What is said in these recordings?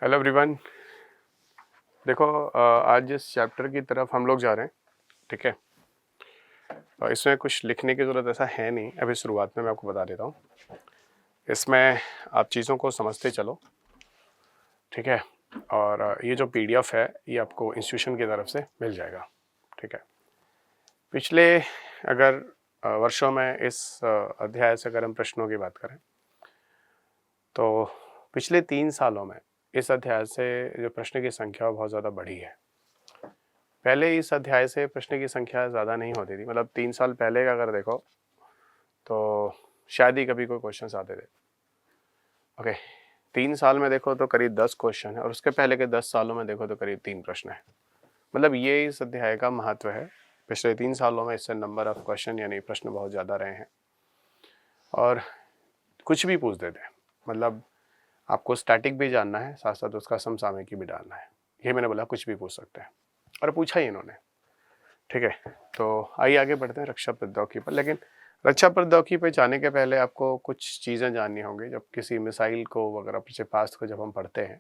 Hello everyone. देखो, आज जिस चैप्टर की तरफ हम लोग जा रहे हैं, ठीक है, इसमें कुछ लिखने की ज़रूरत ऐसा है नहीं। अभी शुरुआत में मैं आपको बता देता हूँ। इसमें आप चीज़ों को समझते चलो, ठीक है। और ये जो पीडीएफ है ये आपको इंस्टीट्यूशन की तरफ से मिल जाएगा, ठीक है। पिछले अगर वर्षों में इस अध्याय से अगर हम प्रश्नों की बात करें तो पिछले 3 सालों में इस अध्याय से जो प्रश्न की संख्या बहुत ज़्यादा बढ़ी है। पहले इस अध्याय से प्रश्न की संख्या ज़्यादा नहीं होती थी, मतलब 3 साल पहले का अगर देखो तो शायद ही कभी कोई क्वेश्चन आते थे। ओके, 3 साल में देखो तो करीब 10 क्वेश्चन है और उसके पहले के 10 सालों में देखो तो करीब 3 प्रश्न है। मतलब ये इस अध्याय का महत्व है। पिछले 3 सालों में इससे नंबर ऑफ क्वेश्चन यानी प्रश्न बहुत ज़्यादा रहे हैं और कुछ भी पूछ देते हैं। मतलब आपको स्टैटिक भी जानना है, साथ साथ उसका समसामयिकी भी डालना है। ये मैंने बोला कुछ भी पूछ सकते हैं और पूछा ही इन्होंने, ठीक है। तो आइए आगे बढ़ते हैं रक्षा प्रौद्योगिकी पर। लेकिन रक्षा प्रौद्योगिकी पर जाने के पहले आपको कुछ चीज़ें जाननी होंगी। जब किसी मिसाइल को वगैरह प्रक्षेपास्त्र को जब हम पढ़ते हैं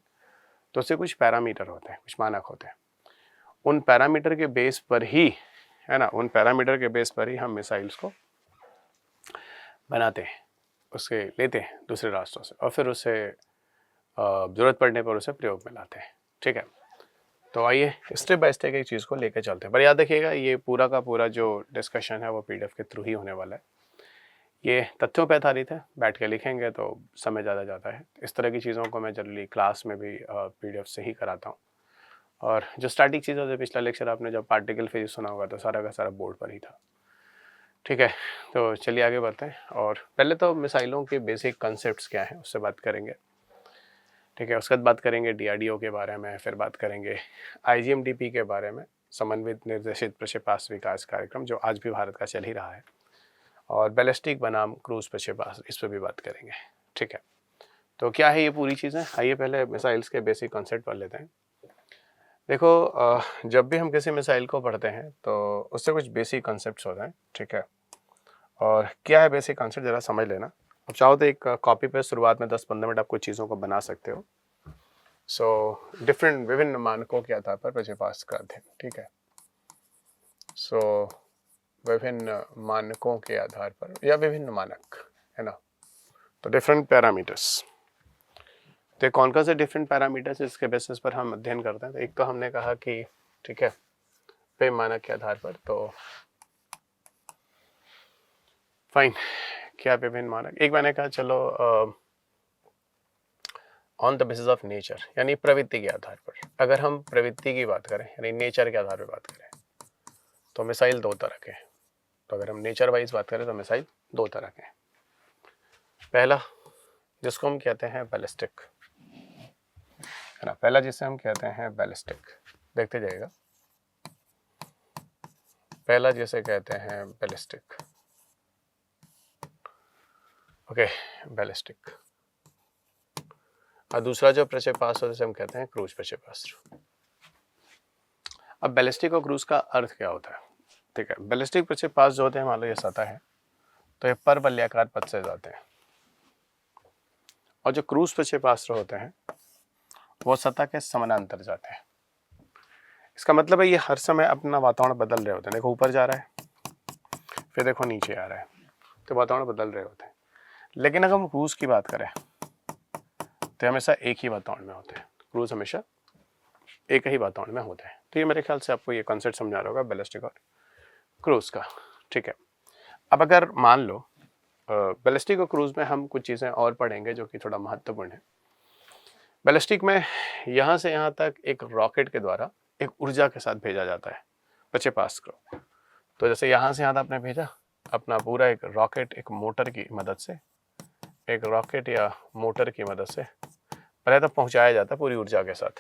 तो उससे कुछ पैरामीटर होते हैं, कुछ मानक होते हैं। उन पैरामीटर के बेस पर ही, है ना, उन पैरामीटर के बेस पर ही हम मिसाइल्स को बनाते हैं, उसके लेते हैं दूसरे राष्ट्रों से और फिर उसे ज़रूरत पड़ने पर उसे प्रयोग में लाते हैं, ठीक है। तो आइए स्टेप बाय स्टेप एक चीज़ को लेकर चलते हैं। पर याद रखिएगा ये पूरा का पूरा जो डिस्कशन है वो पीडीएफ के थ्रू ही होने वाला है। ये तथ्यों पर आधारित है, बैठ के लिखेंगे तो समय ज़्यादा जाता है। इस तरह की चीज़ों को मैं जनरली क्लास में भी पीडीएफ से ही कराता हूँ। और जो स्टैटिक चीज़ होती है, पिछला लेक्चर आपने जब पार्टिकल फिजिक्स सुना होगा तो सारा का सारा बोर्ड पर ही था, ठीक है। तो चलिए आगे बढ़ते हैं और पहले तो मिसाइलों के बेसिक कॉन्सेप्ट्स क्या हैं उससे बात करेंगे, ठीक है। उसके बाद बात करेंगे डीआरडीओ के बारे में, फिर बात करेंगे आईजीएमडीपी के बारे में, समन्वित निर्देशित प्रक्षेपास्त्र विकास कार्यक्रम, जो आज भी भारत का चल ही रहा है, और बैलिस्टिक बनाम क्रूज प्रक्षेपास्त्र, इस पर भी बात करेंगे, ठीक है। तो क्या है ये पूरी चीज़ें, आइए पहले मिसाइल्स के बेसिक कॉन्सेप्ट पढ़ लेते हैं। देखो, जब भी हम किसी मिसाइल को पढ़ते हैं तो उससे कुछ बेसिक कॉन्सेप्ट्स होते हैं, ठीक है। और क्या है बेसिक कॉन्सेप्ट ज़रा समझ लेना। अब चाहो तो एक कॉपी पे शुरुआत में 10-15 मिनट आप कुछ चीज़ों को बना सकते हो। सो डिफरेंट विभिन्न मानकों के आधार पर प्रक्षेपास्त्र का अध्ययन, ठीक है। सो विभिन्न मानकों के आधार पर या विभिन्न मानक, है ना, तो डिफरेंट पैरामीटर्स। तो कौन कौन से डिफरेंट पैरामीटर्स इसके बेसिस पर हम अध्ययन करते हैं। तो एक तो हमने कहा कि, ठीक है, पे मानक के आधार पर, तो फाइन, क्या विभिन्न मानक। एक मैंने कहा चलो on the basis of nature, यानी प्रवृत्ति के आधार पर। अगर हम प्रवृत्ति की बात करें यानी नेचर के आधार पर बात करें तो मिसाइल 2 तरह के हैं। तो अगर हम नेचर वाइज बात करें तो मिसाइल 2 तरह के हैं। पहला जिसको हम कहते हैं बैलिस्टिक, है ना, पहला जिसे हम कहते हैं बैलिस्टिक, देखते जाइएगा। पहला जिसे कहते हैं बैलिस्टिक, ओके, बैलिस्टिक। और दूसरा जो प्रक्षेपास्त्र जिसे हम कहते हैं क्रूज प्रक्षेपास्त्र। अब बैलिस्टिक और क्रूज का अर्थ क्या होता है, ठीक है। बैलिस्टिक प्रक्षेपास्त्र जो होते हैं, मान लो ये सतह है तो ये परवलयाकार पथ से जाते हैं, और जो क्रूज प्रक्षेपास्त्र होते हैं वो सतह के समानांतर जाते हैं। इसका मतलब है ये हर समय अपना वातावरण बदल रहे होते हैं। देखो ऊपर जा रहा है, फिर देखो नीचे आ रहा है, तो वातावरण बदल रहे होते हैं। लेकिन अगर हम क्रूज की बात करें तो हमेशा एक ही वातावरण में होते हैं। क्रूज हमेशा एक ही वातावरण में होते हैं। तो ये मेरे ख्याल से आपको ये कॉन्सेप्ट समझा रहा होगा बैलिस्टिक और क्रूज का, ठीक है। अब अगर मान लो बैलिस्टिक और क्रूज में हम कुछ चीज़ें और पढ़ेंगे जो कि थोड़ा महत्वपूर्ण है। बैलिस्टिक में यहाँ से यहाँ तक एक रॉकेट के द्वारा एक ऊर्जा के साथ भेजा जाता है प्रक्षेपास्त्र को। तो जैसे यहाँ से यहाँ तक आपने भेजा अपना पूरा एक रॉकेट, एक मोटर की मदद से, एक रॉकेट या मोटर की मदद से पहले तो पहुँचाया जाता है पूरी ऊर्जा के साथ,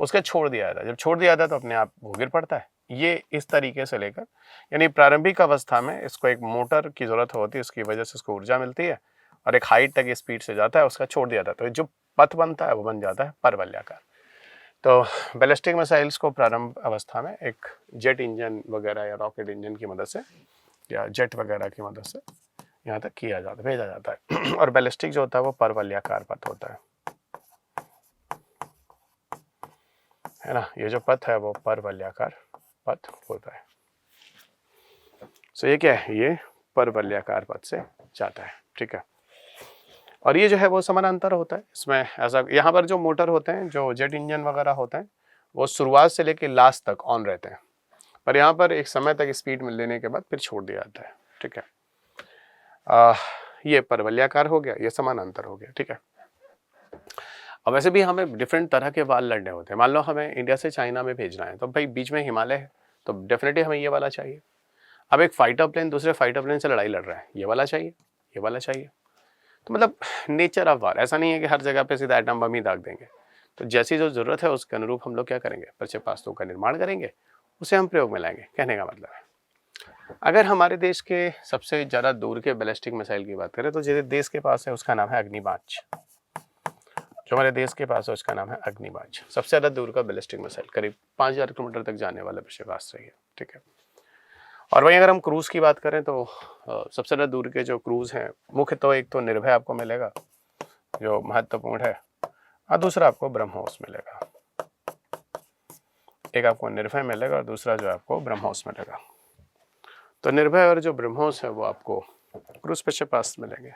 उसके छोड़ दिया जाता है। जब छोड़ दिया जाता है तो अपने आप वो गिर पड़ता है। ये इस तरीके से लेकर, यानी प्रारंभिक अवस्था में इसको एक मोटर की ज़रूरत होती है, उसकी वजह से उसको ऊर्जा मिलती है और एक हाइट तक स्पीड से जाता है, उसका छोड़ दिया जाता है। तो जो पथ बनता है वो बन जाता है परवलयाकार। तो बैलिस्टिक मिसाइल्स को प्रारंभ अवस्था में एक जेट इंजन वगैरह या रॉकेट इंजन की मदद से या जेट वगैरह की मदद से यहाँ तक किया जाता है, भेजा जाता है। और बैलिस्टिक जो होता है वो परवलयाकार पथ होता है। है ना, ये जो पथ है वो परवलयाकार पथ होता है। सो ये क्या है, ये परवलयाकार पथ से जाता है, ठीक है। और ये जो है वो समानांतर होता है, इसमें ऐसा, यहाँ पर जो मोटर होते हैं, जो जेट इंजन वगैरह होते हैं, वो शुरुआत से लेकर लास्ट तक ऑन रहते हैं, पर यहाँ पर एक समय तक स्पीड मिल लेने के बाद फिर छोड़ दिया जाता है, ठीक है। ये परवलयाकार हो गया, ये समानांतर हो गया, ठीक है। अब वैसे भी हमें डिफरेंट तरह के वाल लड़ने होते हैं। मान लो हमें इंडिया से चाइना में भेजना है, तो भाई बीच में हिमालय है, तो डेफिनेटली हमें ये वाला चाहिए। अब एक फाइटर प्लेन दूसरे फाइटर प्लेन से लड़ाई लड़ रहा है, ये वाला चाहिए, ये वाला चाहिए। तो मतलब नेचर ऑफ वार, ऐसा नहीं है कि हर जगह पे सीधा एटम बम ही दाग देंगे। तो जैसी जो जरूरत है उसके अनुरूप हम लोग क्या करेंगे, प्रक्षेपास्त्रों का निर्माण करेंगे, उसे हम प्रयोग में लाएंगे, कहने का मतलब है। अगर हमारे देश के सबसे ज़्यादा दूर के बैलिस्टिक मिसाइल की बात करें, तो जिस देश के पास है उसका नाम है अग्निबाज। जो हमारे देश के पास है उसका नाम है अग्निबाज। सबसे ज़्यादा दूर का बैलिस्टिक मिसाइल, करीब 5000 किलोमीटर तक जाने वाला प्रक्षेपास्त्र है, ठीक है। और वहीं अगर हम क्रूज की बात करें तो सबसे ज़्यादा दूर के जो क्रूज हैं, मुख्य तो एक तो निर्भय आपको मिलेगा जो महत्वपूर्ण है, और दूसरा आपको ब्रह्मोस मिलेगा। एक आपको निर्भय मिलेगा और दूसरा जो आपको ब्रह्मोस मिलेगा। तो निर्भय और जो ब्रह्मोस है वो आपको क्रूज प्रक्षेपास्त्र मिलेंगे,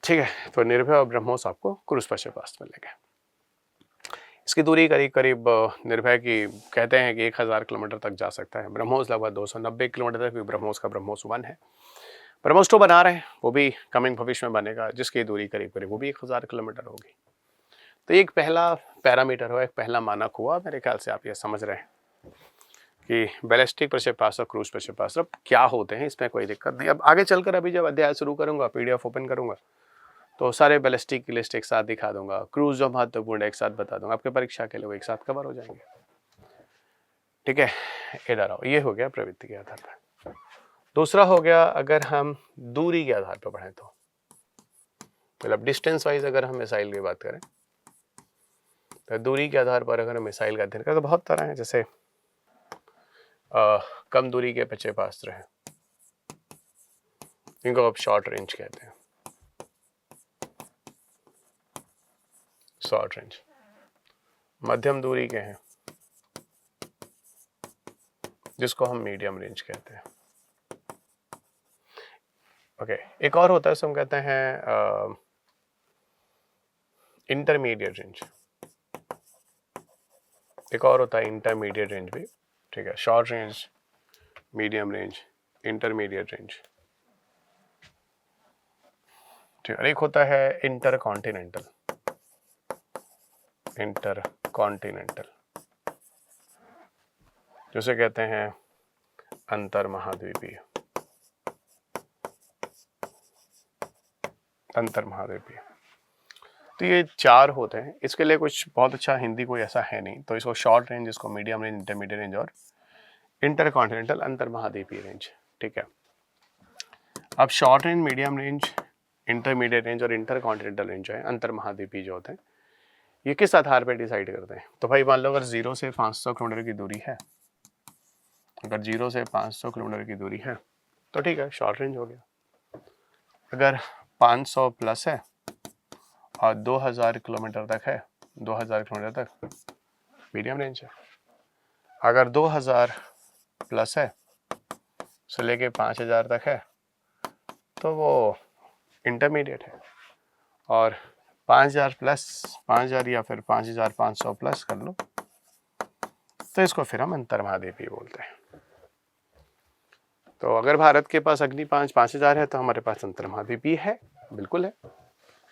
ठीक है। तो निर्भय और ब्रह्मोस आपको क्रूज प्रक्षेपास्त्र मिलेंगे। इसकी दूरी करीब करीब निर्भय की कहते हैं कि 1000 किलोमीटर तक जा सकता है, ब्रह्मोस लगभग 290 किलोमीटर तक। ब्रह्मोस का ब्रह्मोस 1 है, ब्रह्मोस 2 बना रहे हैं, वो भी कमिंग भविष्य में बनेगा, जिसकी दूरी करीब करीब वो भी 1000 किलोमीटर होगी। तो एक पहला पैरामीटर हुआ, एक पहला मानक हुआ। मेरे ख्याल से आप ये समझ रहे हैं कि बैलिस्टिक प्रक्षेपास्त्र, क्रूज प्रक्षेपास्त्र क्या होते हैं, इसमें कोई दिक्कत नहीं। अब आगे चलकर अभी जब अध्याय शुरू करूंगा, पीडीएफ ओपन करूंगा, तो सारे बैलिस्टिक की लिस्ट एक साथ दिखा दूंगा, क्रूज जो महत्वपूर्ण है एक साथ बता दूंगा, आपके परीक्षा के लिए वो एक साथ कवर हो जाएंगे, ठीक है। इधर आओ, ये हो गया प्रवृत्ति के आधार पर। दूसरा हो गया अगर हम दूरी के आधार पर बढ़े, तो मतलब डिस्टेंस वाइज अगर हम मिसाइल की बात करें, तो दूरी के आधार पर अगर हम मिसाइल का अध्ययन करें तो बहुत तरह है। जैसे कम दूरी के प्रक्षेपास्त्र हैं, इनको आप शॉर्ट रेंज कहते हैं, शॉर्ट रेंज। मध्यम दूरी के हैं जिसको हम मीडियम रेंज कहते हैं, ओके। एक और होता है, हम कहते हैं इंटरमीडिएट रेंज। एक और होता है इंटरमीडिएट रेंज भी, ठीक है। Short range, medium range, intermediate range, ठीक है। और एक होता है इंटरकॉन्टिनेंटल, इंटरकॉन्टिनेंटल जिसे कहते हैं अंतर महाद्वीपीय, अंतर महाद्वीपीय। तो ये 4 होते हैं। इसके लिए कुछ बहुत अच्छा हिंदी कोई ऐसा है नहीं, तो इसको शॉर्ट रेंज, इसको मीडियम रेंज, इंटरमीडिएट रेंज और इंटरकॉन्टिनेंटल, अंतर महाद्वीपीय रेंज, ठीक है। अब short range, medium range, intermediate range और इंटरकॉन्टिनेंटल रेंज जो है, अंतर महाद्वीपीय जो होते हैं, ये किस आधार पर डिसाइड करते हैं। तो भाई मान लो अगर 0 से 500 किलोमीटर की दूरी है, अगर 0 से 500 किलोमीटर की दूरी है तो ठीक है, शॉर्ट रेंज हो गया। अगर 500 प्लस है और 2000 किलोमीटर तक है, 2000 किलोमीटर तक मीडियम रेंज है। अगर 2000 प्लस है से लेके 5000 तक है तो वो इंटरमीडिएट है। और 5000 प्लस, 5000 या फिर 5500 प्लस कर लो, तो इसको फिर हम अंतर महाद्वीपीय बोलते हैं। तो अगर भारत के पास अग्नि 5000 है तो हमारे पास अंतर महाद्वीपीय है, बिल्कुल है।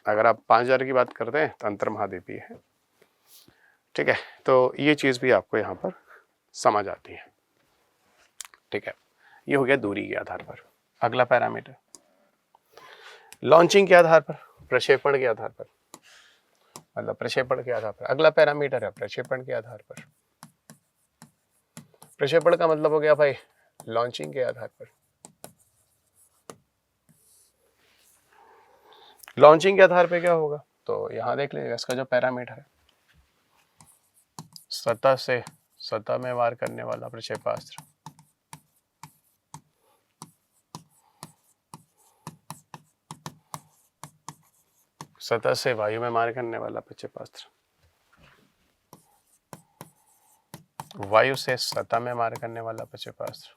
अगर आप 5000 की बात करते हैं तो अंतर महाद्वीपीय है, ठीक है। तो ये चीज़ भी आपको यहाँ पर समझ आती है, ठीक है। ये हो गया दूरी के आधार पर। अगला पैरामीटर लॉन्चिंग के आधार पर, प्रक्षेपण के आधार पर, मतलब प्रक्षेपण के आधार पर। अगला पैरामीटर है प्रक्षेपण के आधार पर। प्रक्षेपण का मतलब हो गया भाई लॉन्चिंग के आधार पर। लॉन्चिंग के आधार पे क्या होगा, तो यहां देख लीजिएगा इसका जो पैरामीटर है, सतह से सतह में वार करने वाला प्रक्षेपास्त्र, सतह से वायु में मार करने वाला प्रक्षेपास्त्र, वायु से सतह में मार करने वाला प्रक्षेपास्त्र,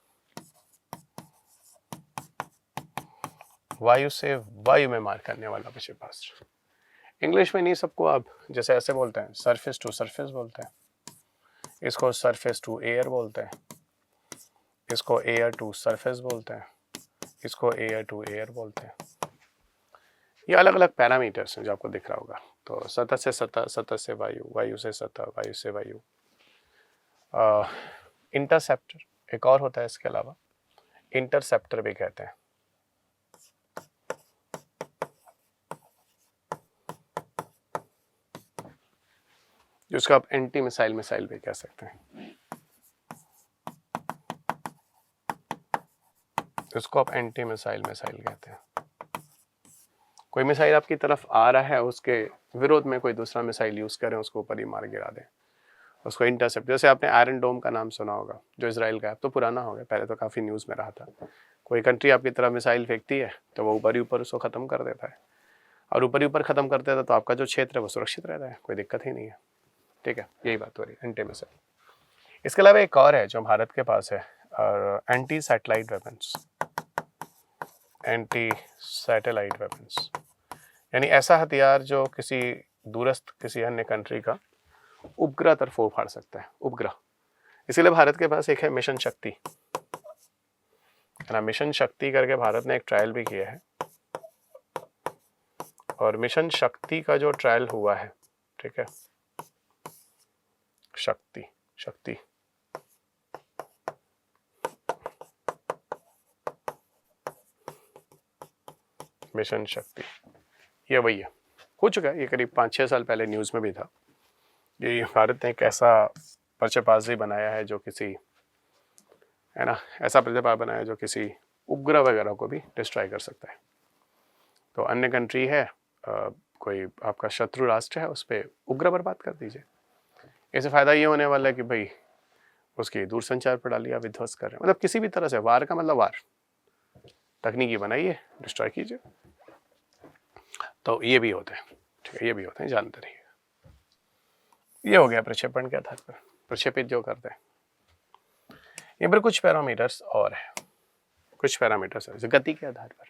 वायु से वायु में मार करने वाला प्रक्षेपास्त्र। इंग्लिश में नहीं, सबको आप जैसे ऐसे बोलते हैं, सरफेस टू सरफेस बोलते हैं, इसको सरफेस टू एयर बोलते हैं, इसको एयर टू सरफेस बोलते हैं, इसको एयर टू एयर बोलते हैं। ये अलग अलग पैरामीटर्स हैं जो आपको दिख रहा होगा। तो सतह से सतह, सतह से वायु, वायु से सतह, वायु से वायु। इंटरसेप्टर एक और होता है इसके अलावा, इंटरसेप्टर भी कहते हैं। जिसको आप एंटी मिसाइल मिसाइल भी कह सकते हैं, इसको आप एंटी मिसाइल मिसाइल कहते हैं। कोई मिसाइल आपकी तरफ आ रहा है, उसके विरोध में कोई दूसरा मिसाइल यूज करें, उसको ऊपर ही मार गिरा दें, उसको इंटरसेप्ट। जैसे आपने आयरन डोम का नाम सुना होगा, जो इजराइल का है, तो पुराना हो गया, पहले तो काफ़ी न्यूज़ में रहा था। कोई कंट्री आपकी तरफ मिसाइल फेंकती है तो वो ऊपर ही ऊपर उसको ख़त्म कर देता है, और ऊपर ही ऊपर ख़त्म कर देता है तो आपका जो क्षेत्र है वो सुरक्षित रहता है, कोई दिक्कत ही नहीं है। ठीक है, यही बात हो रही है एंटी मिसाइल। इसके अलावा एक और है जो भारत के पास है, anti satellite weapons, anti satellite weapons, यानी ऐसा हथियार जो किसी दूरस्थ किसी अन्य कंट्री का उपग्रह तक फोड़ फाड़ सकता है, उपग्रह। इसीलिए भारत के पास एक है मिशन शक्ति, है ना। मिशन शक्ति करके भारत ने एक ट्रायल भी किया है, और मिशन शक्ति का जो ट्रायल हुआ है, ठीक है, शक्ति शक्ति मिशन शक्ति, ये वही है, हो चुका है, ये करीब 5-6 साल पहले न्यूज़ में भी था। ये भारत ने एक ऐसा प्रक्षेपास्त्र बनाया है जो किसी, है ना, ऐसा प्रक्षेपास्त्र बनाया जो किसी उपग्रह वगैरह को भी डिस्ट्रॉय कर सकता है। तो अन्य कंट्री है, कोई आपका शत्रु राष्ट्र है, उस पर उपग्रह बर्बाद कर दीजिए। इससे फ़ायदा ये होने वाला है कि भाई उसकी दूरसंचार प्रणाली आप विध्वस्त कर रहे हैं, मतलब किसी भी तरह से वार का मतलब वार, तकनीकी बनाइए, डिस्ट्रॉय कीजिए। तो ये भी होते हैं, ठीक है, ये भी होते हैं, जानते रहिए। ये हो गया प्रक्षेपण के आधार पर प्रक्षेपित जो करते हैं। यहाँ पर कुछ पैरामीटर्स और है, कुछ पैरामीटर्स है गति के आधार पर।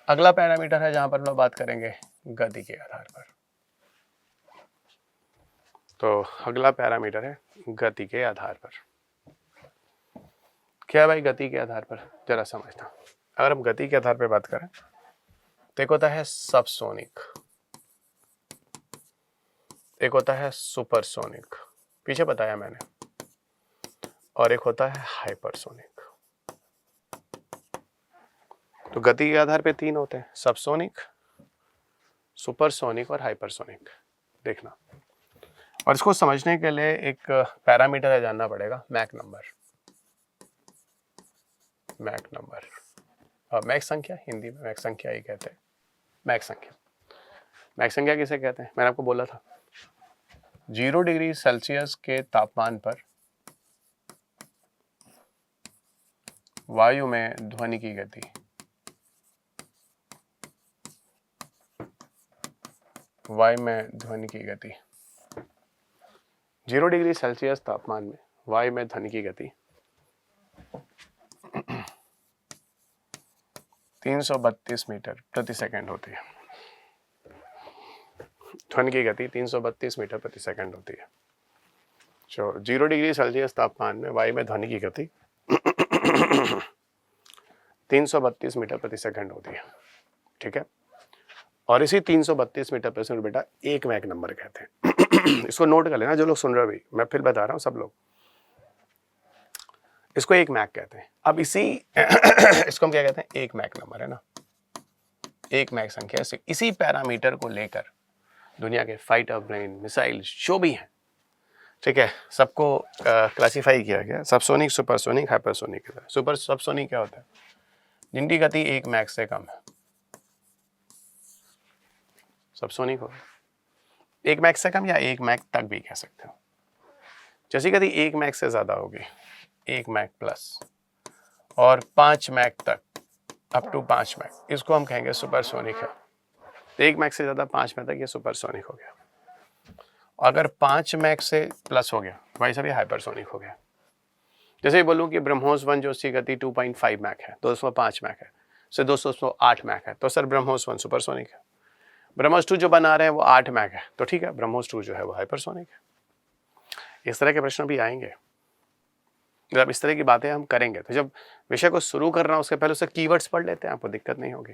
अगला पैरामीटर है जहां पर हम बात करेंगे गति के आधार पर। तो अगला पैरामीटर है गति के आधार पर। क्या भाई गति के आधार पर, जरा समझना। अगर हम गति के आधार पर बात करें तो एक होता है सबसोनिक, एक होता है सुपरसोनिक, पीछे बताया मैंने, और एक होता है हाइपरसोनिक। तो गति के आधार पे 3 होते हैं, सबसोनिक, सुपरसोनिक और हाइपरसोनिक। देखना, और इसको समझने के लिए एक पैरामीटर है, जानना पड़ेगा, Mach number. Mach number, Mach संख्या, हिंदी में मैक संख्या ही कहते हैं, मैक संख्या। मैक संख्या किसे कहते हैं, मैंने आपको बोला था, 0 डिग्री सेल्सियस के तापमान पर वायु में ध्वनि की गति, वायु में ध्वनि की गति, 0 डिग्री सेल्सियस तापमान में वायु में ध्वनि की गति 332 मीटर प्रति सेकंड होती है। ध्वनि की गति 332 मीटर प्रति सेकंड होती है। जो 0 डिग्री सेल्सियस तापमान में वायु में ध्वनि की गति 332 मीटर प्रति सेकंड होती है, ठीक है। और इसी 332 मीटर प्रति सेकंड बेटा एक मैक नंबर कहते हैं। इसको नोट कर लेना जो लोग सुन रहे हो, भाई मैं फिर बता रहा हूँ, सब लोग इसको एक मैक कहते हैं। अब इसी इसको हम क्या कहते हैं, एक मैक नंबर, है ना, एक मैक संख्या से इसी पैरामीटर को लेकर दुनिया के फाइटर प्लेन, मिसाइल जो भी हैं, ठीक है, सबको क्लासिफाई किया गया subsonic, supersonic, hypersonic. Super subsonic क्या होता है, जिनकी गति 1 मैक से कम है, सबसोनिक हो। 1 मैक से कम या 1 मैक तक भी कह सकते हो। जैसी गति 1 मैक से ज्यादा होगी, 1 मैक प्लस, और 5 मैक तक, अप टू 5 मैक, इसको हम कहेंगे सुपरसोनिक है। 1 मैक से ज्यादा 5 मैक तक ये सुपरसोनिक हो गया। अगर 5 मैक से प्लस हो गया तो भाई साहब ये हाइपरसोनिक हो गया। जैसे ही बोलूँ कि ब्रह्मोस 1 जो उसकी गति 2.5 मैक है, 205 मैक है, से 208 मैक है, तो सर ब्रह्मोस 1 सुपरसोनिक है। ब्रह्मोस 2 जो बना रहे हैं वो 8 मैक है, तो ठीक है ब्रह्मोस 2 जो है वो हाइपरसोनिक है। इस तरह के प्रश्न भी आएंगे, जब इस तरह की बातें हम करेंगे। तो जब विषय को शुरू करना उसके पहले उससे कीवर्ड्स पढ़ लेते हैं, आपको दिक्कत नहीं होगी।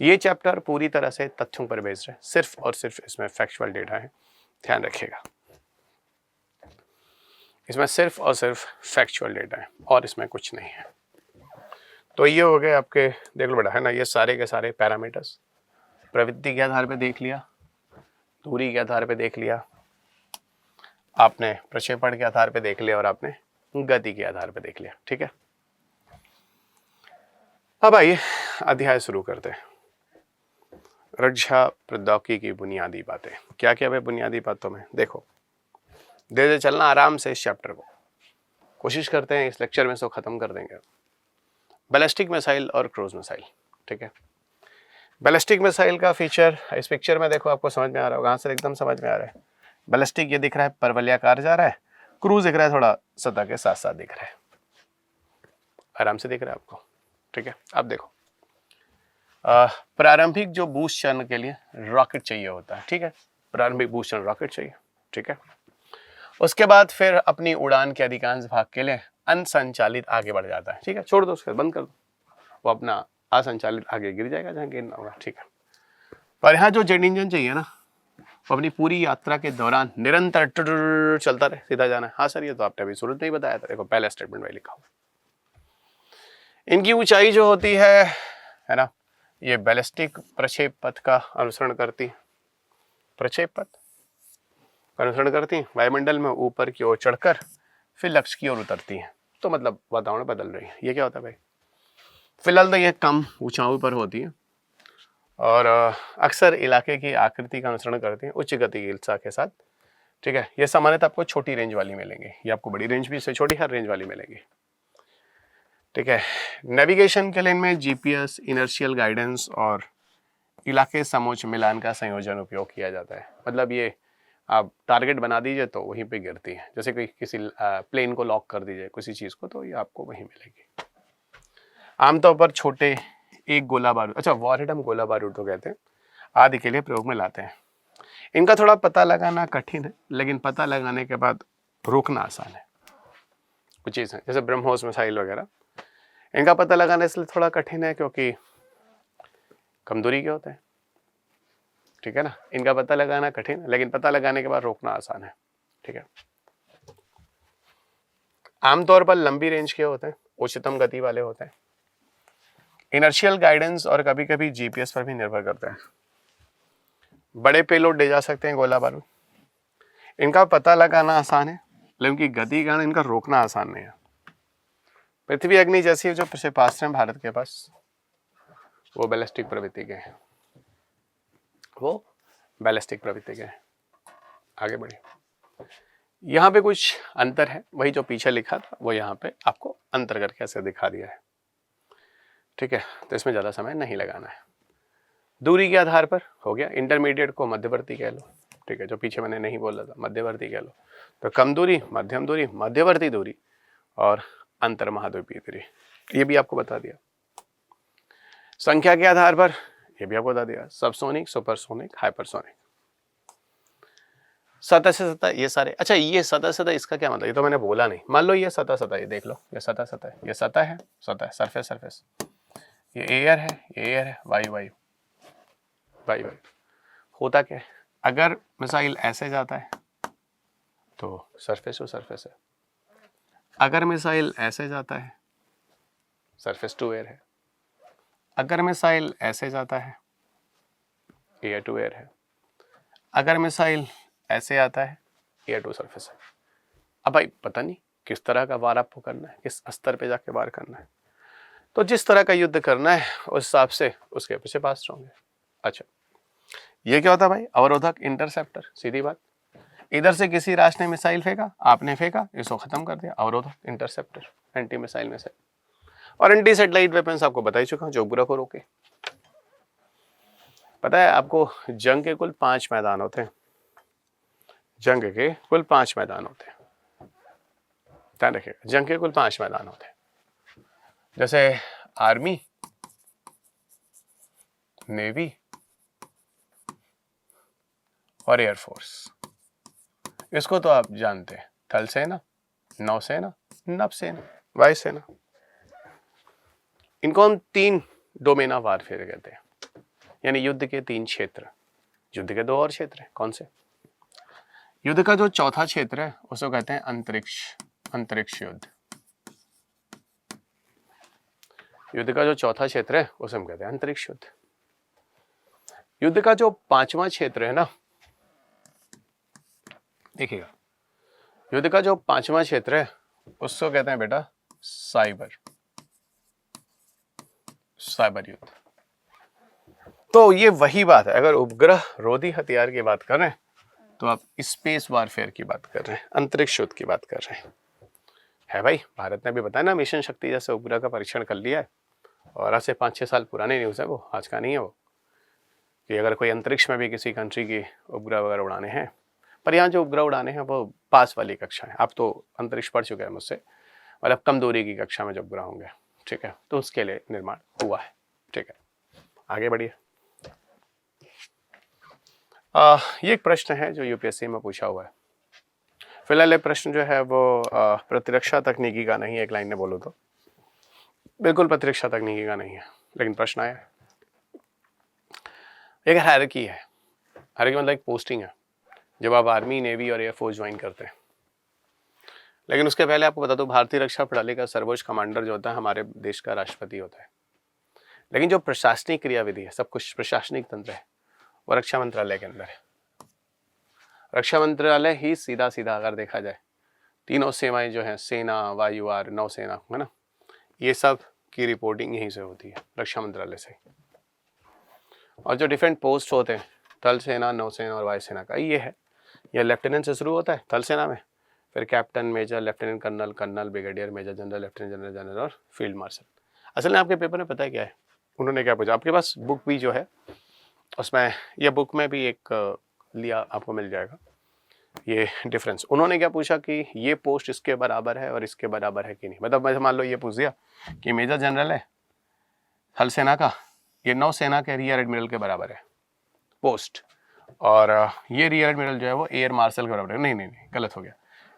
ये चैप्टर पूरी तरह से तथ्यों पर बेस्ड है, सिर्फ और सिर्फ इसमें फैक्चुअल डेटा है, ध्यान रखिएगा। इसमें सिर्फ और सिर्फ फैक्चुअल डेटा है और इसमें कुछ नहीं है। तो ये हो गए आपके, देख लो बेटा, है ना, ये सारे के सारे पैरामीटर्स प्रवृत्ति के आधार पे देख लिया, दूरी के आधार पे देख लिया आपने, प्रक्षेपण के आधार पे देख लिया और आपने गति के आधार पे देख लिया। ठीक है, अब आइए अध्याय शुरू करते हैं। रक्षा प्रौद्योगिकी की बुनियादी बातें क्या क्या है बुनियादी बातों में, देखो धीरे धीरे चलना आराम से इस चैप्टर को, कोशिश करते हैं इस लेक्चर में इसको खत्म कर देंगे। बैलिस्टिक मिसाइल और क्रूज मिसाइल, ठीक है। बैलिस्टिक मिसाइल का फीचर इस पिक्चर में देखो, आपको समझ में आ रहा होगा, आंसर एकदम समझ में आ रहा है। बैलिस्टिक ये दिख रहा है परवलयाकार जा रहा है, क्रूज दिख रहा है थोड़ा सतह के साथ साथ दिख रहा है, आराम से दिख रहा है आपको। ठीक है, अब देखो प्रारंभिक जो बूस्ट चरण के लिए रॉकेट चाहिए होता है, ठीक है, प्रारंभिक बूस्ट चरण रॉकेट चाहिए, ठीक है। उसके बाद फिर अपनी उड़ान के अधिकांश भाग के लिए अनसंचालित आगे बढ़ जाता है, ठीक है, छोड़ दो उसके बंद कर दो, वो अपना असंचालित आगे गिर जाएगा जहाँ गिरना होगा, ठीक है। पर यहाँ जो जेट इंजन चाहिए ना, वो अपनी पूरी यात्रा के दौरान निरंतर चलता रहे, सीधा जाना है। हाँ सर, ये तो आपने अभी शुरू में ही बताया था, देखो पहला स्टेटमेंट में लिखा हुआ। इनकी ऊंचाई जो होती है ना, ये बैलिस्टिक प्रक्षेप पथ का अनुसरण करती है, प्रक्षेप पथ का अनुसरण करती है, वायुमंडल में ऊपर की ओर चढ़कर फिर लक्ष्य की ओर उतरती है, तो मतलब वातावरण बदल रही है। ये क्या होता है भाई, फिलहाल तो ये कम ऊंचाई पर होती है और अक्सर इलाके की आकृति का अनुसरण करती है उच्च गतिशीलता के साथ, ठीक है। ये सामान्यतः आपको छोटी रेंज वाली मिलेंगे, ये आपको बड़ी रेंज भी से छोटी हर रेंज वाली मिलेगी, ठीक है। नेविगेशन के लिए इनमें जीपीएस, इनर्शियल गाइडेंस और इलाके समोच्च मिलान का संयोजन उपयोग किया जाता है। मतलब ये आप टारगेट बना दीजिए तो वहीं पे गिरती है, जैसे कोई किसी प्लेन को लॉक कर दीजिए किसी चीज़ को, तो ये आपको वहीं मिलेगी। आमतौर पर छोटे एक गोला बारूद, अच्छा वॉरहेड हम गोला बारूद तो कहते हैं, आदि के लिए प्रयोग में लाते हैं। इनका थोड़ा पता लगाना कठिन है, लेकिन पता लगाने के बाद रोकना आसान है। कुछ चीज़ है जैसे ब्रह्मोस मिसाइल वगैरह, इनका पता लगाना इसलिए थोड़ा कठिन है क्योंकि कम दूरी के होते हैं, ठीक है ना। इनका पता लगाना कठिन है, लेकिन पता लगाने के बाद रोकना आसान है, ठीक है। आमतौर पर लंबी रेंज के होते हैं, उच्चतम गति वाले होते हैं, इनर्शियल गाइडेंस और कभी कभी जीपीएस पर भी निर्भर करते हैं। बड़े पेलोड ले जा सकते हैं गोला बारूद, इनका पता लगाना आसान है, लेकिन उनकी गति के कारण इनका रोकना आसान नहीं है। पृथ्वी अग्नि जैसी जो क्षेपणास्त्र हैं भारत के पास, वो बैलिस्टिक प्रवृत्ति के हैं, वो बैलिस्टिक प्रवृत्ति के हैं। आगे बढ़िए, यहाँ पे कुछ अंतर है, वही जो पीछे लिखा था वो यहाँ पे आपको अंतर करके ऐसे दिखा दिया है, ठीक है। तो इसमें ज़्यादा समय नहीं लगाना है। दूरी के आधार पर हो गया, इंटरमीडिएट को मध्यवर्ती कह लो, ठीक है, जो पीछे मैंने नहीं बोला था मध्यवर्ती कह लो, तो कम दूरी, मध्यम दूरी, मध्यवर्ती दूरी और अंतर महाद्वीपीय दूरी, ये भी आपको बता दिया। संख्या के आधार पर ये भी आपको बता दिया, सबसोनिक, सुपरसोनिक, हाइपरसोनिक, सतह से सतह, ये सारे। अच्छा ये सतह सतह इसका क्या मतलब, ये तो मैंने बोला नहीं। मान लो ये सतह सतह, ये देख लो, ये सतह सतह, ये सतह है, सतह सरफेस सरफेस, ये एयर है, ये एयर है, वायु वायु वायु वायु। होता क्या है, अगर मिसाइल ऐसे जाता है तो सरफेस टू सरफेस है, अगर मिसाइल ऐसे जाता है सरफेस टू एयर है, अगर मिसाइल ऐसे जाता है एयर टू एयर है, अगर मिसाइल ऐसे आता है एयर टू सरफेस है। अब भाई पता नहीं किस तरह का वार आपको करना है, किस स्तर पे जाके वार करना है, तो जिस तरह का युद्ध करना है उस हिसाब से उसके पीछे पास होंगे। अच्छा ये क्या होता है भाई, अवरोधक, इंटरसेप्टर, सीधी बात। इधर से किसी राष्ट्र ने मिसाइल फेंका, आपने फेंका, इसको खत्म कर दिया, अवरोधक, इंटरसेप्टर, एंटी मिसाइल मिसाइल। और एंटी सैटेलाइट वेपन्स आपको बता ही चुका हूं, जो बुरा को रोके। पता है आपको जंग के कुल 5 मैदान होते हैं, जंग के कुल 5 मैदान होते हैं। ध्यान रखिएगा, जंग के कुल 5 मैदान होते हैं। जैसे आर्मी, नेवी और एयरफोर्स। इसको तो आप जानते हैं, थल सेना, नौसेना, नभसेना, वायुसेना। इनको हम 3 डोमेन ऑफ वारफेयर कहते हैं, यानी युद्ध के 3 क्षेत्र। युद्ध के 2 और क्षेत्र हैं, कौन से? युद्ध का जो चौथा क्षेत्र है उसको कहते हैं अंतरिक्ष युद्ध। युद्ध का जो चौथा क्षेत्र है उसे हम कहते हैं अंतरिक्ष युद्ध। युद्ध का जो 5वां क्षेत्र है ना, देखिएगा, युद्ध का जो 5वां क्षेत्र है उसको कहते हैं बेटा साइबर युद्ध। तो ये वही बात है, अगर उपग्रह रोधी हथियार की बात कर रहे हैं तो आप स्पेस वारफेयर की बात कर रहे हैं, अंतरिक्ष युद्ध की बात कर रहे हैं। है भाई, भारत ने भी बताया ना, मिशन शक्ति जैसे उपग्रह का परीक्षण कर लिया है, और आज से 5-6 साल पुरानी न्यूज़ है वो, आज का नहीं है वो, कि अगर कोई अंतरिक्ष में भी किसी कंट्री की उपग्रह वगैरह उड़ाने हैं। पर यहाँ जो उपग्रह उड़ाने हैं वो पास वाली कक्षा है। आप तो अंतरिक्ष पढ़ चुके हैं मुझसे, मतलब कम दूरी की कक्षा में जो उपग्रह होंगे, ठीक है, तो उसके लिए निर्माण हुआ है। ठीक है, आगे बढ़िए। ये एक प्रश्न है जो यूपीएससी में पूछा हुआ है। फिलहाल ये प्रश्न जो है वो प्रतिरक्षा तकनीकी का नहीं है, एक लाइन में बोलो तो बिल्कुल प्रतिरक्षा तकनीकी का नहीं है, लेकिन प्रश्न आया है। एक हायरार्की है, हायरार्की मतलब एक पोस्टिंग है जब आप आर्मी, नेवी और एयरफोर्स ज्वाइन करते हैं। लेकिन उसके पहले आपको बता दो, भारतीय रक्षा प्रणाली का सर्वोच्च कमांडर जो होता है हमारे देश का राष्ट्रपति होता है। लेकिन जो प्रशासनिक क्रियाविधि है, सब कुछ प्रशासनिक तंत्र है, वो रक्षा मंत्रालय के अंदर है। रक्षा मंत्रालय ही सीधा अगर देखा जाए, तीनों सेवाएं जो हैं, सेना, वायु और नौसेना, है ना, ये सब की रिपोर्टिंग यहीं से होती है, रक्षा मंत्रालय से। और जो डिफरेंट पोस्ट होते हैं, थल सेना, नौसेना और वायुसेना का, ये है, यह लेफ्टिनेंट से शुरू होता है थल सेना में, फिर captain, major, lieutenant colonel, brigadier, major general, lieutenant general और फील्ड मार्शल। असल में आपके पेपर में पता है क्या है, उन्होंने क्या पूछा, आपके पास बुक भी जो है उसमें, ये बुक में भी एक लिया आपको मिल जाएगा ये डिफरेंस। उन्होंने क्या पूछा कि ये पोस्ट इसके बराबर है और इसके बराबर है कि नहीं। मतलब मैं मान लो ये पूछ दिया कि मेजर जनरल है थल सेना का, ये नौसेना के रियर एडमिरल के बराबर है पोस्ट, और ये रियर एडमिरल जो है वो एयर मार्शल के बराबर है। नहीं, गलत हो गया,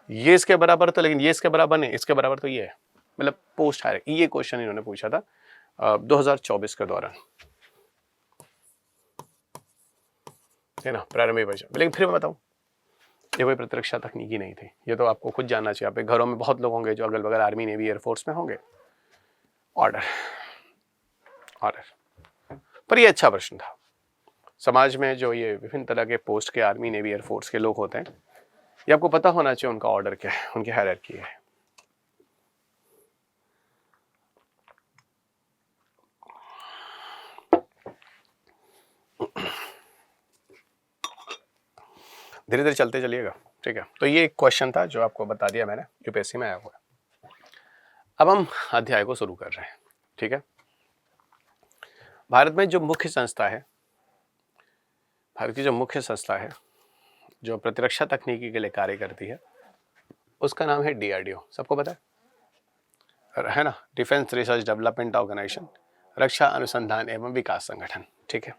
ये इसके बराबर तो, लेकिन ये इसके बराबर नहीं, इसके बराबर तो ये है, मतलब पोस्ट है। ये क्वेश्चन इन्होंने पूछा था 2024 के दौरान, है ना, प्रारंभिक वर्ष। लेकिन फिर मैं बताऊं, ये कोई प्रतिरक्षा तकनीकी नहीं थी, ये तो आपको खुद जानना चाहिए। आपके घरों में बहुत लोग होंगे जो अगल बगल आर्मी, नेवी, एयरफोर्स में होंगे। ऑर्डर, पर ये अच्छा प्रश्न था। समाज में जो ये विभिन्न तरह के पोस्ट के आर्मी, नेवी, एयरफोर्स के लोग होते हैं, ये आपको पता होना चाहिए उनका ऑर्डर क्या है, उनकी हायरार्की है। धीरे धीरे चलते चलिएगा, ठीक है। तो ये एक क्वेश्चन था जो आपको बता दिया मैंने, यूपीएससी में आया हुआ है। अब हम अध्याय को शुरू कर रहे हैं, ठीक है। भारत में जो मुख्य संस्था है, भारत की जो मुख्य संस्था है जो प्रतिरक्षा तकनीकी के लिए कार्य करती है, उसका नाम है DRDO। सबको पता है ना, डिफेंस रिसर्च डेवलपमेंट ऑर्गेनाइजेशन, रक्षा अनुसंधान एवं विकास संगठन, ठीक है।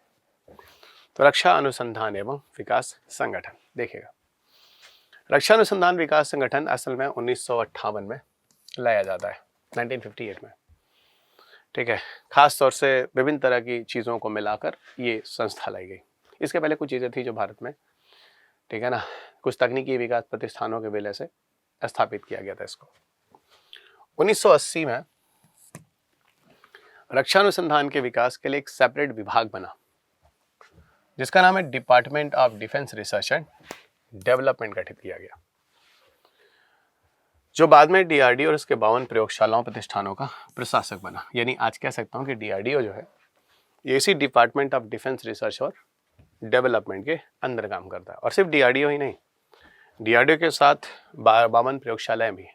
तो रक्षा अनुसंधान एवं विकास संगठन, देखिएगा, रक्षा अनुसंधान विकास संगठन असल में 1958 में लाया जाता है, 1958 में, ठीक है। खास तौर से विभिन्न तरह की चीज़ों को मिलाकर ये संस्था लाई गई। इसके पहले कुछ चीज़ें थी जो भारत में, ठीक है ना, कुछ तकनीकी विकास प्रतिष्ठानों के विलय से स्थापित किया गया था इसको। 1980 में रक्षा अनुसंधान के विकास के लिए एक सेपरेट विभाग बना जिसका नाम है department of defence research and development गठित किया गया, जो बाद में DRDO और इसके 52 प्रयोगशालाओं प्रतिष्ठानों का प्रशासक बना। यानी आज कह सकता हूं कि DRDO जो है ये इसी डिपार्टमेंट ऑफ डिफेंस रिसर्च और डेवलपमेंट के अंदर काम करता है। और सिर्फ DRDO ही नहीं, DRDO के साथ 52 प्रयोगशालाएं भी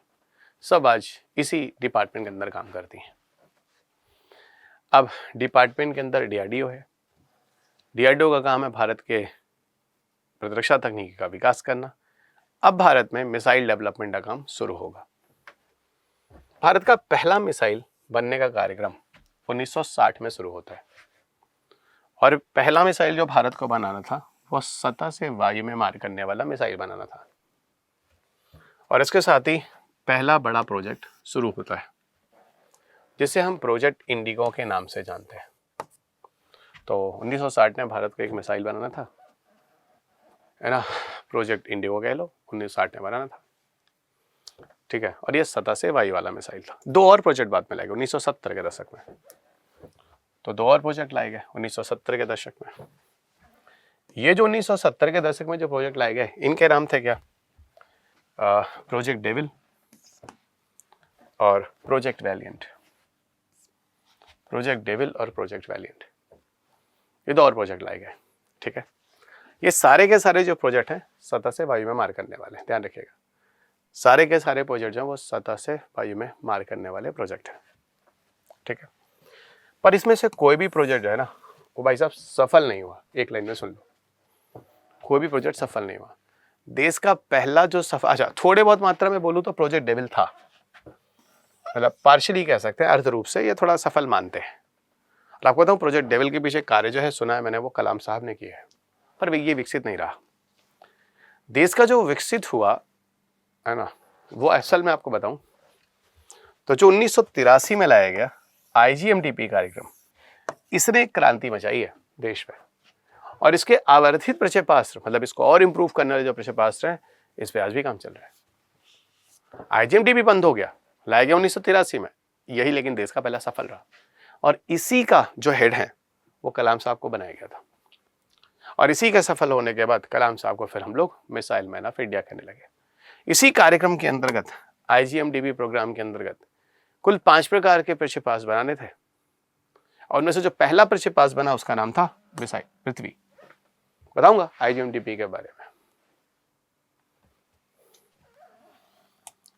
सब आज इसी डिपार्टमेंट के अंदर काम करती हैं। अब डिपार्टमेंट के अंदर DRDO है, DRDO का काम है भारत के प्रतिरक्षा तकनीकी का विकास करना, अब भारत में मिसाइल डेवलपमेंट का काम शुरू होगा। भारत का पहला मिसाइल बनने का कार्यक्रम 1960 में शुरू होता है और पहला मिसाइल जो भारत को बनाना था वो सतह से वायु में मार करने वाला मिसाइल बनाना था और इसके साथ ही पहला बड़ा प्रोजेक्ट शुरू होता है जिसे हम प्रोजेक्ट इंडिगो के नाम से जानते हैं। तो 1960 में भारत को एक मिसाइल बनाना था, है ना, प्रोजेक्ट इंडिगो कह लो, 1960 में बनाना था, ठीक है। और ये सतह से वायु वाला मिसाइल था। दो और प्रोजेक्ट बाद में लाए गए 1970 के दशक में, तो दो और प्रोजेक्ट लाए गए 1970 के दशक में। ये जो 1970 के दशक में जो प्रोजेक्ट लाए गए इनके नाम थे क्या, प्रोजेक्ट डेविल और प्रोजेक्ट वैलिएंट। प्रोजेक्ट डेविल और प्रोजेक्ट वैलिएंट, ये दो और प्रोजेक्ट लाए गए, ठीक है। ये सारे के सारे जो प्रोजेक्ट हैं सतह से वायु में मार करने वाले, ध्यान रखिएगा, सारे के सारे प्रोजेक्ट जो वो सतह से वायु में मार करने वाले प्रोजेक्ट हैं, ठीक है। पर इसमें से कोई भी प्रोजेक्ट जो है ना वो भाई साहब सफल नहीं हुआ। एक लाइन में सुन लो, कोई भी प्रोजेक्ट सफल नहीं हुआ। देश का पहला जो सफल, अच्छा थोड़े बहुत मात्रा में बोलूँ तो प्रोजेक्ट डेविल था, मतलब पार्शियली कह सकते हैं, अर्ध रूप से ये थोड़ा सफल मानते हैं। और आपको बताऊँ प्रोजेक्ट डेविल के पीछे कार्य जो है सुना है मैंने, वो कलाम साहब ने किया है, पर ये विकसित नहीं रहा। देश का जो विकसित हुआ है ना, वो असल में आपको बताऊं तो जो 1983 में लाया गया IGMDP कार्यक्रम, इसने एक क्रांति मचाई है देश में। और इसके आवर्धित प्रक्षेपास्त्र, मतलब इसको और इंप्रूव करने वाले जो प्रक्षेपास्त्र हैं, इस पे आज भी काम चल रहा है। IGMDP बंद हो गया, लाया गया 1983 में यही, लेकिन देश का पहला सफल रहा और इसी का जो हेड है वो कलाम साहब को बनाया गया था। और इसी के सफल होने के बाद कलाम साहब को फिर हम लोग मिसाइल मैन ऑफ इंडिया कहने लगे। इसी कार्यक्रम के अंतर्गत IGMDP प्रोग्राम के अंतर्गत कुल 5 प्रकार के प्रक्षेपास्त्र बनाने थे और उनमें से जो पहला प्रक्षेपास्त्र बना उसका नाम था मिसाइल पृथ्वी। बताऊंगा IGMDP के बारे में,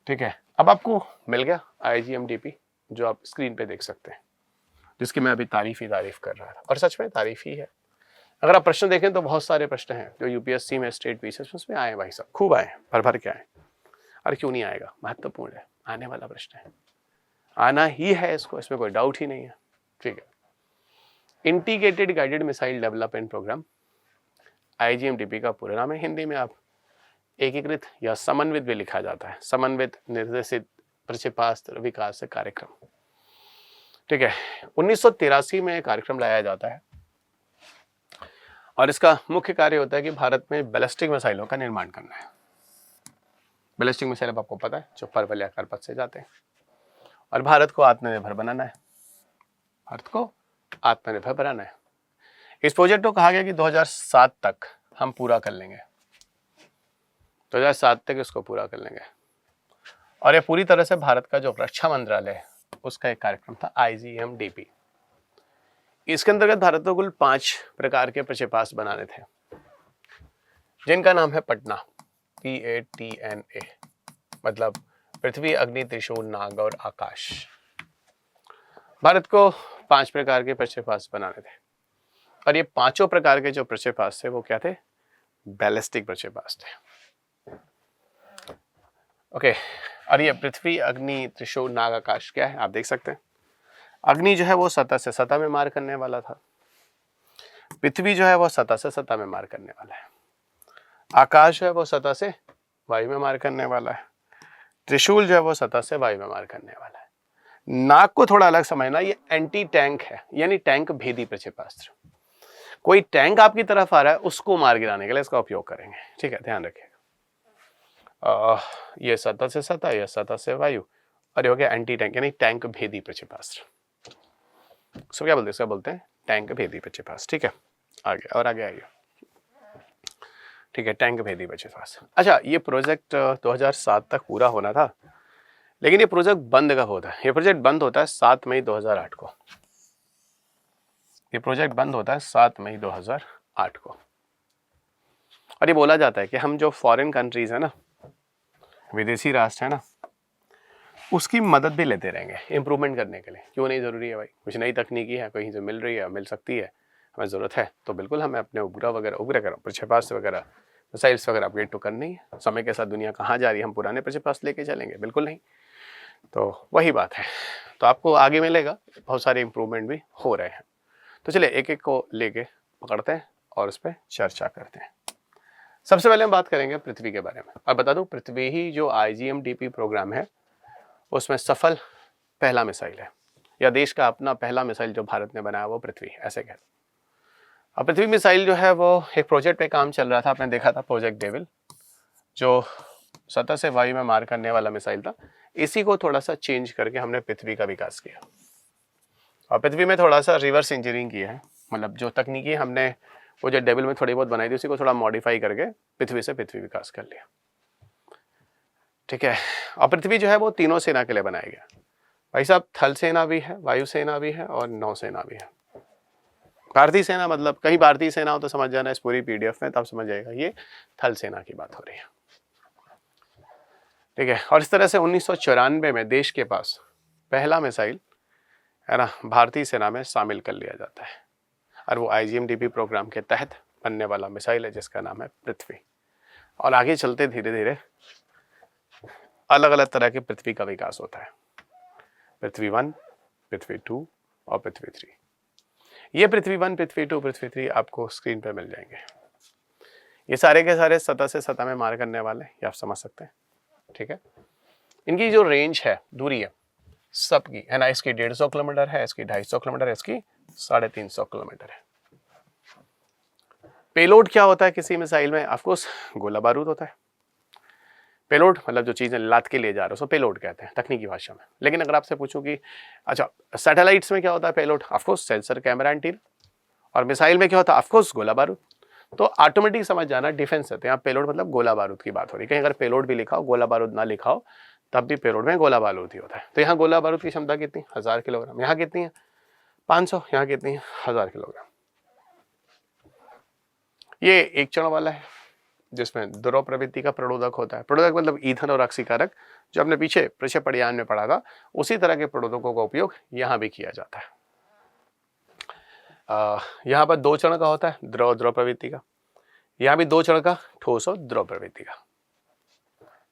ठीक है। अब आपको मिल गया IGMDP जो आप स्क्रीन पे देख सकते हैं, जिसकी मैं अभी तारीफ कर रहा था और सच में तारीफ ही है। अगर आप प्रश्न देखें तो बहुत सारे प्रश्न हैं जो UPSC में, स्टेट पीसीएस में आए भाई साहब, खूब आए, भर भर के आए। अरे क्यों नहीं आएगा, महत्वपूर्ण है, आने वाला प्रश्न है, आना ही है इसको, इसमें कोई डाउट ही नहीं है, ठीक है। Integrated guided missile development programme IGMDP का पूरा नाम है, हिंदी में आप एकीकृत या समन्वित भी लिखा जाता है, समन्वित निर्देशित प्रक्षेपास्त्र विकास कार्यक्रम, ठीक है। 1983 में कार्यक्रम लाया जाता है और इसका मुख्य कार्य होता है कि भारत में बैलिस्टिक मिसाइलों का निर्माण करना है। बैलिस्टिक मिसाइल अब आपको पता है जो परवलयाकार पथ से जाते हैं, और भारत को आत्मनिर्भर बनाना है, भारत को आत्मनिर्भर बनाना है। इस प्रोजेक्ट को कहा गया कि 2007 तक हम पूरा कर लेंगे, 2007 तक इसको पूरा कर लेंगे। और ये पूरी तरह से भारत का जो रक्षा मंत्रालय है उसका एक कार्यक्रम था IGMDP। इसके अंतर्गत भारत को कुल 5 प्रकार के प्रक्षेपास्त्र बनाने थे, जिनका नाम है पटना, PATNA, मतलब पृथ्वी, अग्नि, त्रिशूल, नाग और आकाश। भारत को 5 प्रकार के प्रक्षेपास्त्र बनाने थे और ये पांचों प्रकार के जो प्रक्षेपास्त्र थे वो क्या थे, बैलिस्टिक प्रक्षेपास्त्र थे, ओके। और ये पृथ्वी, अग्नि, त्रिशूल, नाग, आकाश क्या है आप देख सकते हैं। अग्नि जो है वो सतह से सतह में मार करने वाला था, पृथ्वी जो है वो सतह से सतह में मार करने वाला है, आकाश जो है वो सतह से वायु में मार करने वाला है, त्रिशूल जो है वो सतह से वायु में मार करने वाला है। नाग को थोड़ा अलग समझना, ये एंटी टैंक है, यानी टैंक भेदी प्रक्षेपास्त्र। कोई टैंक आपकी तरफ आ रहा है उसको मार गिराने के लिए इसका उपयोग करेंगे, ठीक है, ध्यान रखिएगा। ये सतह से सतह, ये सतह से वायु, और ये हो गया एंटी टैंक यानी टैंक भेदी प्रक्षेपास्त्र। इसको क्या बोलते हैं, इसका बोलते हैं टैंक भेदी प्रक्षेपास्त्र, ठीक है। आगे और आगे आइए, ठीक है, टैंक भेदी प्रक्षेपास्त्र। अच्छा, ये प्रोजेक्ट 2007 तक पूरा होना था, लेकिन ये प्रोजेक्ट बंद कब होता है, ये प्रोजेक्ट बंद होता है 7 मई 2008 को। ये प्रोजेक्ट बंद होता है 7 मई 2008 को। और ये बोला जाता है कि हम जो फॉरेन कंट्रीज है ना, विदेशी राष्ट्र है ना, उसकी मदद भी लेते रहेंगे इम्प्रूवमेंट करने के लिए। क्यों नहीं, ज़रूरी है भाई, कुछ नई तकनीकी है, कहीं से मिल रही है, मिल सकती है, हमें ज़रूरत है, तो बिल्कुल हमें अपने उपग्रह वगैरह प्रक्षेपास्त्र वगैरह मिसाइल्स वगैरह अपग्रेड तो करनी है। समय के साथ दुनिया कहाँ जा रही है, हम पुराने प्रक्षेपास्त्र लेके चलेंगे? बिल्कुल नहीं। तो वही बात है। तो आपको आगे मिलेगा, बहुत सारे इंप्रूवमेंट भी हो रहे हैं। तो चलिए एक एक को लेके पकड़ते हैं और उस पर चर्चा करते हैं। सबसे पहले हम बात करेंगे पृथ्वी के बारे में। और बता दूं, पृथ्वी ही जो IGMDP प्रोग्राम है उसमें सफल पहला मिसाइल है, या देश का अपना पहला मिसाइल जो भारत ने बनाया वो पृथ्वी, ऐसे कहते हैं। अब पृथ्वी मिसाइल जो है वो एक प्रोजेक्ट पे काम चल रहा था, आपने देखा था प्रोजेक्ट डेविल, जो सतह से वायु में मार करने वाला मिसाइल था। इसी को थोड़ा सा चेंज करके हमने पृथ्वी का विकास किया और पृथ्वी में थोड़ा सा रिवर्स इंजीनियरिंग की है। मतलब जो तकनीकी हमने प्रोजेक्ट डेविल में थोड़ी बहुत बनाई थी, उसी को थोड़ा मॉडिफाई करके पृथ्वी से पृथ्वी विकास कर लिया। ठीक है। और पृथ्वी जो है वो तीनों सेना के लिए बनाया गया भाई साहब। थल सेना भी है, वायु सेना भी है और नौसेना भी है। भारतीय सेना मतलब कहीं भारतीय सेना हो तो समझ जाना इस पूरी PDF में, तब समझ जाएगा ये थल सेना की बात हो रही है। ठीक है। और इस तरह से 1994 में देश के पास पहला मिसाइल है ना भारतीय सेना में शामिल कर लिया जाता है, और वो IGMDP प्रोग्राम के तहत बनने वाला मिसाइल है जिसका नाम है पृथ्वी। और आगे चलते धीरे धीरे अलग अलग तरह के पृथ्वी का विकास होता है। पृथ्वी 1, पृथ्वी 2 और पृथ्वी 3। ये पृथ्वी 1, पृथ्वी 2, पृथ्वी 3 आपको स्क्रीन पे मिल जाएंगे। ये सारे के सारे सतह से सतह में मार करने वाले, ये आप समझ सकते हैं। ठीक है। इनकी जो रेंज है, दूरी है सबकी, है ना, इसकी 150 किलोमीटर है, इसकी 250 किलोमीटर है, इसकी 350 किलोमीटर है। पेलोड क्या होता है किसी मिसाइल में? ऑफकोर्स गोला बारूद होता है। पेलोड मतलब जो चीजें लाद के ले जा रहे हो, उसको पेलोड कहते हैं तकनीकी भाषा में। लेकिन अगर आपसे पूछूं कि अच्छा सैटेलाइट्स में क्या होता है payload? Of course sensor, camera, antenna. और मिसाइल में क्या होता है? ऑफकोर्स गोला बारूद। तो ऑटोमेटिक समझ जाना डिफेंस है, तो यहाँ पेलोड मतलब गोला बारूद की बात हो रही है। कहीं अगर पेलोड भी लिखा हो, गोला बारूद ना लिखा हो, तब भी पेलोड में गोला बारूद ही होता है। तो यहाँ गोला बारूद की क्षमता कितनी? 1000 किलोग्राम। यहाँ कितनी है? 500। यहाँ कितनी है? 1000 किलोग्राम। ये एक चरण वाला है जिसमें द्रव प्रवृत्ति का प्रणोदक होता है। प्रणोदक मतलब ईंधन और अक्सीकारक, जो हमने पीछे प्रक्षेपण में पढ़ा था, उसी तरह के प्रणोदकों का उपयोग यहाँ भी किया जाता है। यहाँ पर 2 चरण का होता है, द्रव द्रव प्रवृत्ति का। यहाँ भी 2 चरण का, ठोस और द्रव प्रवृत्ति का।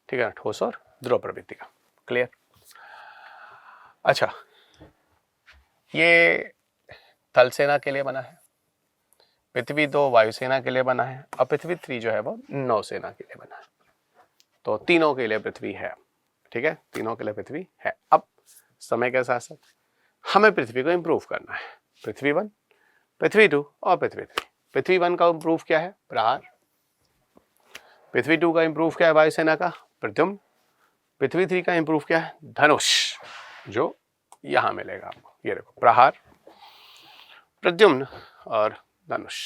ठीक है, ठोस और द्रव प्रवृत्ति का। क्लियर? अच्छा, ये थल सेना के लिए बना है, पृथ्वी 2 वायुसेना के लिए बना है, और पृथ्वी 3 जो है वो नौसेना के लिए बना है। तो तीनों के लिए पृथ्वी है। ठीक है, तीनों के लिए पृथ्वी है। अब समय के साथ साथ हमें पृथ्वी को इंप्रूव करना है। पृथ्वी 1, पृथ्वी 2 और पृथ्वी 3। पृथ्वी 1 का इंप्रूव क्या है? प्रहार। पृथ्वी 2 का इंप्रूव क्या है? वायुसेना का प्रद्युम्न। पृथ्वी 3 का इंप्रूव क्या है? धनुष, जो यहां मिलेगा आपको। ये देखो, प्रहार, प्रद्युम्न और धनुष।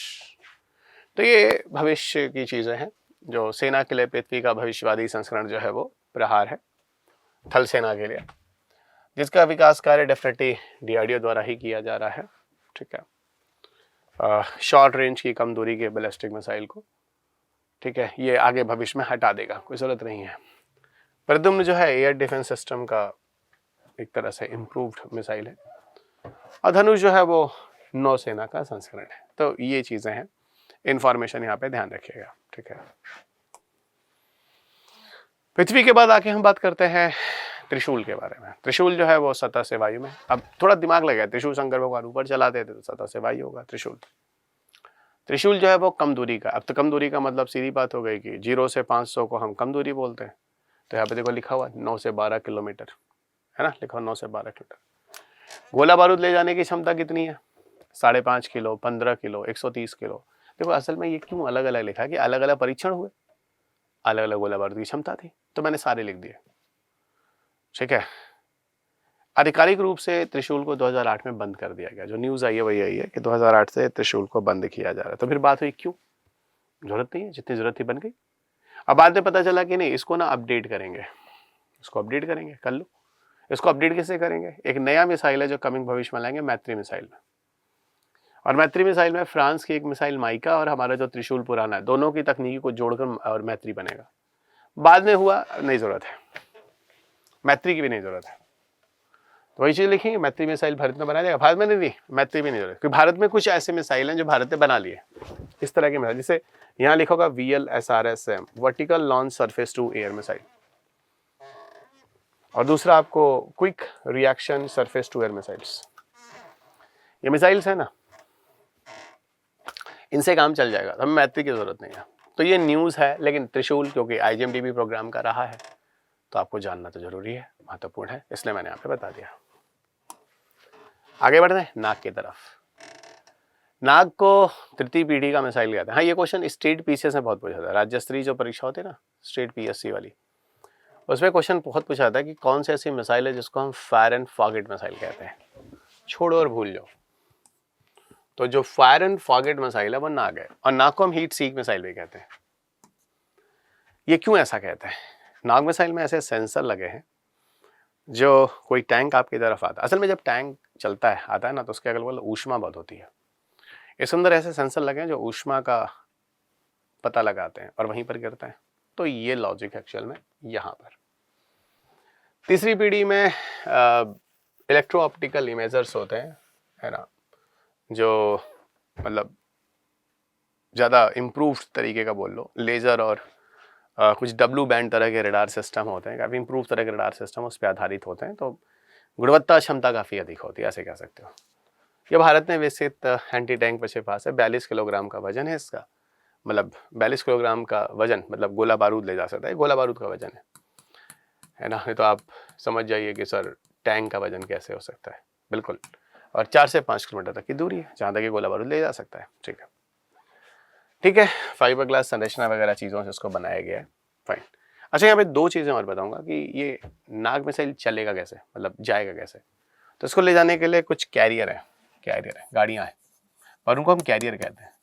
तो ये भविष्य की चीजें हैं। जो सेना के लिए पृथ्वी का भविष्यवादी संस्करण जो है वो प्रहार है, थल सेना के लिए, जिसका विकास कार्य डेफिनेटली DRDO द्वारा ही किया जा रहा है। ठीक है। शॉर्ट रेंज की कम दूरी के बैलिस्टिक मिसाइल को, ठीक है, ये आगे भविष्य में हटा देगा, कोई जरूरत नहीं है। प्रद्युम्न जो है एयर डिफेंस सिस्टम का एक तरह से इम्प्रूव्ड मिसाइल है, और धनुष जो है वो नौसेना का संस्करण है। तो ये चीजें हैं, इंफॉर्मेशन यहाँ पे ध्यान रखिएगा। ठीक है। पृथ्वी के बाद आके हम बात करते हैं त्रिशूल के बारे में। त्रिशूल जो है वो सतह से वायु में। अब थोड़ा दिमाग लगा, त्रिशूल शंकर भगवान ऊपर चलाते थे तो सतह से वायु होगा त्रिशूल। त्रिशूल जो है वो कम दूरी का। अब तो कम दूरी का मतलब सीधी बात हो गई कि 0 से 500 को हम कम दूरी बोलते हैं। तो यहाँ पे देखो लिखा हुआ 9 से 12 किलोमीटर, है ना, लिखा हुआ 9 से 12 किलोमीटर। गोला बारूद ले जाने की क्षमता कितनी है? 5.5 किलो, 15 किलो, 130 किलो। देखो असल में ये क्यों अलग अलग लिखा कि अलग अलग परीक्षण हुए, अलग अलग गोला बारूद की क्षमता थी, तो मैंने सारे लिख दिए। ठीक है। आधिकारिक रूप से त्रिशूल को 2008 में बंद कर दिया गया। जो न्यूज़ आई है वही आई है कि 2008 से त्रिशूल को बंद किया जा रहा है। तो फिर बात हुई क्यों? जरूरत नहीं है, जितनी जरूरत थी बन गई। अब बाद में पता चला कि नहीं, इसको ना अपडेट करेंगे, इसको अपडेट करेंगे। कर लो, इसको अपडेट कैसे करेंगे? एक नया मिसाइल है जो कमिंग भविष्य में लाएंगे, मैत्री मिसाइल में। और मैत्री मिसाइल में फ्रांस की एक मिसाइल माइका और हमारा जो त्रिशूल पुराना है, दोनों की तकनीकी को जोड़कर और मैत्री बनेगा। बाद में हुआ नहीं जरूरत है, मैत्री की भी नहीं जरूरत है। तो वही चीज़ लिखेंगे, मैत्री मिसाइल भारत में बनाया जाएगा, भारत में नहीं दी, मैत्री भी नहीं हो रही, क्योंकि भारत में कुछ ऐसे मिसाइल हैं जो भारत ने बना लिए, इस तरह की मिसाइल, जैसे यहाँ लिखा होगा VLSRSM, vertical launch surface to air missile, और दूसरा आपको quick reaction surface to air missiles. ये मिसाइल्स है ना, इनसे काम चल जाएगा, हमें मैत्री की जरूरत नहीं है। तो ये न्यूज़ है, लेकिन त्रिशूल क्योंकि IGMDB प्रोग्राम का रहा है तो आपको जानना तो जरूरी है, महत्वपूर्ण है, इसलिए मैंने यहाँ पे बता दिया। आगे बढ़ते हैं नाग की तरफ। नाग को तृतीय पीढ़ी का मिसाइल कहते हैं। हाँ, ये क्वेश्चन स्टेट पीसीएस में बहुत पूछा था, राज्य स्तरीय जो परीक्षा होती है ना, स्टेट PSC वाली, उसमें क्वेश्चन बहुत पूछा था कि कौन सी ऐसी मिसाइल है जिसको हम फायर एंड फॉरगेट मिसाइल कहते हैं, छोड़ो और भूल जाओ। तो जो फायर एंड फॉरगेट मिसाइल है वो नाग है, और नाग को हम हीट सीक मिसाइल भी कहते हैं। ये क्यों ऐसा कहते हैं? नाग मिसाइल में ऐसे सेंसर लगे हैं, जो कोई टैंक आपकी तरफ आता है, असल में जब टैंक चलता है आता है ना, तो उसके अगल बगल ऊष्मा बहुत होती है, इसके अंदर ऐसे सेंसर लगे हैं जो ऊष्मा का पता लगाते हैं और वहीं पर गिरते हैं। तो ये लॉजिक एक्चुअल में यहाँ पर। तीसरी पीढ़ी में इलेक्ट्रो ऑप्टिकल इमेजर्स होते हैं, है ना, जो मतलब ज़्यादा इम्प्रूव्ड तरीके का बोल लो, लेज़र और कुछ W बैंड तरह के रडार सिस्टम होते हैं, काफ़ी इम्प्रूव तरह के रडार सिस्टम उस पर आधारित होते हैं, तो गुणवत्ता क्षमता काफ़ी अधिक होती है, ऐसे कह सकते हो। ये भारत में विकसित एंटी टैंक प्रक्षेपास्त्र है, 42 किलोग्राम का वजन है इसका, मतलब 42 किलोग्राम का वजन मतलब गोला बारूद ले जा सकता है, गोला बारूद का वजन है ना। नहीं तो आप समझ जाइए कि सर टैंक का वजन कैसे हो सकता है, बिल्कुल। और 4 से 5 किलोमीटर तक की दूरी है जहाँ तक ये गोला बारूद ले जा सकता है, ठीक है, ठीक है। फाइबर ग्लास संरचना वगैरह चीज़ों से इसको बनाया गया है, फाइन। अच्छा, यहाँ पे दो चीज़ें और बताऊंगा कि ये नाग मिसाइल चलेगा कैसे, मतलब जाएगा कैसे। तो इसको ले जाने के लिए कुछ कैरियर है, गाड़ियाँ हैं, और उनको हम कैरियर कहते हैं,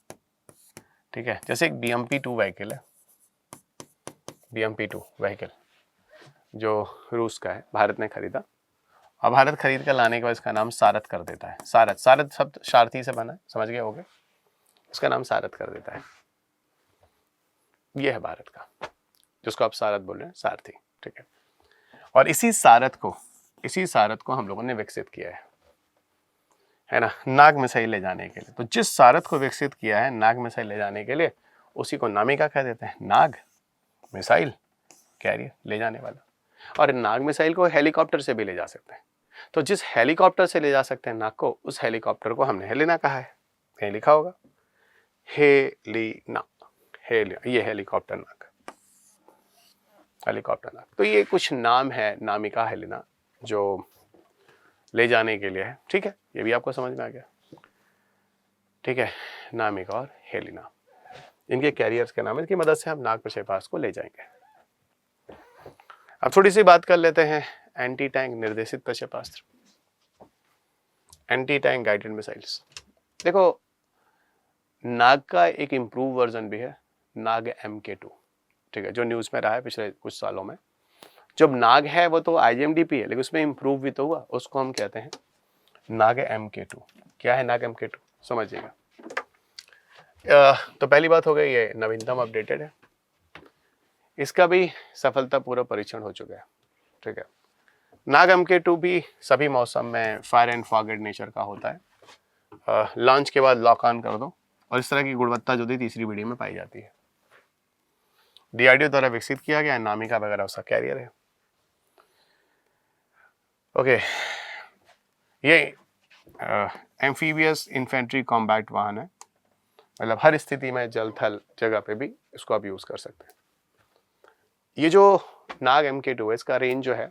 ठीक है। जैसे एक BMP-2 व्हीकल है, BMP-2 व्हीकल जो रूस का है, भारत ने खरीदा, और भारत खरीद कर लाने के बाद इसका नाम सारथ कर देता है। सारथ शब्द सारथी से बना है, समझ गए होगे, इसका नाम सारथ कर देता है। ये है भारत का, जिसको आप सारथ बोल रहे हैं, सारथी, ठीक है। और इसी सारथ को हम लोगों ने विकसित किया है ना, नाग मिसाइल ले जाने के लिए। तो जिस सारथ को विकसित किया है नाग मिसाइल ले जाने के लिए, उसी को नामिका कह देते हैं, नाग मिसाइल कैरियर, ले जाने वाला। और नाग मिसाइल को हेलीकॉप्टर से भी ले जा सकते हैं। तो जिस हेलीकॉप्टर से ले जा सकते हैं नाग को, उस हेलीकॉप्टर को हमने हेलिना कहा है, कहीं लिखा होगा हेलिना, ये हेलीकॉप्टर नाग, तो ये कुछ नाम है, नामिका, हेलिना, जो ले जाने के लिए है, ठीक है। ये भी आपको समझ में आ गया, ठीक है। नामिका और हेलिना, इनके कैरियर्स के नाम है, इनकी मदद से हम नाग प्रक्षेपास्त्र को ले जाएंगे। अब थोड़ी सी बात कर लेते हैं एंटी टैंक निर्देशित प्रक्षेपास्त्र, एंटी टैंक गाइडेड मिसाइल्स। देखो, नाग का एक इम्प्रूव वर्जन भी है, नाग MK2, ठीक है, जो न्यूज़ में रहा है पिछले कुछ सालों में। जब नाग है वो तो IGMDP है, लेकिन उसमें इम्प्रूव भी तो हुआ, उसको हम कहते हैं नाग MK2। क्या है नाग MK2, समझिएगा। तो पहली बात हो गई, ये नवीनतम अपडेटेड है, इसका भी सफलतापूर्वक परीक्षण हो चुका है, ठीक है। नाग MK2 भी सभी मौसम में फायर एंड फॉरगेट नेचर का होता है, लॉन्च के बाद लॉक ऑन कर दो, और इस तरह की गुणवत्ता जो थी तीसरी पीढ़ी में पाई जाती है। DRDO द्वारा विकसित किया गया, नामिका वगैरह उसका कैरियर है, ओके। ये एम्फीबियस इन्फेंट्री कॉम्बैट वाहन है, मतलब हर स्थिति में जल थल जगह पे भी इसको आप यूज कर सकते हैं। ये जो नाग MK2 है, इसका रेंज जो है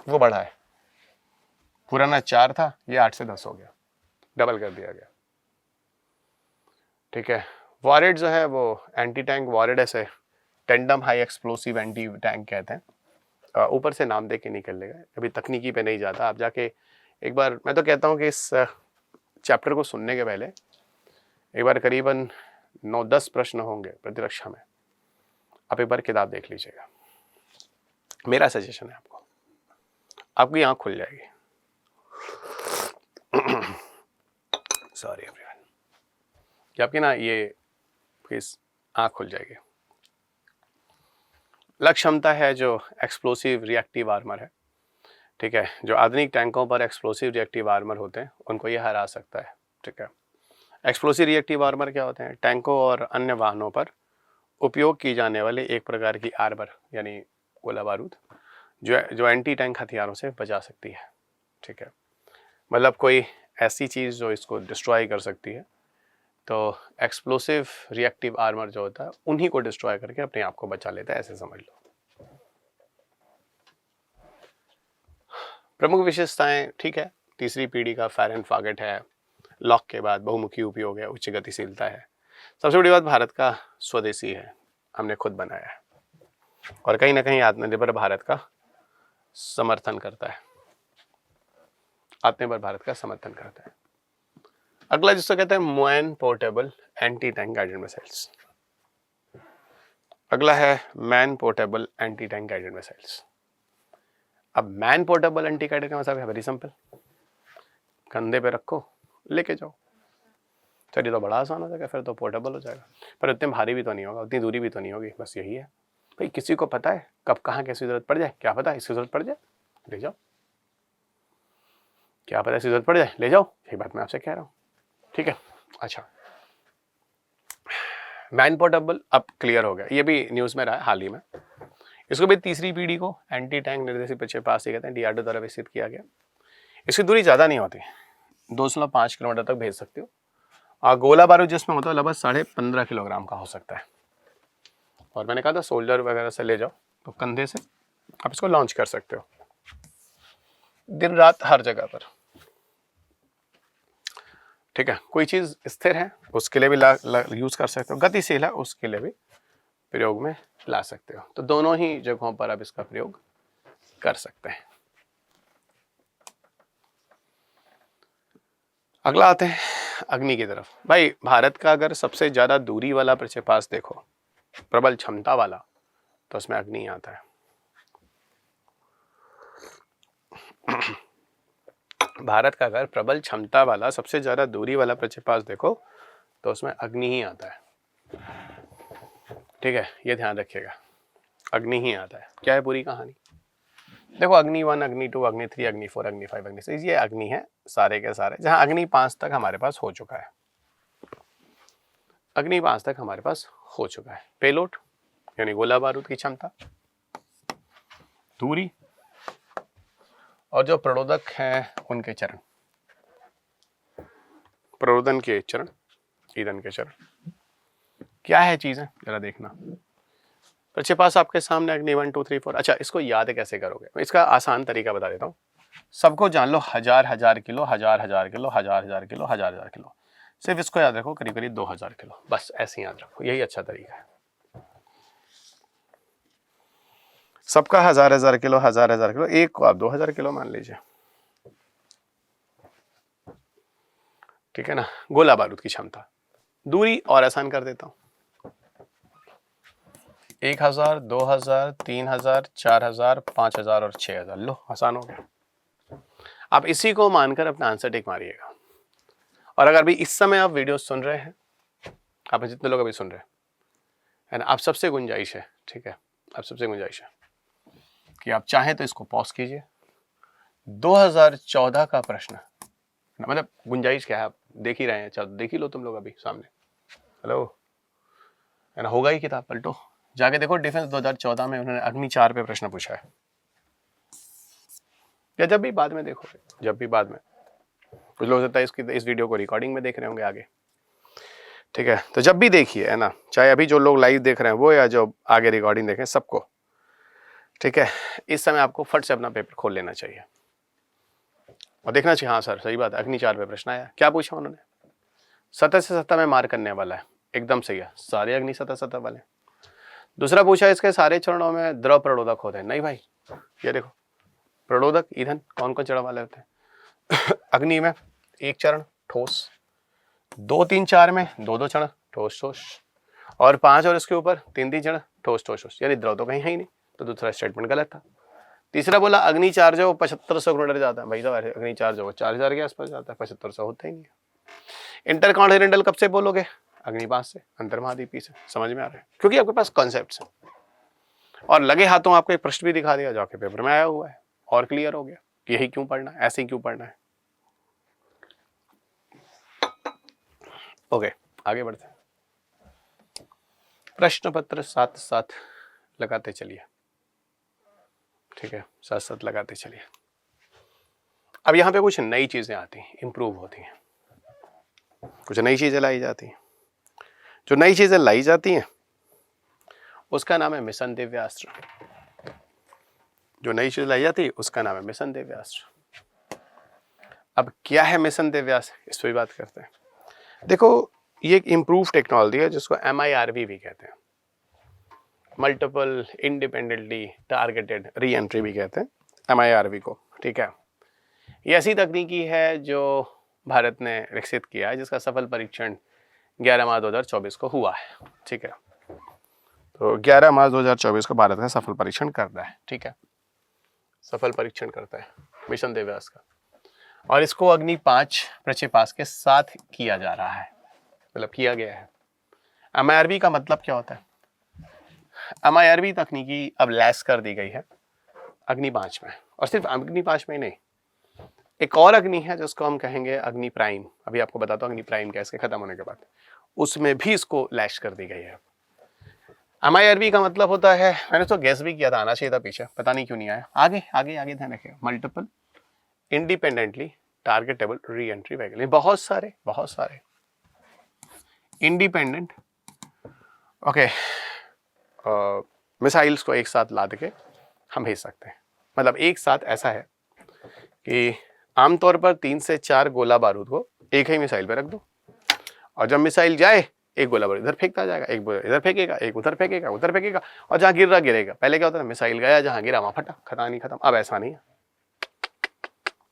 वो बढ़ा है, पुराना 4 था, ये 8 से 10 हो गया, डबल कर दिया गया, ठीक है। वॉरेड जो है वो एंटी टैंक वॉरेड, ऐसे tandem high explosive anti tank कहते हैं, ऊपर से नाम दे के निकल लेगा, अभी तकनीकी पे नहीं जाता, आप जाके एक बार, मैं तो कहता हूँ कि इस चैप्टर को सुनने के पहले एक बार करीबन 9-10 प्रश्न होंगे प्रतिरक्षा में, आप एक बार किताब देख लीजिएगा, मेरा सजेशन है आपको, आपकी आँख खुल जाएगी। सॉरी एवरीवन, कि आपकी ना ये प्लीज आँख खुल जाएगी। अलग क्षमता है जो एक्सप्लोसिव रिएक्टिव आर्मर है, ठीक है। जो आधुनिक टैंकों पर एक्सप्लोसिव रिएक्टिव आर्मर होते हैं उनको ये हरा सकता है, ठीक है। एक्सप्लोसिव रिएक्टिव आर्मर क्या होते हैं? टैंकों और अन्य वाहनों पर उपयोग की जाने वाले एक प्रकार की आर्मर यानी गोला बारूद जो एंटी टैंक हथियारों से बचा सकती है, ठीक है। मतलब कोई ऐसी चीज़ जो इसको डिस्ट्रॉय कर सकती है, तो एक्सप्लोसिव रिएक्टिव आर्मर जो होता है उन्हीं को डिस्ट्रॉय करके अपने आप को बचा लेता है, ऐसे समझ लो। प्रमुख विशेषताएं, ठीक है, तीसरी पीढ़ी का फायर एंड फॉरगेट है, लॉक के बाद बहुमुखी उपयोग है, उच्च गतिशीलता है। सबसे बड़ी बात भारत का स्वदेशी है, हमने खुद बनाया है और कहीं ना कहीं आत्मनिर्भर भारत का समर्थन करता है, आत्मनिर्भर भारत का समर्थन करता है। अगला जिसको कहते हैं man portable anti tank guided missiles. अगला है man portable anti tank guided missiles. अब मैन पोर्टेबल एंटी गाइडेड का मतलब है वेरी सिंपल, कंधे पे रखो लेके जाओ। चलिए तो बड़ा आसान हो जाएगा, फिर तो पोर्टेबल हो जाएगा, पर उतने भारी भी तो नहीं होगा, उतनी दूरी भी तो नहीं होगी, बस यही है भाई। किसी को पता है कब कहाँ कैसी जरूरत पड़ जाए, क्या पता इसकी जरूरत पड़ जाए ले जाओ, क्या पता इसकी जरूरत पड़ जाए ले जाओ, यही बात मैं आपसे कह रहा हूँ, ठीक है। अच्छा, मैन पोर्टेबल अब क्लियर हो गया, ये भी न्यूज़ में रहा है हाल ही में। इसको भी तीसरी पीढ़ी को एंटी टैंक निर्देशित प्रक्षेपास्त्र कहते हैं, डीआरडीओ द्वारा विकसित किया गया। इसकी दूरी ज़्यादा नहीं होती, 2.5 किलोमीटर तक भेज सकते हो, और गोला बारूद जिसमें होता है लगभग 15.5 किलोग्राम का हो सकता है। और मैंने कहा था सोल्जर वगैरह से ले जाओ तो कंधे से आप इसको लॉन्च कर सकते हो दिन रात हर जगह पर, ठीक है। कोई चीज़ स्थिर है उसके लिए भी यूज़ कर सकते हो, गतिशील है उसके लिए भी प्रयोग में ला सकते हो, तो दोनों ही जगहों पर आप इसका प्रयोग कर सकते हैं। अगला आते हैं अग्नि की तरफ। भाई भारत का अगर सबसे ज़्यादा दूरी वाला प्रक्षेपास्त्र देखो, प्रबल क्षमता वाला, तो उसमें अग्नि आता है। भारत का अगर प्रबल क्षमता वाला सबसे ज़्यादा दूरी वाला प्रक्षेपास्त्र देखो तो उसमें अग्नि ही आता है, ठीक है, ये ध्यान रखिएगा, अग्नि ही आता है। क्या है पूरी कहानी? देखो अग्नि 1, अग्नि 2, अग्नि 3, अग्नि 4, अग्नि 5, अग्नि 6, ये अग्नि है सारे के सारे, जहां अग्नि 5 तक हमारे पास हो चुका है, अग्नि 5 तक हमारे पास हो चुका है। पेलोड यानी गोला बारूद की क्षमता, दूरी, और जो प्रणोदक हैं उनके चरण, प्ररोदन के चरण, ईंधन के चरण। क्या है चीजें जरा देखना। प्रक्षेपास्त्र आपके सामने, अग्नि 1 2 3 4। अच्छा, इसको याद कैसे करोगे? मैं इसका आसान तरीका बता देता हूँ, सबको जान लो, 1000 किलो, 1000 किलो, 1000 किलो, 1000 किलो, सिर्फ इसको याद रखो, करीब करीब 2000 किलो, बस ऐसे याद रखो, यही अच्छा तरीका है। सबका 1000 किलो, 1000 किलो, एक को आप 2000 किलो मान लीजिए, ठीक है ना। गोला बारूद की क्षमता, दूरी और आसान कर देता हूँ, 1000, 2000, 3000, 4000, 5000 और 6000, लो आसान हो गया। आप इसी को मानकर अपना आंसर टिक मारिएगा। और अगर भी इस समय आप वीडियो सुन रहे हैं, आप जितने लोग अभी सुन रहे हैं, है ना, आप सबसे गुंजाइश है, ठीक है, आप सबसे गुंजाइश है कि आप चाहें तो इसको पॉज कीजिए। 2014 का प्रश्न, मतलब गुंजाइश क्या है, आप देख ही रहे हैं, चलो देख ही लो तुम लोग अभी सामने, हेलो, है ना, होगा ही, किताब पलटो जाके देखो, डिफेंस 2014 में उन्होंने अग्नि 4 पे प्रश्न पूछा है, या जब भी बाद में देखोगे, जब भी बाद में, कुछ लोग सकता है इस वीडियो को रिकॉर्डिंग में देख रहे होंगे आगे, ठीक है, तो जब भी देखिए, है ना, चाहे अभी जो लोग लाइव देख रहे हैं वो, या जो आगे रिकॉर्डिंग देखें, सबको, ठीक है, इस समय आपको फट से अपना पेपर खोल लेना चाहिए और देखना चाहिए, हाँ सर सही बात है, अग्नि 4 पे प्रश्न आया, क्या पूछा उन्होंने, सतह से सतह में मार करने वाला है, एकदम सही है, सारे अग्नि सतह सतह वाले। दूसरा पूछा, इसके सारे चरणों में द्रव प्रणोदक होते हैं, नहीं भाई, ये देखो, प्रणोदक ईंधन कौन कौन चरण वाले होते हैं? अग्नि में एक चरण ठोस, 2 3 4 में 2 चरण ठोस ठोस, और 5 और इसके ऊपर 3 चरण ठोस ठोस ठोस, यानी द्रव तो कहीं है ही नहीं, तो दूसरा स्टेटमेंट गलत था। तीसरा बोला अग्नि 4 जो 7500 किलोमीटर जाता है, भाई तो अग्नि 4 जो 4000 के आसपास जाता है, 7500 होता ही नहीं है। इंटरकॉन्टिनेंटल कब से बोलोगे? अग्नि 5 से, अंतर महाद्वीपीय से, समझ में आ रहा है, क्योंकि आपके पास कॉन्सेप्ट्स हैं। और लगे हाथों आपको एक प्रश्न भी दिखा दिया जो आपके पेपर में आया हुआ है और क्लियर हो गया कि यही क्यों पढ़ना है, ऐसे ही क्यों पढ़ना है। ओके, आगे बढ़ते हैं। प्रश्न पत्र साथ साथ लगाते चलिए, ठीक है, साथ साथ लगाते चलिए। अब यहां पे कुछ नई चीजें आती हैं, इंप्रूव होती हैं, कुछ नई चीजें लाई जाती हैं। जो नई चीजें लाई जाती हैं उसका नाम है मिशन दिव्यास्त्र। जो नई चीज लाई जाती है उसका नाम है मिशन दिव्यास्त्र। अब क्या है मिशन दिव्यास्त्र, इस पर भी बात करते हैं। देखो, ये एक इम्प्रूव टेक्नोलॉजी है जिसको MIRV भी कहते हैं, multiple independently targeted re entry भी कहते हैं MIRV को, ठीक है। ये ऐसी तकनीकी है जो भारत ने विकसित किया है, जिसका सफल परीक्षण 11 मार्च 2024 को हुआ है, ठीक है। तो 11 मार्च 2024 को भारत का सफल परीक्षण करता है, ठीक है, सफल परीक्षण करता है मिशन दिव्यास्त्र का। और इसको अग्नि 5 प्रक्षेपास्त्र के साथ किया जा रहा है, मतलब किया गया है। MIRV का मतलब क्या होता है? MIRV तकनीकी अब लैस कर दी गई है अग्नि 5 में, और सिर्फ अग्नि 5 में ही नहीं, एक और अग्नि है जिसको हम कहेंगे अग्नि प्राइम। अभी आपको बताता हूँ अग्नि प्राइम क्या है, इसके खत्म होने के बाद उसमें भी इसको लैश कर दी गई है। MIRV का मतलब होता है, मैंने तो गैस भी किया था, आना चाहिए था पीछे, पता नहीं क्यों नहीं आया। आगे आगे आगे ध्यान रखिए, multiple independently targetable re entry vehicle. बहुत सारे इंडिपेंडेंट ओके मिसाइल्स को एक साथ लाद के हम भेज सकते हैं। मतलब एक साथ ऐसा है कि आमतौर पर 3 से 4 गोला बारूद को एक ही मिसाइल पे रख दो, और जब मिसाइल जाए एक गोला बारूद इधर फेंकता जाएगा, एक इधर फेंकेगा, एक उधर फेंकेगा, उधर फेंकेगा, और जहां गिर रहा गिरेगा। पहले क्या होता था, मिसाइल गया, जहां गिरा वहां फटा, खतरा नहीं खत्म। अब ऐसा नहीं है,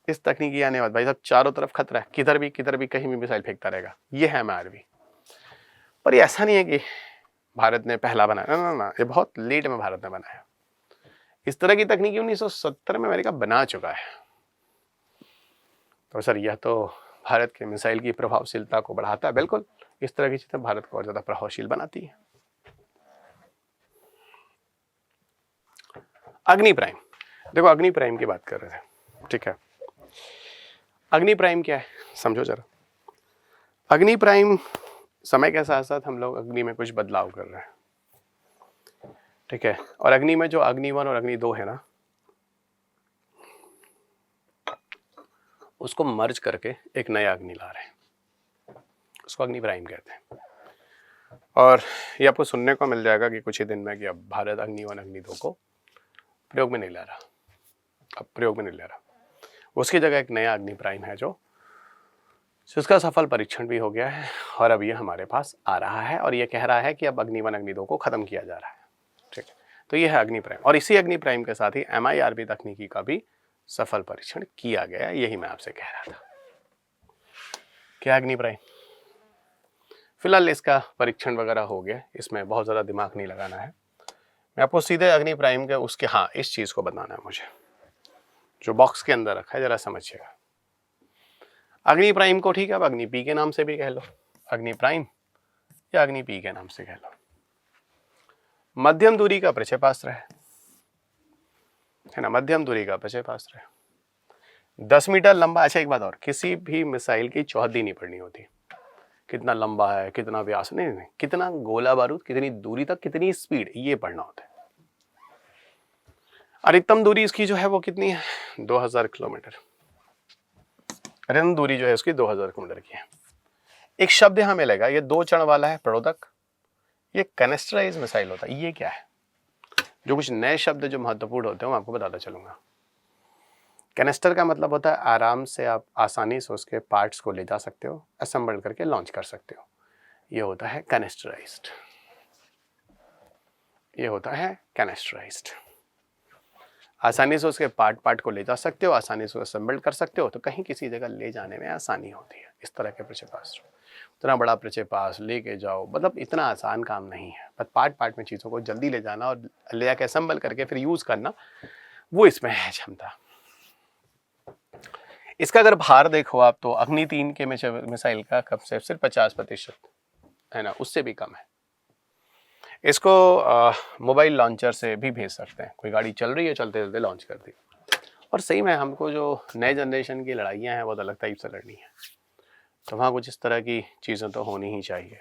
इस तकनीकी आने बाद भाई साहब चारों तरफ खतरा है, किधर भी कहीं भी मिसाइल फेंकता रहेगा। ये है MIRV। पर ये ऐसा नहीं है कि भारत ने पहला बनाया, ना, ये बहुत लेट में भारत ने बनाया। इस तरह की तकनीकी 1970 में अमेरिका बना चुका है। तो सर यह तो भारत के मिसाइल की प्रभावशीलता को बढ़ाता है। बिल्कुल, इस तरह की चीजें भारत को और ज्यादा प्रभावशील बनाती है। अग्नि प्राइम, देखो अग्नि प्राइम की बात कर रहे थे, ठीक है। अग्नि प्राइम क्या है समझो जरा। अग्नि प्राइम, समय के साथ साथ हम लोग अग्नि में कुछ बदलाव कर रहे हैं, ठीक है। और अग्नि में जो अग्नि 1 और अग्नि 2 है ना, उसको मर्ज करके एक नया अग्नि ला रहे हैं, उसको अग्नि प्राइम कहते हैं। और ये आपको सुनने को मिल जाएगा कि कुछ ही दिन में कि अब भारत अग्नि 1 अग्नि 2 को प्रयोग में नहीं ला रहा, अब प्रयोग में नहीं ले रहा। उसकी जगह एक नया अग्नि प्राइम है जो जिसका सफल परीक्षण भी हो गया है, और अब ये हमारे पास आ रहा है, और ये कह रहा है कि अब अग्नि 1 अग्नि 2 को खत्म किया जा रहा है, ठीक है। तो ये है अग्नि प्राइम, और इसी अग्नि प्राइम के साथ ही MIRV तकनीकी का भी सफल परीक्षण किया गया। यही मैं आपसे कह रहा था। क्या अग्नि प्राइम, फिलहाल इसका परीक्षण वगैरह हो गया, इसमें बहुत ज़्यादा दिमाग नहीं लगाना है। मैं आपको सीधे अग्नि प्राइम के उसके हाँ इस चीज़ को बताना है मुझे, जो बॉक्स के अंदर रखा है, जरा समझिएगा। अग्नि प्राइम को, ठीक है, अब अग्नि P के नाम से भी कह लो, अग्नि प्राइम या अग्नि P के नाम से कह लो। मध्यम दूरी का प्रक्षेपास्त्र है ना, मध्यम दूरी का प्रक्षेपास्त्र है, 10 मीटर लंबा। अच्छा एक बात और, किसी भी मिसाइल की चौहद्दी नहीं पड़नी होती, कितना लंबा है, कितना व्यास, नहीं, कितना गोला बारूद, कितनी दूरी तक, कितनी स्पीड, ये पढ़ना होता है। अधिकतम दूरी इसकी जो है वो कितनी है, 2000 किलोमीटर। अधिकतम दूरी जो है उसकी 2000 किलोमीटर की है। एक शब्द यहां मिलेगा, ये 2 चरण वाला है प्रोदक, ये कैनिस्टराइज मिसाइल होता है। ये क्या है, जो कुछ नए शब्द जो महत्वपूर्ण होते हैं मैं आपको बताता चलूंगा। कैनिस्टर का मतलब होता है आराम से आप आसानी से उसके पार्ट्स को ले जा सकते हो, असेंबल करके लॉन्च कर सकते हो। ये होता है कैनिस्टराइज्ड, ये होता है कैनिस्टराइज्ड। आसानी से उसके पार्ट को ले जा सकते हो, आसानी से असेंबल कर सकते हो, तो कहीं किसी जगह ले जाने में आसानी होती है। इस तरह के प्रक्षेपास्त्र, इतना बड़ा प्रक्षेपास्त्र लेके जाओ, मतलब इतना आसान काम नहीं है। बस पार्ट में चीज़ों को जल्दी ले जाना और ले जाके असेंबल करके फिर यूज़ करना, वो इसमें है क्षमता। इसका अगर भार देखो आप तो अग्नि 3 के मिसाइल का कब से सिर्फ 50% है ना, उससे भी कम है। इसको मोबाइल लॉन्चर से भी भेज सकते हैं। कोई गाड़ी चल रही है, चलते चलते लॉन्च कर दी। और सही में हमको जो नए जनरेशन की लड़ाइयाँ हैं वो तो अलग टाइप से लड़नी है, तो वहाँ कुछ इस तरह की चीज़ें तो होनी ही चाहिए।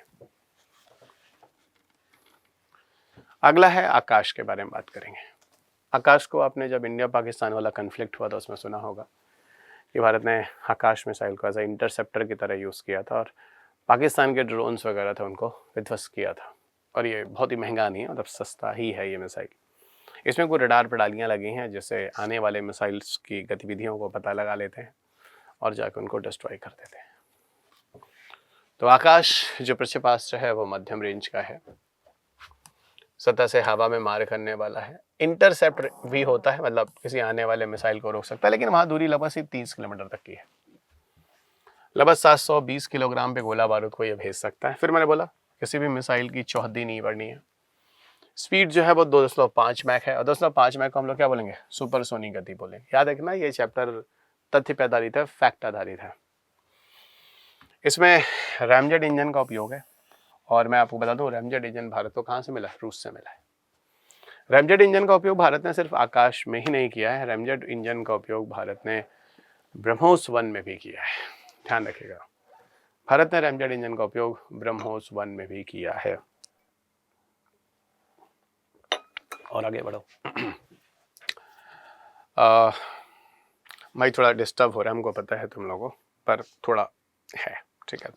अगला है आकाश के बारे में बात करेंगे। आकाश को आपने जब इंडिया पाकिस्तान वाला कन्फ्लिक्ट हुआ था उसमें सुना होगा कि भारत ने आकाश मिसाइल को एज ए इंटरसेप्टर की तरह यूज़ किया था और पाकिस्तान के ड्रोन्स वगैरह थे उनको विध्वस्त किया था। और ये बहुत ही महंगा नहीं है, मतलब सस्ता ही है ये मिसाइल। इसमें कोई रडार प्रणालियाँ लगी हैं जिससे आने वाले मिसाइल्स की गतिविधियों को पता लगा लेते हैं और जाकर उनको डिस्ट्रॉय कर देते हैं। तो आकाश जो प्रक्षेपास्त्र है वो मध्यम रेंज का है, सतह से हवा में मार करने वाला है। इंटरसेप्ट भी होता है, मतलब किसी आने वाले मिसाइल को रोक सकता है, लेकिन वहाँ दूरी लगभग सिर्फ 30 किलोमीटर तक की है। लगभग 720 किलोग्राम पे गोला बारूद को ये भेज सकता है। फिर मैंने बोला किसी भी मिसाइल की चौहद्दी नहीं बढ़नी है। स्पीड जो है वो 2.5 मैक है, और 2.5 मैक को हम लोग क्या बोलेंगे, सुपरसोनिक गति बोलेंगे। याद रखना ये चैप्टर तथ्य पे आधारित है, फैक्ट आधारित है। इसमें रैमजेट इंजन का उपयोग है, और मैं आपको बता दूं रैमजेट इंजन भारत को कहाँ से मिला, रूस से मिला है। रैमजेट इंजन का उपयोग भारत ने सिर्फ आकाश में ही नहीं किया है, रैमजेट इंजन का उपयोग भारत ने ब्रह्मोस 1 में भी किया है। ध्यान रखिएगा, भारत ने रैमजेट इंजन का उपयोग ब्रह्मोस 1 में भी किया है। और आगे बढ़ो। भाई थोड़ा डिस्टर्ब हो रहा है, हमको पता है तुम लोगों, पर थोड़ा है, ठीक है,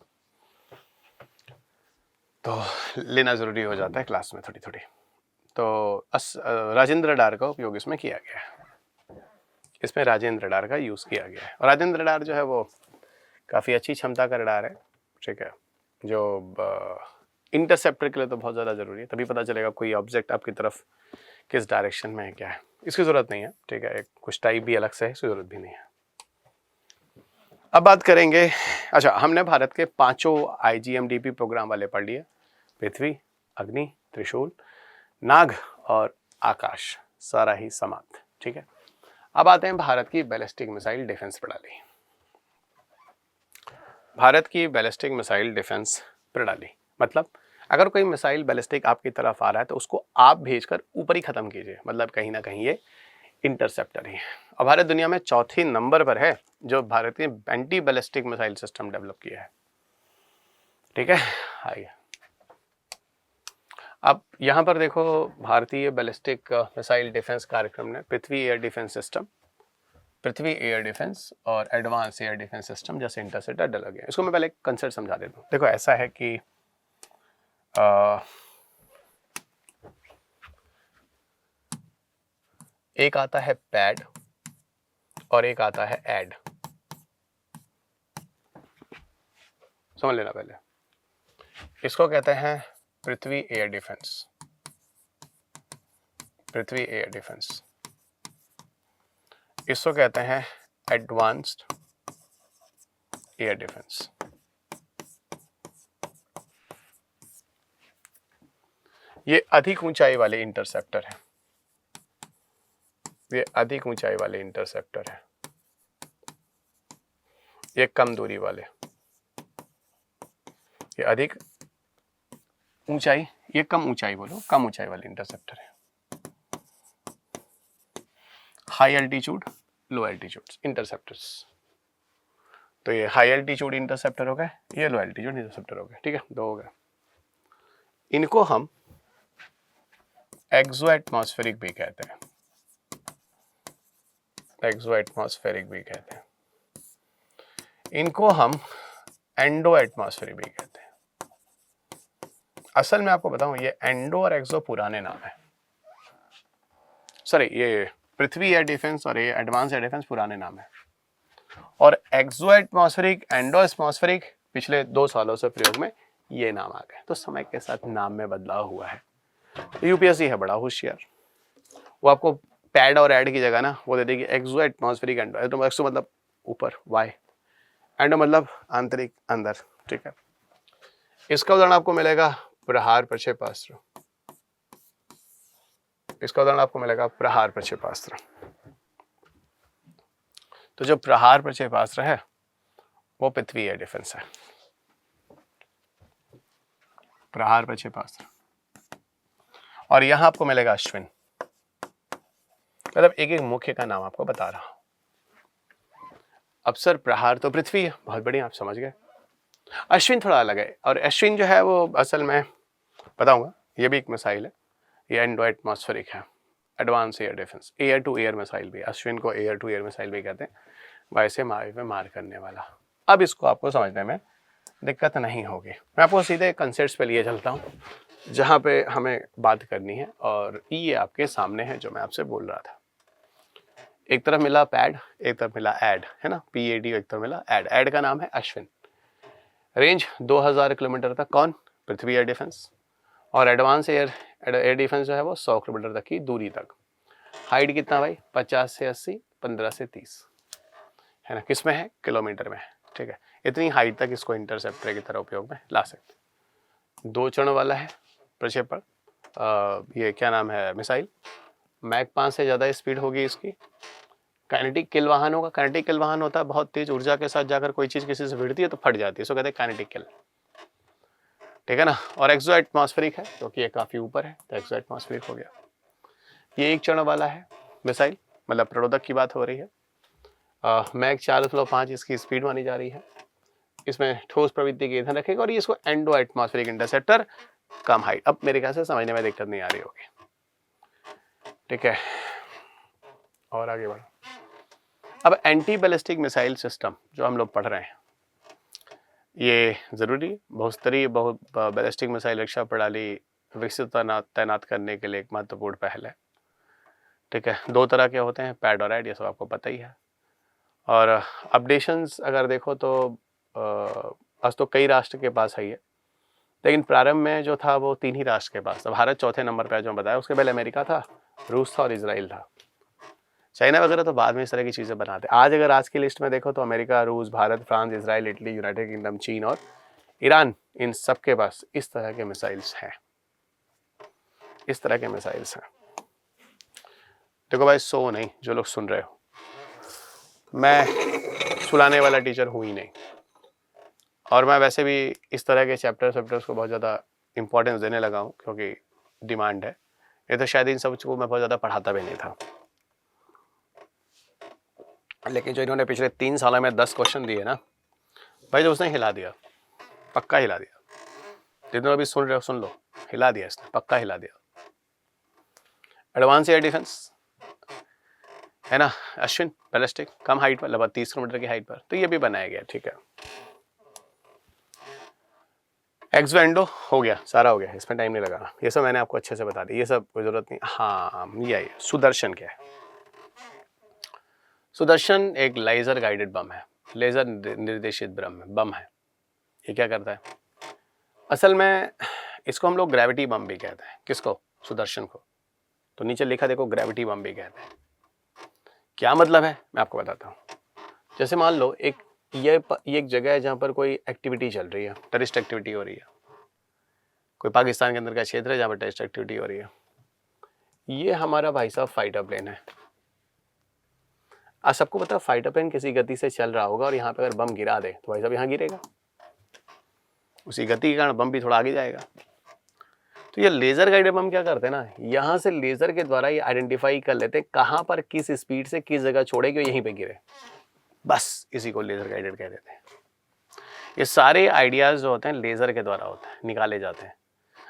तो लेना ज़रूरी हो जाता है क्लास में थोड़ी थोड़ी। तो राजेंद्र रडार का उपयोग इसमें किया गया है। इसमें राजेंद्र रडार का यूज़ किया गया है, और राजेंद्र रडार जो है वो काफ़ी अच्छी क्षमता का रडार है, ठीक है, जो इंटरसेप्टर के लिए तो बहुत ज़्यादा ज़रूरी है। तभी पता चलेगा कोई ऑब्जेक्ट आपकी तरफ किस डायरेक्शन में है, क्या है। इसकी ज़रूरत नहीं है, ठीक है, एक कुछ टाइप भी अलग से है, इसकी ज़रूरत भी नहीं है। अब बात करेंगे, अच्छा हमने भारत के 5 IGMDP प्रोग्राम वाले पढ़ लिए, पृथ्वी, अग्नि, त्रिशूल, नाग और आकाश, सारा ही समाप्त, ठीक है। अब आते हैं भारत की बैलिस्टिक मिसाइल डिफेंस प्रणाली। भारत की बैलिस्टिक मिसाइल डिफेंस प्रणाली मतलब अगर कोई मिसाइल बैलिस्टिक आपकी तरफ आ रहा है तो उसको आप भेजकर ऊपर ही खत्म कीजिए, मतलब कहीं ना कहीं ये इंटरसेप्टर ही है। और भारत दुनिया में चौथे नंबर पर है जो भारत ने anti ballistic missile system develop किया है, ठीक है। आइए अब यहाँ पर देखो, भारतीय बैलिस्टिक मिसाइल डिफेंस कार्यक्रम ने पृथ्वी एयर डिफेंस सिस्टम, पृथ्वी एयर डिफेंस और एडवांस एयर डिफेंस सिस्टम जैसे इंटरसेप्टर डाला गया। इसको मैं पहले एक कंसेप्ट समझा देता हूँ। देखो ऐसा है कि एक आता है पैड और एक आता है एड। समझ लेना पहले, इसको कहते हैं पृथ्वी एयर डिफेंस, पृथ्वी एयर डिफेंस। इसको कहते हैं एडवांस्ड एयर डिफेंस। ये अधिक ऊंचाई वाले इंटरसेप्टर है, ये अधिक ऊंचाई वाले इंटरसेप्टर है। ये कम दूरी वाले, ये अधिक ऊंचाई, ये कम ऊंचाई, बोलो कम ऊंचाई वाले इंटरसेप्टर है। हाई एल्टीट्यूड, लो एल्टीट्यूड इंटरसेप्टर्स। तो ये हाई एल्टीट्यूड इंटरसेप्टर हो गए, ये लो एल्टीट्यूड इंटरसेप्टर हो गए, ठीक है, दो हो गए। इनको हम एक्सो एटमॉस्फेरिक भी कहते हैं, एक्सो एटमॉस्फेरिक भी कहते हैं। इनको हम एंडो एटमॉस्फेरिक भी कहते हैं। असल में आपको बताऊं, ये एंडो और एक्सो पुराने नाम है, सॉरी ये पृथ्वी एयर डिफेंस और ये एडवांस एयर डिफेंस पुराने नाम है, और एक्सो एटमॉस्फेरिक, एंडो एटमॉस्फेरिक पिछले 2 सालों से प्रयोग में ये नाम आ गए। तो समय के साथ नाम में बदलाव हुआ है। यूपीएससी है बड़ा होशियार, वो आपको पैड और एड की जगह ना वो दे देगी एक्सो एटमॉस्फेरिक एंडो। एक्सो मतलब ऊपर, वाई, एंडो मतलब आंतरिक, अंदर, ठीक है। इसका उदाहरण आपको मिलेगा प्रहार प्रक्षेपास्त्र, इसका उदाहरण आपको मिलेगा प्रहार प्रक्षेपास्त्र। तो जो प्रहार प्रक्षेपास्त्र है वो पृथ्वी एयर डिफेंस है, प्रहार प्रक्षेपास्त्र। और यहां आपको मिलेगा अश्विन। मतलब एक एक मुख्य का नाम आपको बता रहा हूं। अवसर प्रहार तो पृथ्वी है, बहुत बढ़िया, आप समझ गए। अश्विन थोड़ा अलग है, और अश्विन जो है वो असल में बताऊंगा, ये भी एक मिसाइल है, ये एंडो एटमॉस्फेरिक है, advance air defence, air to air missile भी, अश्विन को एयर टू एयर मिसाइल भी कहते हैं, वायु से वायु में मार करने वाला। अब इसको आपको समझने में दिक्कत नहीं होगी, मैं आपको सीधे कंसेप्ट्स पे लिए चलता हूँ जहाँ पे हमें बात करनी है, और ये आपके सामने है जो मैं आपसे बोल रहा था। एक तरफ मिला पैड, एक तरफ मिला एड, है ना, PAD, एक तरफ मिला एड। एड का नाम है अश्विन। रेंज 2000 किलोमीटर तक, कौन, पृथ्वी एयर डिफेंस। और एडवांस एयर डिफेंस जो है वो 100 किलोमीटर तक की दूरी तक। हाइट कितना भाई, 50 से 80, 15 से 30, है ना, किस में है, किलोमीटर में है, ठीक है। इतनी हाइट तक इसको इंटरसेप्टर की तरह उपयोग में ला सकते। 2 चरण वाला है प्रक्षेपण, ये क्या नाम है, मिसाइल। मैक 5 से ज़्यादा स्पीड होगी इसकी। काइनेटिक किल वाहन होगा। काइनेटिक किल वाहन होता है बहुत तेज ऊर्जा के साथ जाकर कोई चीज़ किसी से भिड़ती है तो फट जाती है, इसको कहते हैं काइनेटिक किल, ठीक है ना। और एक्सो एटमॉस्फेरिक है क्योंकि ये काफ़ी ऊपर है, तो एक्सो एटमॉस्फेरिक हो गया। ये 1 चरण वाला है मिसाइल, मतलब प्रणोदक की बात हो रही है। मैक 4.5 इसकी स्पीड मानी जा रही है। इसमें ठोस प्रवृत्ति के ईंधन रखेगा, और ये इसको एंडो एटमॉस्फेरिक इंटरसेप्टर, कम हाइट। अब मेरे ख्याल से समझने में दिक्कत नहीं आ रही होगी, ठीक है। और आगे बढ़ो। अब एंटी बैलिस्टिक मिसाइल सिस्टम जो हम लोग पढ़ रहे हैं, ये जरूरी बहुस्तरीय बैलिस्टिक मिसाइल रक्षा प्रणाली विकसित तैनात करने के लिए एक महत्वपूर्ण पहल है, ठीक है। 2 तरह के होते हैं, पैड और एड, ये सब आपको पता ही है। और अपडेशंस अगर देखो तो आज तो कई राष्ट्र के पास है ये, लेकिन प्रारंभ में जो था वो 3 ही राष्ट्र के पास था। भारत चौथे नंबर पर जो मैं बताया, उसके पहले अमेरिका था, रूस था और इजराइल था। चाइना वगैरह तो बाद में इस तरह की चीज़ें बनाते। आज की लिस्ट में देखो तो अमेरिका, रूस, Bharat, France, Israel, Italy, United kingdom, चीन और ईरान, इन सब के पास इस तरह के मिसाइल्स हैं, इस तरह के मिसाइल्स हैं। देखो भाई, सो नहीं, जो लोग सुन रहे हो, मैं सुलाने वाला टीचर हूँ ही नहीं, और मैं वैसे भी इस तरह के चैप्टर्स को बहुत ज़्यादा इंपॉर्टेंस देने लगा हूँ क्योंकि डिमांड है। ये तो शायद इन सब को मैं बहुत ज़्यादा पढ़ाता भी नहीं था, लेकिन जो इन्होंने पिछले 3 सालों में 10 क्वेश्चन दिए ना भाई, जो उसने हिला दिया, पक्का हिला दिया। जितने अभी सुन रहे हो सुन लो, हिला दिया इसने, पक्का हिला दिया। एडवांस एयर डिफेंस है ना, अश्विन बैलिस्टिक, कम हाइट पर, लगभग 30 किलोमीटर की हाइट पर, तो ये भी बनाया गया, ठीक है। एक्सो एंडो हो गया, सारा हो गया, इसमें टाइम नहीं लगा, ये सब मैंने आपको अच्छे से बता दिया, ये सब कोई जरूरत नहीं। हाँ, ये सुदर्शन क्या है? सुदर्शन एक लेजर गाइडेड बम है, लेजर निर्देशित बम है। ये क्या करता है? असल में इसको हम लोग ग्रेविटी बम भी कहते हैं। किसको? सुदर्शन को। तो नीचे लिखा देखो, ग्रेविटी बम भी कहते हैं। क्या मतलब है मैं आपको बताता हूँ। जैसे मान लो ये एक जगह है जहाँ पर कोई एक्टिविटी चल रही है, टेररिस्ट एक्टिविटी हो रही है, कोई पाकिस्तान के अंदर का क्षेत्र है जहाँ पर टेररिस्ट एक्टिविटी हो रही है। ये हमारा भाई साहब फाइटर प्लेन है। आज सबको पता है फाइटर प्लेन किसी गति से चल रहा होगा, और यहाँ पे अगर बम गिरा दे तो भाई साहब यहाँ गिरेगा, उसी गति के कारण बम भी थोड़ा आगे जाएगा। तो ये लेजर गाइडेड बम क्या करते हैं ना, यहाँ से लेजर के द्वारा ये आइडेंटिफाई कर लेते हैं कहाँ पर किस स्पीड से किस जगह छोड़ेगी और यहीं पे गिरे, बस इसी को लेजर गाइडेड कह देते हैं। ये सारे आइडियाज जो होते हैं लेजर के द्वारा होते हैं, निकाले जाते हैं,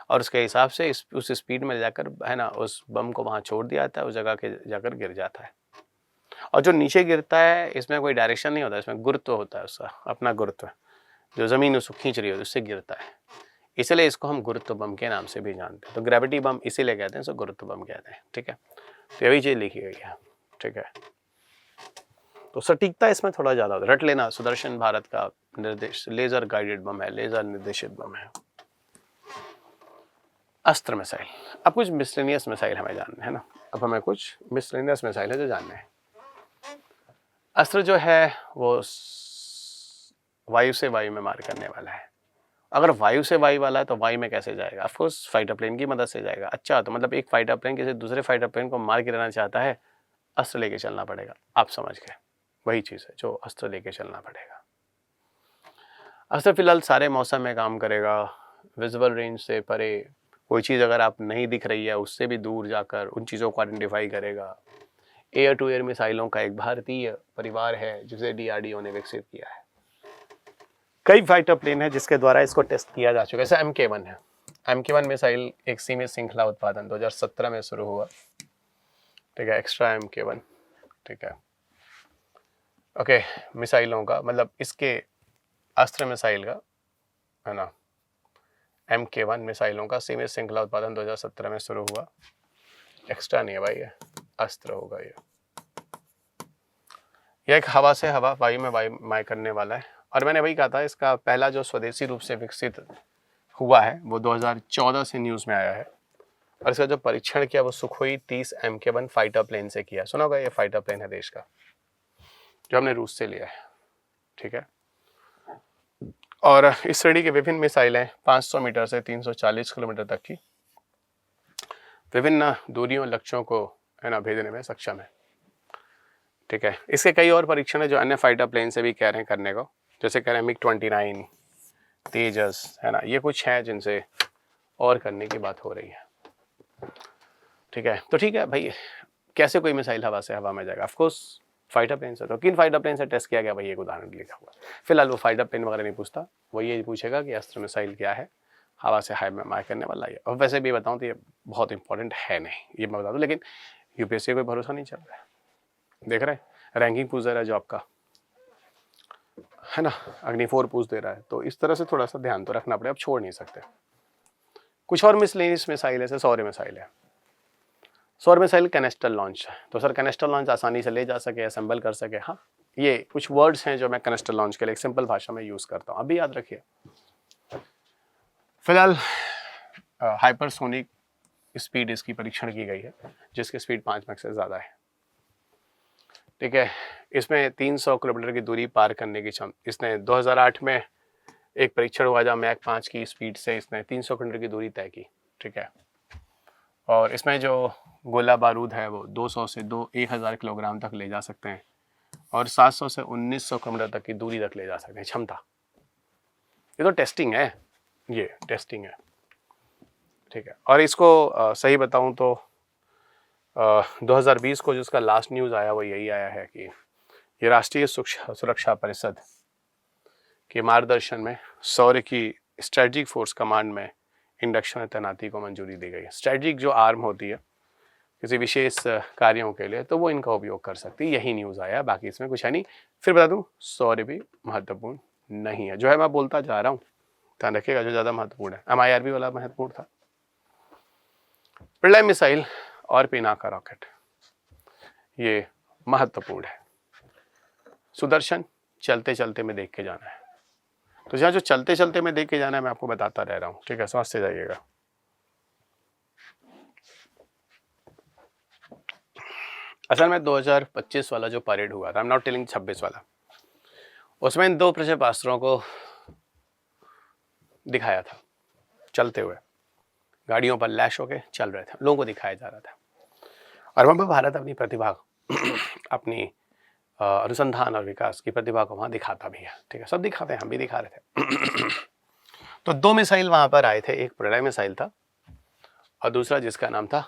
और उसके हिसाब से उस स्पीड में जाकर, है ना, उस बम को वहाँ छोड़ दिया जाता है, उस जगह के जाकर गिर जाता है। और जो नीचे गिरता है इसमें कोई डायरेक्शन नहीं होता, इसमें गुरुत्व होता है, उसका अपना गुरुत्व, जो जमीन उसको खींच रही है उससे गिरता है, इसलिए इसको हम गुरुत्व बम के नाम से भी जानते हैं। तो ग्रेविटी बम इसीलिए कहते हैं, इसको गुरुत्व बम कहते हैं, ठीक है। तो यही चीज लिखी गई है, ठीक है। तो सटीकता इसमें थोड़ा ज्यादा रट लेना। सुदर्शन भारत का निर्देश लेजर गाइडेड बम है, लेजर निर्देशित बम है। अस्त्र मिसाइल, अब कुछ मिसलेनियस मिसाइल हमें जानना है ना, अब हमें कुछ मिसलेनियस मिसाइल है जो जानना है। अस्त्र जो है वो वायु से वायु में मार करने वाला है। अगर वायु से वायु वाला है तो वायु में कैसे जाएगा? ऑफ कोर्स फाइटर प्लेन की मदद से जाएगा। अच्छा, तो मतलब एक फाइटर प्लेन किसी दूसरे फाइटर प्लेन को मार गिराना चाहता है, अस्त्र लेके चलना पड़ेगा। आप समझ गए, वही चीज़ है जो अस्त्र लेके चलना पड़ेगा। अस्त्र फिलहाल सारे मौसम में काम करेगा, विजिबल रेंज से परे, कोई चीज़ अगर आप नहीं दिख रही है उससे भी दूर जाकर उन चीज़ों को आइडेंटिफाई करेगा। एयर टू एयर मिसाइलों का एक भारतीय परिवार है जिसे DRDO ने विकसित किया है। कई फाइटर प्लेन है जिसके द्वारा इसको टेस्ट किया जा चुका है। जैसे MK1 है। MK1 मिसाइल एक सीमित श्रृंखला उत्पादन 2017 में शुरू हुआ, ठीक है, एक्स्ट्रा MK1, ठीक है। ओके, मिसाइलों का मतलब इसके अस्त्र मिसाइल का है ना, MK1 मिसाइलों का सीमित श्रृंखला उत्पादन 2017 में शुरू हुआ। एक्स्ट्रा नहीं है भाई, ये अस्त्र होगा। यह एक हवा से हवा, वायु में वायुमय करने वाला है। और मैंने वही कहा था, इसका पहला जो स्वदेशी रूप से विकसित हुआ है वो 2014 से न्यूज़ में आया है। और इसका जो परीक्षण किया वो सुखोई 30 MK1 फाइटर प्लेन से किया। सुना होगा, ये फाइटर प्लेन है देश का जो हमने रूस से लिया है, ठीक है। और इस श्रेणी के विभिन्न मिसाइलें 500 मीटर से 340 किलोमीटर तक की विभिन्न दूरियों लक्ष्यों को है ना भेजने में सक्षम है, ठीक है। इसके कई और परीक्षण है जो अन्य फाइटर प्लेन से भी कह रहे हैं करने को, जैसे कह रहे हैं MiG-29, तेजस, है ना, ये कुछ है जिनसे और करने की बात हो रही है, ठीक है। तो ठीक है भाई, कैसे कोई मिसाइल हवा से हवा में जाएगा? ऑफकोर्स फाइटर प्लेन से। तो किन फाइटर प्लेन से टेस्ट किया गया भाई, एक उदाहरण लिखा हुआ। फिलहाल वो फाइटर प्लेन वगैरह नहीं पूछता, वो ये पूछेगा कि अस्त्र मिसाइल क्या है, हवा से हवा करने वाला है। और वैसे भी बताऊँ तो ये बहुत इंपॉर्टेंट है नहीं, ये मैं बता दूँ, लेकिन UPSC कोई भरोसा नहीं चल रहा है। देख रहे हैं रैंकिंग पूछ दे रहा है जॉब का, है ना, अग्नि 4 पूछ दे रहा है, तो इस तरह से थोड़ा सा ध्यान तो रखना पड़ेगा, अब छोड़ नहीं सकते। कुछ और मिसलेनियस मिसाइल है, सौर मिसाइल है। सौर मिसाइल कैनेस्टर लॉन्च है, तो सर कैनेस्टर लॉन्च आसानी से ले जा सके, असेंबल कर सके। हाँ, ये कुछ वर्ड्स हैं जो मैं कैनेस्टर लॉन्च के लिए एक सिंपल भाषा में यूज़ करता हूँ, अभी याद रखिए। फिलहाल हाइपरसोनिक स्पीड इसकी परीक्षण की गई है, जिसकी स्पीड 5 मैक से ज़्यादा है, ठीक है। इसमें 300 किलोमीटर की दूरी पार करने की क्षमता, इसने 2008 में एक परीक्षण हुआ जहाँ मैक 5 की स्पीड से इसने 300 किलोमीटर की दूरी तय की, ठीक है। और इसमें जो गोला बारूद है वो 200 से 1000 किलोग्राम तक ले जा सकते हैं और 700 से 1900 किलोमीटर तक की दूरी तक ले जा सकते हैं क्षमता। ये तो टेस्टिंग है, ये टेस्टिंग है, ठीक है। और इसको सही बताऊं तो 2020 को जिसका लास्ट न्यूज़ आया वो यही आया है कि ये राष्ट्रीय सुरक्षा परिषद के मार्गदर्शन में सौर्य की स्ट्रेटजिक फोर्स कमांड में इंडक्शन तैनाती को मंजूरी दी गई है। स्ट्रेटजिक जो आर्म होती है किसी विशेष कार्यों के लिए, तो वो इनका उपयोग कर सकती है, यही न्यूज़ आया, बाकी इसमें कुछ है नहीं। फिर बता दूं, सौर्य भी महत्वपूर्ण नहीं है, जो है मैं बोलता जा रहा हूँ, ध्यान रखिएगा, जो ज़्यादा महत्वपूर्ण है MIRV वाला महत्वपूर्ण था। प्रलय मिसाइल और पिनाका रॉकेट ये महत्वपूर्ण है। सुदर्शन चलते चलते में देख के जाना है, तो जहाँ जो चलते चलते में देख के जाना है मैं आपको बताता रह रहा हूँ, ठीक है, समझते जाइएगा। असल में 2025 वाला जो परेड हुआ था, आई एम नॉट टेलिंग 26 वाला, उसमें इन 2 प्रक्षेपास्त्रों को दिखाया था चलते हुए, गाड़ियों पर लैश होके चल रहे थे, लोगों को दिखाया जा रहा था। और वहाँ पर भारत अपनी प्रतिभा अपनी अनुसंधान और विकास की प्रतिभा को वहाँ दिखाता भी है, ठीक है, सब दिखाते हैं, हम भी दिखा रहे थे। तो 2 मिसाइल वहाँ पर आए थे, एक प्रलय मिसाइल था और दूसरा जिसका नाम था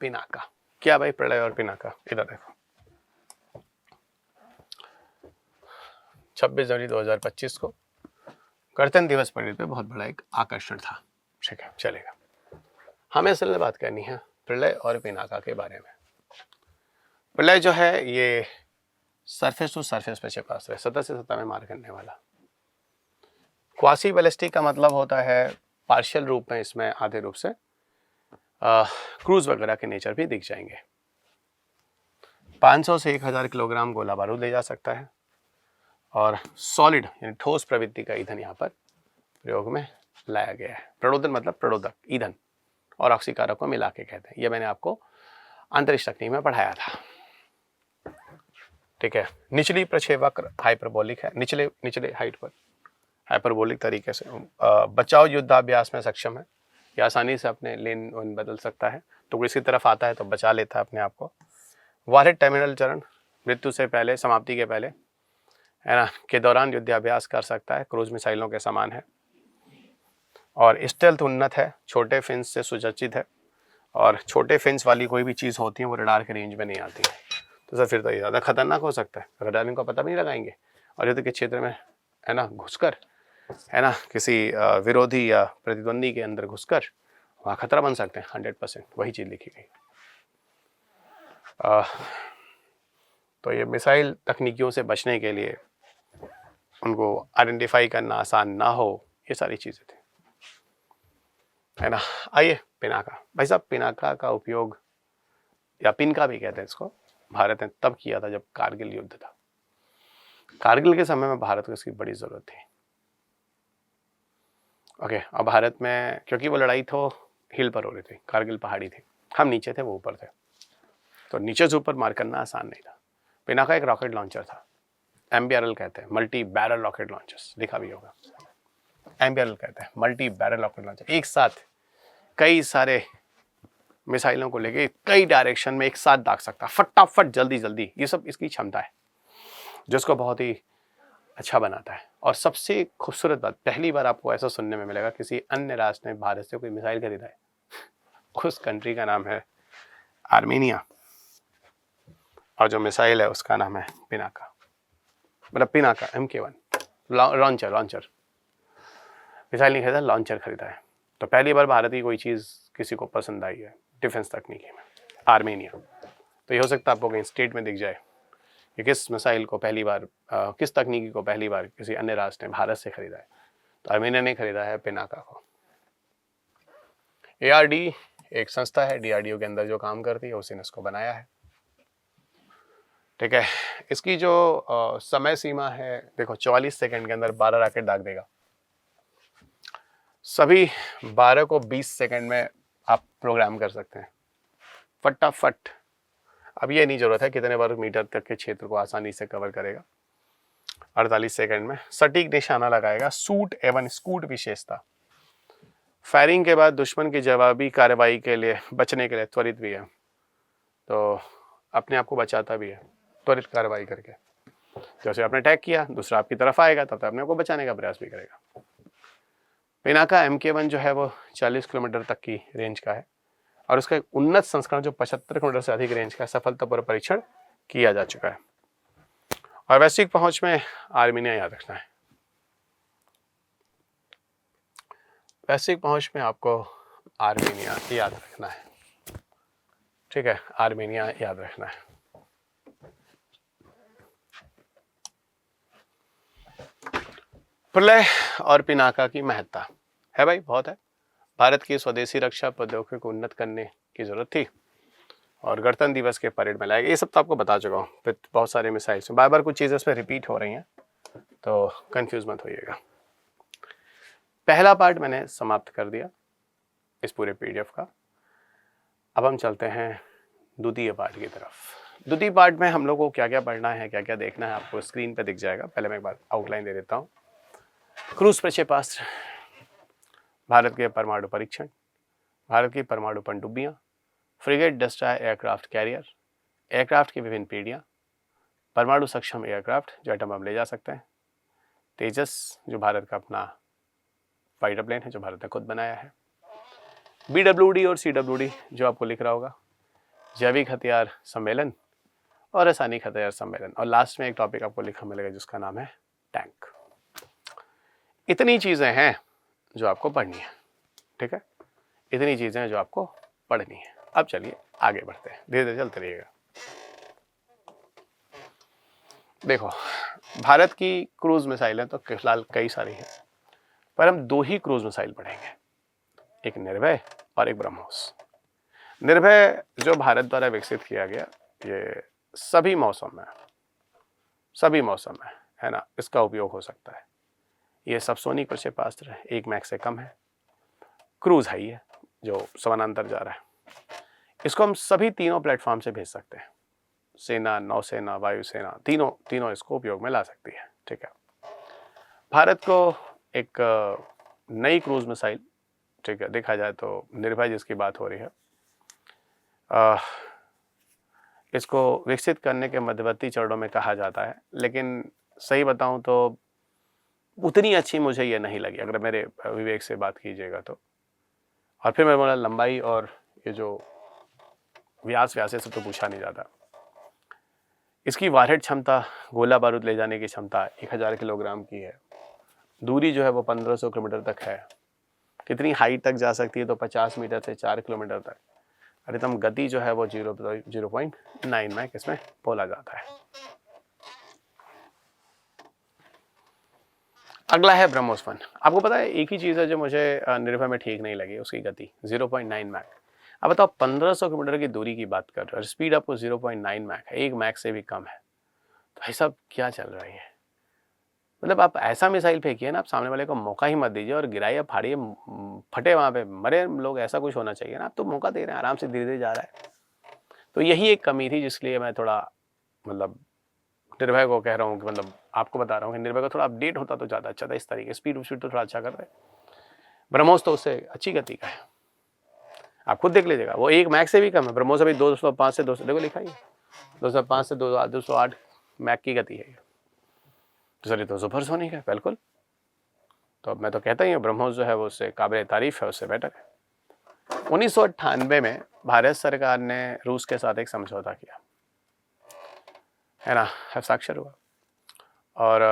पिनाका। क्या भाई प्रलय और पिनाका? इधर देखो, 26 जनवरी 2025 को गणतंत्र दिवस परेड पे बहुत बड़ा एक आकर्षण था, ठीक है, चलेगा। हमें असल में बात करनी है प्रलय और पिनाका के बारे में। प्रलय जो है ये सरफेस टू सरफेस प्रक्षेपास्त्र है, सतह से सतह में मार करने वाला। क्वासी बैलिस्टिक का मतलब होता है पार्शियल रूप में, इसमें आधे रूप से क्रूज वगैरह के नेचर भी दिख जाएंगे। 500 से 1000 किलोग्राम गोला बारूद ले जा सकता है और सॉलिड यानी ठोस प्रवृत्ति का ईंधन यहाँ पर प्रयोग में लाया गया है। प्रणोदन मतलब प्रणोदक, ईंधन और ऑक्सीकारक को मिला के कहते हैं। यह मैंने आपको अंतरिक्ष तकनीक में पढ़ाया था, ठीक है। निचली प्रक्षेपवक्र हाइपरबोलिक है, निचले हाइट पर हाइपरबोलिक तरीके से बचाव युद्धाभ्यास में सक्षम है, या आसानी से अपने लेन बदल सकता है, तो किसी तरफ आता है तो बचा लेता है अपने आप को। वारहेड टर्मिनल चरण मृत्यु से पहले, समाप्ति के पहले, है ना, के दौरान युद्धाभ्यास कर सकता है, क्रूज मिसाइलों के समान है। और स्टेल्थ उन्नत है, छोटे फिन्स से सुसज्जित है, और छोटे फिन्स वाली कोई भी चीज़ होती है वो रडार के रेंज में नहीं आती है। तो सर फिर तो ये ज़्यादा खतरनाक हो सकता है, रडार इनको पता भी नहीं लगाएंगे और युद्ध के क्षेत्र में है ना घुसकर, है ना, किसी विरोधी या प्रतिद्वंदी के अंदर घुसकर वहाँ खतरा बन सकते हैं। 100% वही चीज़ लिखी गई। तो ये मिसाइल तकनीकियों से बचने के लिए उनको आइडेंटिफाई करना आसान ना हो, ये सारी चीज़ें थी, है ना। आइए पिनाका। भाई साहब, पिनाका का उपयोग या पिनका भी कहते हैं इसको, भारत ने तब किया था जब कारगिल युद्ध था। कारगिल के समय में भारत को इसकी बड़ी ज़रूरत थी। ओके, अब भारत में क्योंकि वो लड़ाई तो हिल पर हो रही थी, कारगिल पहाड़ी थी, हम नीचे थे, वो ऊपर थे, तो नीचे से ऊपर मार करना आसान नहीं था। पिनाका एक रॉकेट लॉन्चर था, MBRL कहते हैं, मल्टी बैरल रॉकेट लॉन्चर्स, लिखा भी होगा। MBRL कहते हैं मल्टी बैरल रॉकेट लॉन्चर। एक साथ कई सारे मिसाइलों को लेके कई डायरेक्शन में एक साथ दाग सकता, फटाफट जल्दी जल्दी, ये सब इसकी क्षमता है जिसको बहुत ही अच्छा बनाता है। और सबसे खूबसूरत बात, पहली बार आपको ऐसा सुनने में मिलेगा किसी अन्य राष्ट्र ने भारत से कोई मिसाइल खरीदा है। उस कंट्री का नाम है आर्मेनिया, और जो मिसाइल है उसका नाम है पिनाका, मतलब पिनाका MK1 लॉन्चर। मिसाइल नहीं खरीदा, लॉन्चर खरीदा है। तो पहली बार भारत की कोई चीज़ किसी को पसंद आई है डिफेंस तकनीकी में, आर्मेनिया। तो ये हो सकता है आपको कहीं स्टेट में दिख जाए कि किस मिसाइल को पहली बार किस तकनीकी को पहली बार किसी अन्य राष्ट्र ने भारत से खरीदा है। तो आर्मेनिया ने खरीदा है पिनाका को। ARD एक संस्था है DRDO के अंदर जो काम करती है, उसी ने इसको बनाया है, ठीक है। इसकी जो समय सीमा है, देखो 44 सेकंड के अंदर 12 रॉकेट दाग देगा। सभी 12 को 20 सेकंड में आप प्रोग्राम कर सकते हैं फटाफट। अब ये नहीं जरूरत है कितने वर्ग मीटर तक के क्षेत्र को आसानी से कवर करेगा। 48 सेकंड में सटीक निशाना लगाएगा। सूट एवं स्कूट विशेषता, फायरिंग के बाद दुश्मन की जवाबी कार्रवाई के लिए बचने के लिए त्वरित भी है, तो अपने आप को बचाता भी है त्वरित कार्रवाई करके। जैसे आपने अटैक किया, दूसरा आपकी तरफ आएगा, तब अपने आप को बचाने का प्रयास भी करेगा। पिनाका MK1 जो है वो 40 किलोमीटर तक की रेंज का है, और उसका एक उन्नत संस्करण जो 75 किलोमीटर से अधिक रेंज का सफलतापूर्वक परीक्षण किया जा चुका है। और वैश्विक पहुंच में आर्मेनिया याद रखना है। वैश्विक पहुंच में आपको आर्मेनिया याद रखना है, ठीक है, आर्मेनिया याद रखना है। प्रलय और पिनाका की महत्ता है भाई, बहुत है। भारत की स्वदेशी रक्षा प्रौद्योगिकी को उन्नत करने की जरूरत थी, और गणतंत्र दिवस के परेड में लाएगा। ये सब तो आपको बता चुका हूँ, फिर बहुत सारे मिसाइल्स बार बार कुछ चीज़ें इसमें रिपीट हो रही हैं, तो कंफ्यूज मत होइएगा। पहला पार्ट मैंने समाप्त कर दिया इस पूरे PDF का। अब हम चलते हैं द्वितीय पार्ट की तरफ। द्वितीय पार्ट में हम लोग को क्या क्या पढ़ना है, क्या क्या देखना है, आपको स्क्रीन पर दिख जाएगा। पहले मैं एक बार आउटलाइन दे देता हूँ। क्रूज प्रक्षेपास्त्र, भारत के परमाणु परीक्षण, भारत की परमाणु पनडुब्बियां, फ्रिगेट डस्ट्रॉयर एयरक्राफ्ट कैरियर, एयरक्राफ्ट की विभिन्न पीढ़ियां, परमाणु सक्षम एयरक्राफ्ट जो एटम बम ले जा सकते हैं, तेजस जो भारत का अपना फाइटर प्लेन है जो भारत ने खुद बनाया है, BWD और CWD जो आपको लिख रहा होगा, जैविक हथियार सम्मेलन और रासायनिक हथियार सम्मेलन, और लास्ट में एक टॉपिक आपको लिखा मिलेगा जिसका नाम है टैंक। इतनी चीज़ें हैं जो आपको पढ़नी है, ठीक है, इतनी चीज़ें हैं जो आपको पढ़नी है। अब चलिए आगे बढ़ते हैं, धीरे धीरे चलते रहिएगा। देखो, भारत की क्रूज मिसाइलें तो फिलहाल कई सारी हैं, पर हम 2 ही क्रूज मिसाइल पढ़ेंगे, एक निर्भय और एक ब्रह्मोस। निर्भय जो भारत द्वारा विकसित किया गया, ये सभी मौसम में है ना, इसका उपयोग हो सकता है। ये सबसोनिक प्रक्षेपास्त्र है, 1 मैक से कम है, क्रूज है ये जो समानांतर जा रहा है। इसको हम सभी तीनों प्लेटफॉर्म से भेज सकते हैं, सेना, नौसेना, वायुसेना, तीनों इसको उपयोग में ला सकती है, ठीक है। भारत को एक नई क्रूज मिसाइल, ठीक है, देखा जाए तो निर्भय जिसकी बात हो रही है, इसको विकसित करने के मध्यवर्ती चरणों में कहा जाता है, लेकिन सही बताऊं तो उतनी अच्छी मुझे ये नहीं लगी, अगर मेरे विवेक से बात कीजिएगा तो। और फिर मैं बोला लंबाई और ये जो व्यास व्यासे से तो पूछा नहीं जाता। इसकी वारहेड क्षमता, गोला बारूद ले जाने की क्षमता 1000 किलोग्राम की है। दूरी जो है वो 1500 किलोमीटर तक है। कितनी हाइट तक जा सकती है, तो 50 मीटर से 4 किलोमीटर तक। अधिकतम गति जो है वो 0.9 मैक इसमें बोला जाता है। अगला है ब्रह्मोस 1। आपको पता है एक ही चीज़ है जो मुझे निर्भय में ठीक नहीं लगी, उसकी गति 0.9 मैक। अब बताओ 1500 किलोमीटर की दूरी की बात कर रहे हो और स्पीड आपको 0.9 मैक है, 1 मैक से भी कम है। तो भाई साहब क्या चल रही है? मतलब आप ऐसा मिसाइल फेंकिए ना, आप सामने वाले को मौका ही मत दीजिए और गिराइए, फाड़िए, फटे वहाँ पे, मरे लोग, ऐसा कुछ होना चाहिए ना। आप तो मौका दे रहे हैं, आराम से धीरे धीरे जा रहा है। तो यही एक कमी थी जिसलिए मैं थोड़ा मतलब निर्भय को कह रहा हूँ कि मतलब आपको बता रहा हूँ कि निर्भय को थोड़ा अपडेट होता तो ज़्यादा अच्छा था। इस तरीके स्पीड तो थोड़ा अच्छा कर रहे। ब्रह्मोस तो उससे अच्छी गति का है, आप खुद देख लीजिएगा, वो 1 मैक से भी कम है। ब्रह्मोस अभी 205 से 200, देखो लिखा ही है 205 से 208 मैक की गति है। तो सर ये तो सुपरसोनिक है बिल्कुल। तो अब मैं तो कहता ही हूँ ब्रह्मोस जो है वो उससे काबिल तारीफ है, उससे बेटर है। 1998 में भारत सरकार ने रूस के साथ एक समझौता किया है ना, हस्ताक्षर हुआ और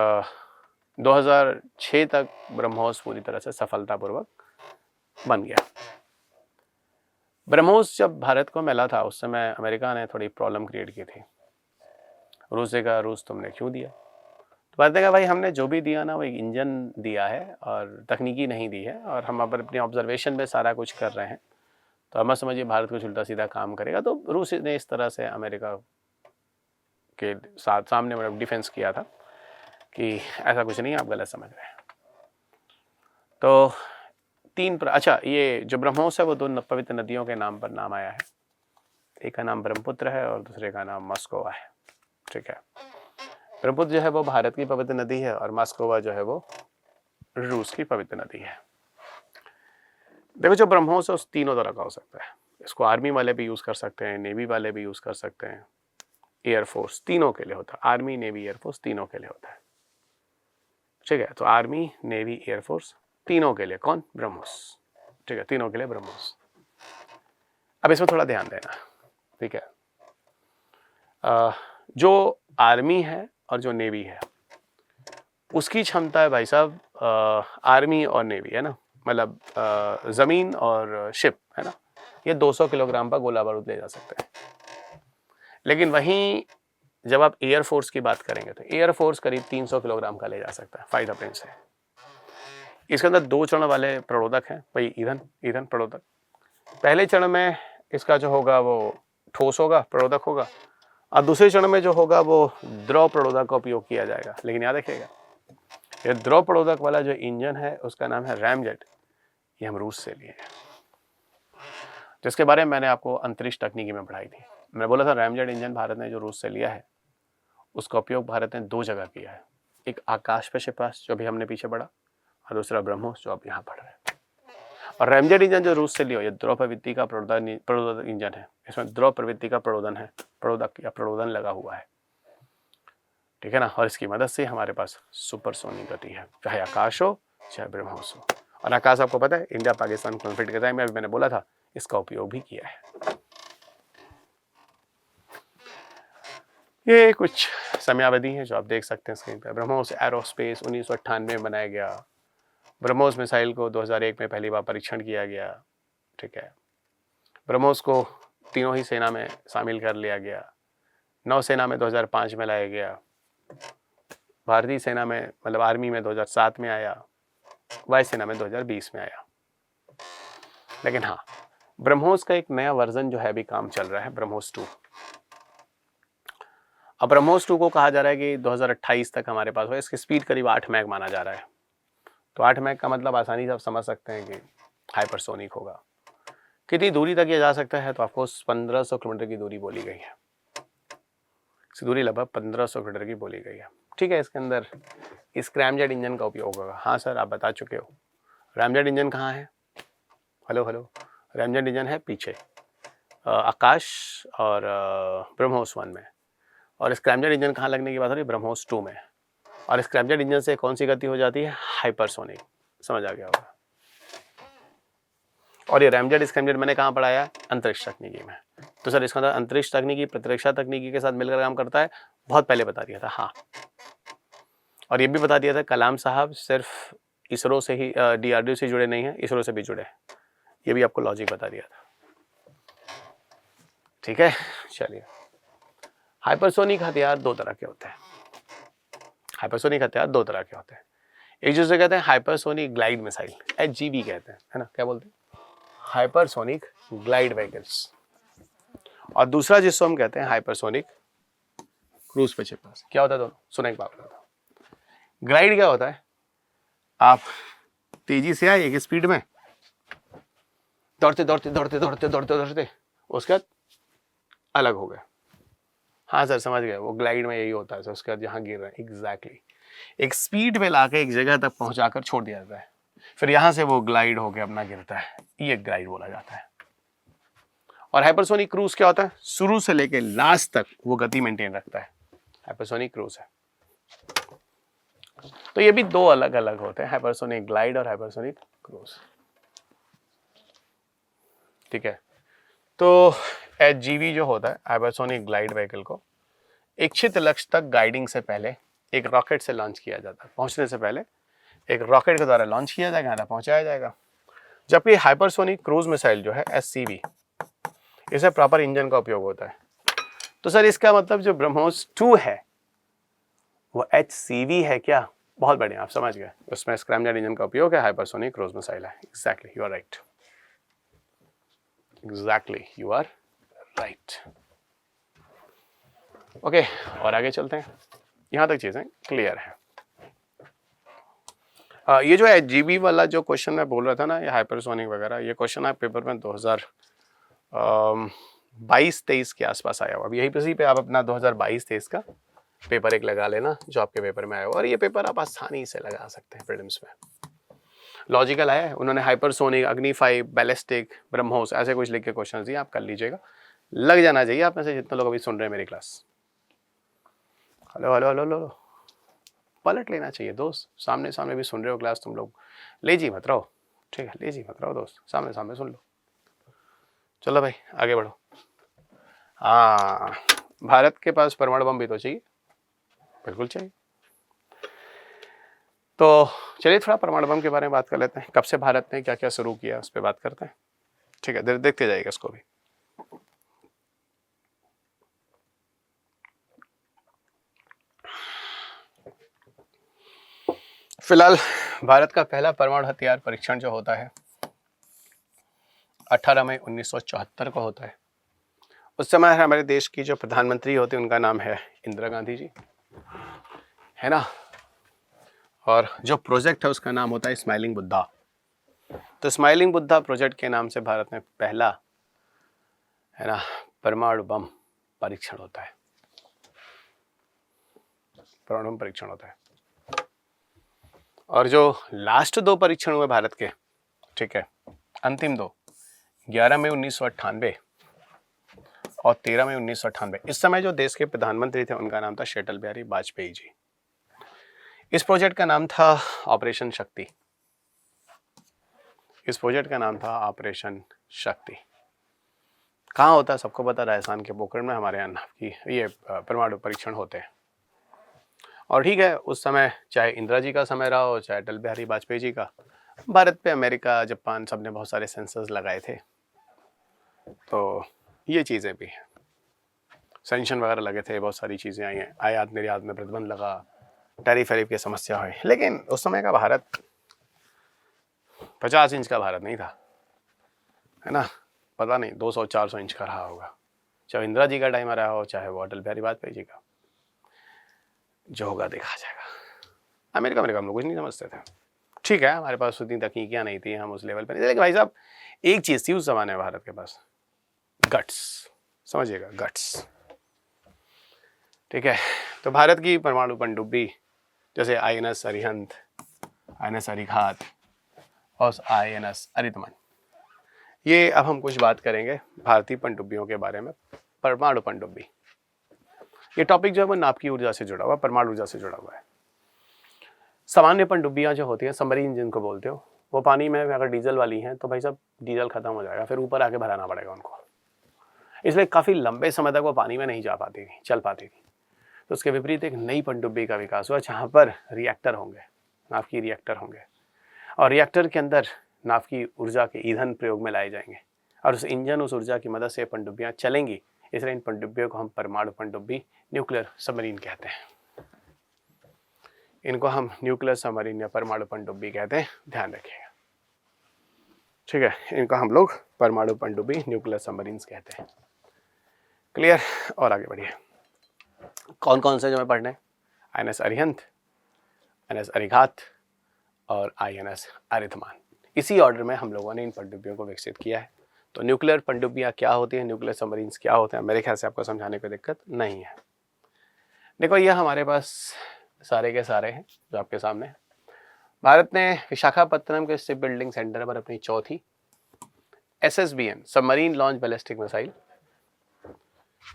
2006 तक ब्रह्मोस पूरी तरह से सफलतापूर्वक बन गया। ब्रह्मोस जब भारत को मिला था उस समय अमेरिका ने थोड़ी प्रॉब्लम क्रिएट की थी। रूस ने कहा रूस तुमने क्यों दिया? तो भारत ने कहा भाई हमने जो भी दिया ना वो एक इंजन दिया है और तकनीकी नहीं दी है, और हम अपने ऑब्जर्वेशन में सारा कुछ कर रहे हैं। तो अब मत समझिए भारत कुछ उल्टा सीधा काम करेगा। तो रूस ने इस तरह से अमेरिका के साथ सामने मतलब डिफेंस किया था कि ऐसा कुछ नहीं, आप गलत समझ रहे हैं। तो अच्छा, ये जो ब्रह्मोस है वो 2 पवित्र नदियों के नाम पर नाम आया है। एक का नाम ब्रह्मपुत्र है और दूसरे का नाम मस्कोवा है। ठीक है, ब्रह्मपुत्र जो है वो भारत की पवित्र नदी है और मस्कोवा जो है वो रूस की पवित्र नदी है। देखो जो ब्रह्मोस है उस तीनों तरह का हो सकता है। इसको आर्मी वाले भी यूज कर सकते हैं, नेवी वाले भी यूज कर सकते हैं, एयरफोर्स, तीनों के लिए होता है। आर्मी, नेवी, एयरफोर्स तीनों के लिए होता है। ठीक है, तो आर्मी, नेवी, एयरफोर्स तीनों के लिए कौन? ब्रह्मोस। ठीक है, तीनों के लिए ब्रह्मोस। अब इसमें थोड़ा ध्यान देना। ठीक है, जो आर्मी है और जो नेवी है उसकी क्षमता है भाई साहब, आर्मी और नेवी है ना, मतलब जमीन और शिप है ना, ये 200 किलोग्राम का गोला बारूद ले जा सकते हैं। लेकिन वहीं जब आप एयरफोर्स की बात करेंगे तो एयरफोर्स करीब 300 किलोग्राम का ले जा सकता है फाइटर प्लेन से। इसके अंदर 2 चरण वाले प्ररोधक हैं, वही ईंधन प्ररोधक। पहले चरण में इसका जो होगा वो ठोस होगा, प्ररोधक होगा, और दूसरे चरण में जो होगा वो द्रव प्ररोधक का उपयोग किया जाएगा। लेकिन याद रखिएगा ये द्रव प्ररोधक वाला जो इंजन है उसका नाम है रैमजेट, ये हम रूस से लिए हैं, जिसके बारे में मैंने आपको अंतरिक्ष तकनीकी में पढ़ाई थी। मैंने बोला था रैमजेट इंजन भारत ने जो रूस से लिया है उसका उपयोग भारत ने 2 जगह किया है, एक आकाश प्रक्षेपास्त्र जो भी हमने पीछे पढ़ा, और दूसरा ब्रह्मोस जो आप यहाँ पढ़ रहे हैं। और रैमजेट इंजन जो रूस से लिया ये द्रव प्रवृत्ति का प्ररोधक इंजन है। इसमें द्रव प्रवृत्ति का प्ररोधन लगा हुआ है। ठीक है ना, और इसकी मदद से हमारे पास सुपरसोनिक गति है, चाहे आकाश हो चाहे ब्रह्मोस हो। और आकाश आपको पता है इंडिया पाकिस्तान कॉन्फ्लिक्ट के टाइम में मैंने बोला था इसका उपयोग भी किया है। ये कुछ समयावधि है जो आप देख सकते हैं स्क्रीन पर। ब्रह्मोस एरोस्पेस 1998 में बनाया गया। ब्रह्मोस मिसाइल को 2001 में पहली बार परीक्षण किया गया। ठीक है, ब्रह्मोस को तीनों ही सेना में शामिल कर लिया गया। नौसेना में 2005 में लाया गया, भारतीय सेना में मतलब आर्मी में 2007 में आया, वायुसेना में 2020 में आया। लेकिन हाँ, ब्रह्मोस का एक नया वर्जन जो है अभी काम चल रहा है, ब्रह्मोस 2। अब ब्रह्मोस 2 को कहा जा रहा है कि 2028 तक हमारे पास हो। इसकी स्पीड करीब 8 मैक माना जा रहा है। तो 8 मैक का मतलब आसानी से आप समझ सकते हैं कि हाइपरसोनिक होगा। कितनी दूरी तक ये जा सकता है? तो आपको 1500 किलोमीटर की दूरी बोली गई है। इसकी दूरी लगभग 1500 किलोमीटर की बोली गई है। ठीक है, इसके अंदर स्क्रैमजेट इंजन का उपयोग होगा। हाँ सर, आप बता चुके हो। रैमजेट इंजन कहाँ है? हेलो, रैमजेट इंजन है पीछे आकाश और ब्रह्मोस 1 में, और स्क्रैमजेट इंजन कहाँ लगने की बात हो रही है? ब्रह्मोस 2 में। और स्क्रैमजेट इंजन से कौन सी गति हो जाती है? हाइपरसोनिक। समझ आ गया होगा। और ये रैमजेट स्क्रैमजेट मैंने कहाँ पढ़ाया? अंतरिक्ष तकनीकी में। तो सर इसका अंतरिक्ष तकनीकी प्रतिरक्षा तकनीकी के साथ मिलकर काम करता है, बहुत पहले बता दिया था। हाँ, और ये भी बता दिया था कलाम साहब सिर्फ इसरो से ही DRDO से जुड़े नहीं है, इसरो से भी जुड़े, ये भी आपको लॉजिक बता दिया था। ठीक है, चलिए। हाइपरसोनिक हथियार दो तरह के होते हैं। हाइपरसोनिक हथियार दो तरह के होते हैं। एक जिसे कहते हैं हाइपरसोनिक ग्लाइड मिसाइल, HGV कहते हैं, है ना, क्या बोलते हैं? Hypersonic glide vehicles. और दूसरा जिसको हम कहते हैं हाइपरसोनिक क्रूज पे क्षेपणास्त्र। क्या होता है दोनों? सुना एक बात बताता हूं। ग्लाइड क्या होता है? आप तेजी से आए एक स्पीड में, दौड़ते दौड़ते दौड़ते दौड़ते दौड़ते दौड़ते उसके बाद अलग हो गए। हाँ सर समझ गए, वो ग्लाइड में यही होता है सर, उसके बाद जहाँ गिर रहे हैं एग्जैक्टली एक स्पीड पे लाके एक जगह तक पहुंचाकर छोड़ दिया जाता है, फिर यहाँ से वो ग्लाइड होके अपना गिरता है, ये ग्लाइड बोला जाता है। और हाइपरसोनिक क्रूज क्या होता है? शुरू से लेके लास्ट तक वो गति मेंटेन रखता है, हाइपरसोनिक क्रूज है। तो ये भी दो अलग अलग होते हैं, हाइपरसोनिक ग्लाइड और हाइपरसोनिक क्रूज। ठीक है, तो HGV जो होता है हाइपरसोनिक ग्लाइड व्हीकल को इच्छित लक्ष्य तक गाइडिंग से पहले एक रॉकेट से लॉन्च किया जाता है। पहुंचने से पहले एक रॉकेट के द्वारा लॉन्च किया जाएगा, यहाँ पहुंचाया जाएगा। जबकि हाइपरसोनिक क्रूज मिसाइल जो है SCV, इसे प्रॉपर इंजन का उपयोग होता है। तो सर इसका मतलब जो ब्रह्मोस 2 है वो HCV है क्या? बहुत बढ़िया, आप समझ गए, उसमें स्क्रैमजेट इंजन का उपयोग है, हाइपरसोनिक क्रूज मिसाइल है। Exactly, you are right, exactly you are right. Okay, और आगे चलते हैं, यहां तक चीजें क्लियर है। ये जो HGV वाला जो क्वेश्चन मैं बोल रहा था ना, ये हाइपरसोनिक वगैरह, ये क्वेश्चन आप पेपर में 2022-23 के आसपास आया हुआ। अब यही इसी पे आप अपना 2022-23 का पेपर एक लगा लेना जो आपके पेपर में आया हो, और ये पेपर आप आसानी से लगा सकते हैं प्रीलिम्स में। लॉजिकल है, उन्होंने हाइपरसोनिक, अग्नि 5, बैलिस्टिक, ब्रह्मोस ऐसे कुछ लिख के क्वेश्चन दिए, आप कर लीजिएगा, लग जाना चाहिए आप में से जितने लोग अभी सुन रहे हैं मेरी class. Hello hello hello hello, पलट लेना चाहिए दोस्त, सामने सामने भी सुन रहे हो क्लास तुम लोग, लेजी मत रहो, ठीक है, लेजी मत रहो दोस्त, सामने सामने सुन लो। चलो भाई आगे बढ़ो। हाँ, भारत के पास परमाणु बम भी तो चाहिए, बिल्कुल चाहिए। तो चलिए थोड़ा परमाणु बम के बारे में बात कर लेते हैं, कब से भारत ने क्या क्या शुरू किया उस पर बात करते हैं। ठीक है, देखते जाइएगा इसको भी। फिलहाल भारत का पहला परमाणु हथियार परीक्षण जो होता है 18 मई 1974 को होता है। उस समय हमारे देश की जो प्रधानमंत्री होती है उनका नाम है इंदिरा गांधी जी, है ना। और जो प्रोजेक्ट है उसका नाम होता है स्माइलिंग बुद्धा। तो स्माइलिंग बुद्धा प्रोजेक्ट के नाम से भारत में पहला, है ना, परमाणु बम परीक्षण होता है, परमाणु बम परीक्षण होता है। और जो लास्ट दो परीक्षण हुए भारत के, ठीक है, अंतिम दो, 11 मई 1998 और 13 मई 1998, इस समय जो देश के प्रधानमंत्री थे उनका नाम था अटल बिहारी वाजपेयी जी। इस प्रोजेक्ट का नाम था ऑपरेशन शक्ति। इस प्रोजेक्ट का नाम था ऑपरेशन शक्ति। कहाँ होता है सबको पता, राजस्थान के पोखरण में हमारे यहाँ की ये परमाणु परीक्षण होते हैं। और ठीक है, उस समय चाहे इंदिरा जी का समय रहा हो चाहे अटल बिहारी वाजपेयी जी का, भारत पे अमेरिका, जापान सब ने बहुत सारे सेंसर्स लगाए थे। तो ये चीज़ें भी हैं, सैंक्शन वगैरह लगे थे, बहुत सारी चीज़ें आई हैं, आयात निर्यात में प्रतिबंध लगा, टैरिफ वैरिफ की समस्या हुई। लेकिन उस समय का भारत 50 इंच का भारत नहीं था, है ना, पता नहीं 200-400 इंच का रहा होगा, चाहे इंदिरा जी का टाइम आ रहा हो चाहे वो अटल बिहारी वाजपेयी जी का। जो होगा देखा जाएगा। अमेरिका हम लोग कुछ नहीं समझते थे, ठीक है, हमारे पास उतनी तकनीकियाँ नहीं थी, हम उस लेवल पर नहीं थे, लेकिन भाई साहब एक चीज़ थी उस जमाने में भारत के पास, गट्स, समझिएगा, गट्स। ठीक है, तो भारत की परमाणु पनडुब्बी जैसे INS अरिहंत, INS अरिघात और INS अरितमन, ये अब हम कुछ बात करेंगे भारतीय पनडुब्बियों के बारे में। परमाणु पनडुब्बी, ये टॉपिक जो है वो नाभिकीय ऊर्जा से जुड़ा हुआ, परमाणु ऊर्जा से जुड़ा हुआ है। सामान्य पनडुब्बियाँ जो होती हैं, सबमरीन जिनको बोलते हो, वो पानी में अगर डीजल वाली हैं तो भाई साहब डीजल खत्म हो जाएगा, फिर ऊपर आके भराना पड़ेगा उनको, इसलिए काफ़ी लंबे समय तक वो पानी में नहीं जा पाती थी, चल पाती थी। तो उसके विपरीत एक नई पनडुब्बी का विकास हुआ जहाँ पर रिएक्टर होंगे, नाव की रिएक्टर होंगे, और रिएक्टर के अंदर नाव की ऊर्जा के ईंधन प्रयोग में लाए जाएंगे और उस इंजन, उस ऊर्जा की मदद से पनडुब्बियाँ चलेंगी। इसलिए इन पनडुब्बियों को हम परमाणु पनडुब्बी, न्यूक्लियर सबमरीन कहते हैं। इनको हम न्यूक्लियर सबमरीन या परमाणु पनडुब्बी कहते हैं, ध्यान रखिएगा, ठीक है। इनको हम लोग परमाणु पनडुब्बी, न्यूक्लियर सबमरीन्स कहते हैं। क्लियर? और आगे बढ़िए। कौन कौन से जो हमें पढ़ने? INS अरिहंत, INS अरिघात और INS अरिधमान। इसी ऑर्डर में हम लोगों ने इन पनडुब्बियों को विकसित किया है। तो न्यूक्लियर पनडुब्बियाँ क्या होती हैं, न्यूक्लियर सबमरीन्स क्या होते हैं, मेरे ख्याल से आपको समझाने की दिक्कत नहीं है। देखो, ये हमारे पास सारे के सारे हैं जो आपके सामने हैं। भारत ने विशाखापत्तनम के शिप बिल्डिंग सेंटर पर अपनी चौथी SSBN submarine launch ballistic missile,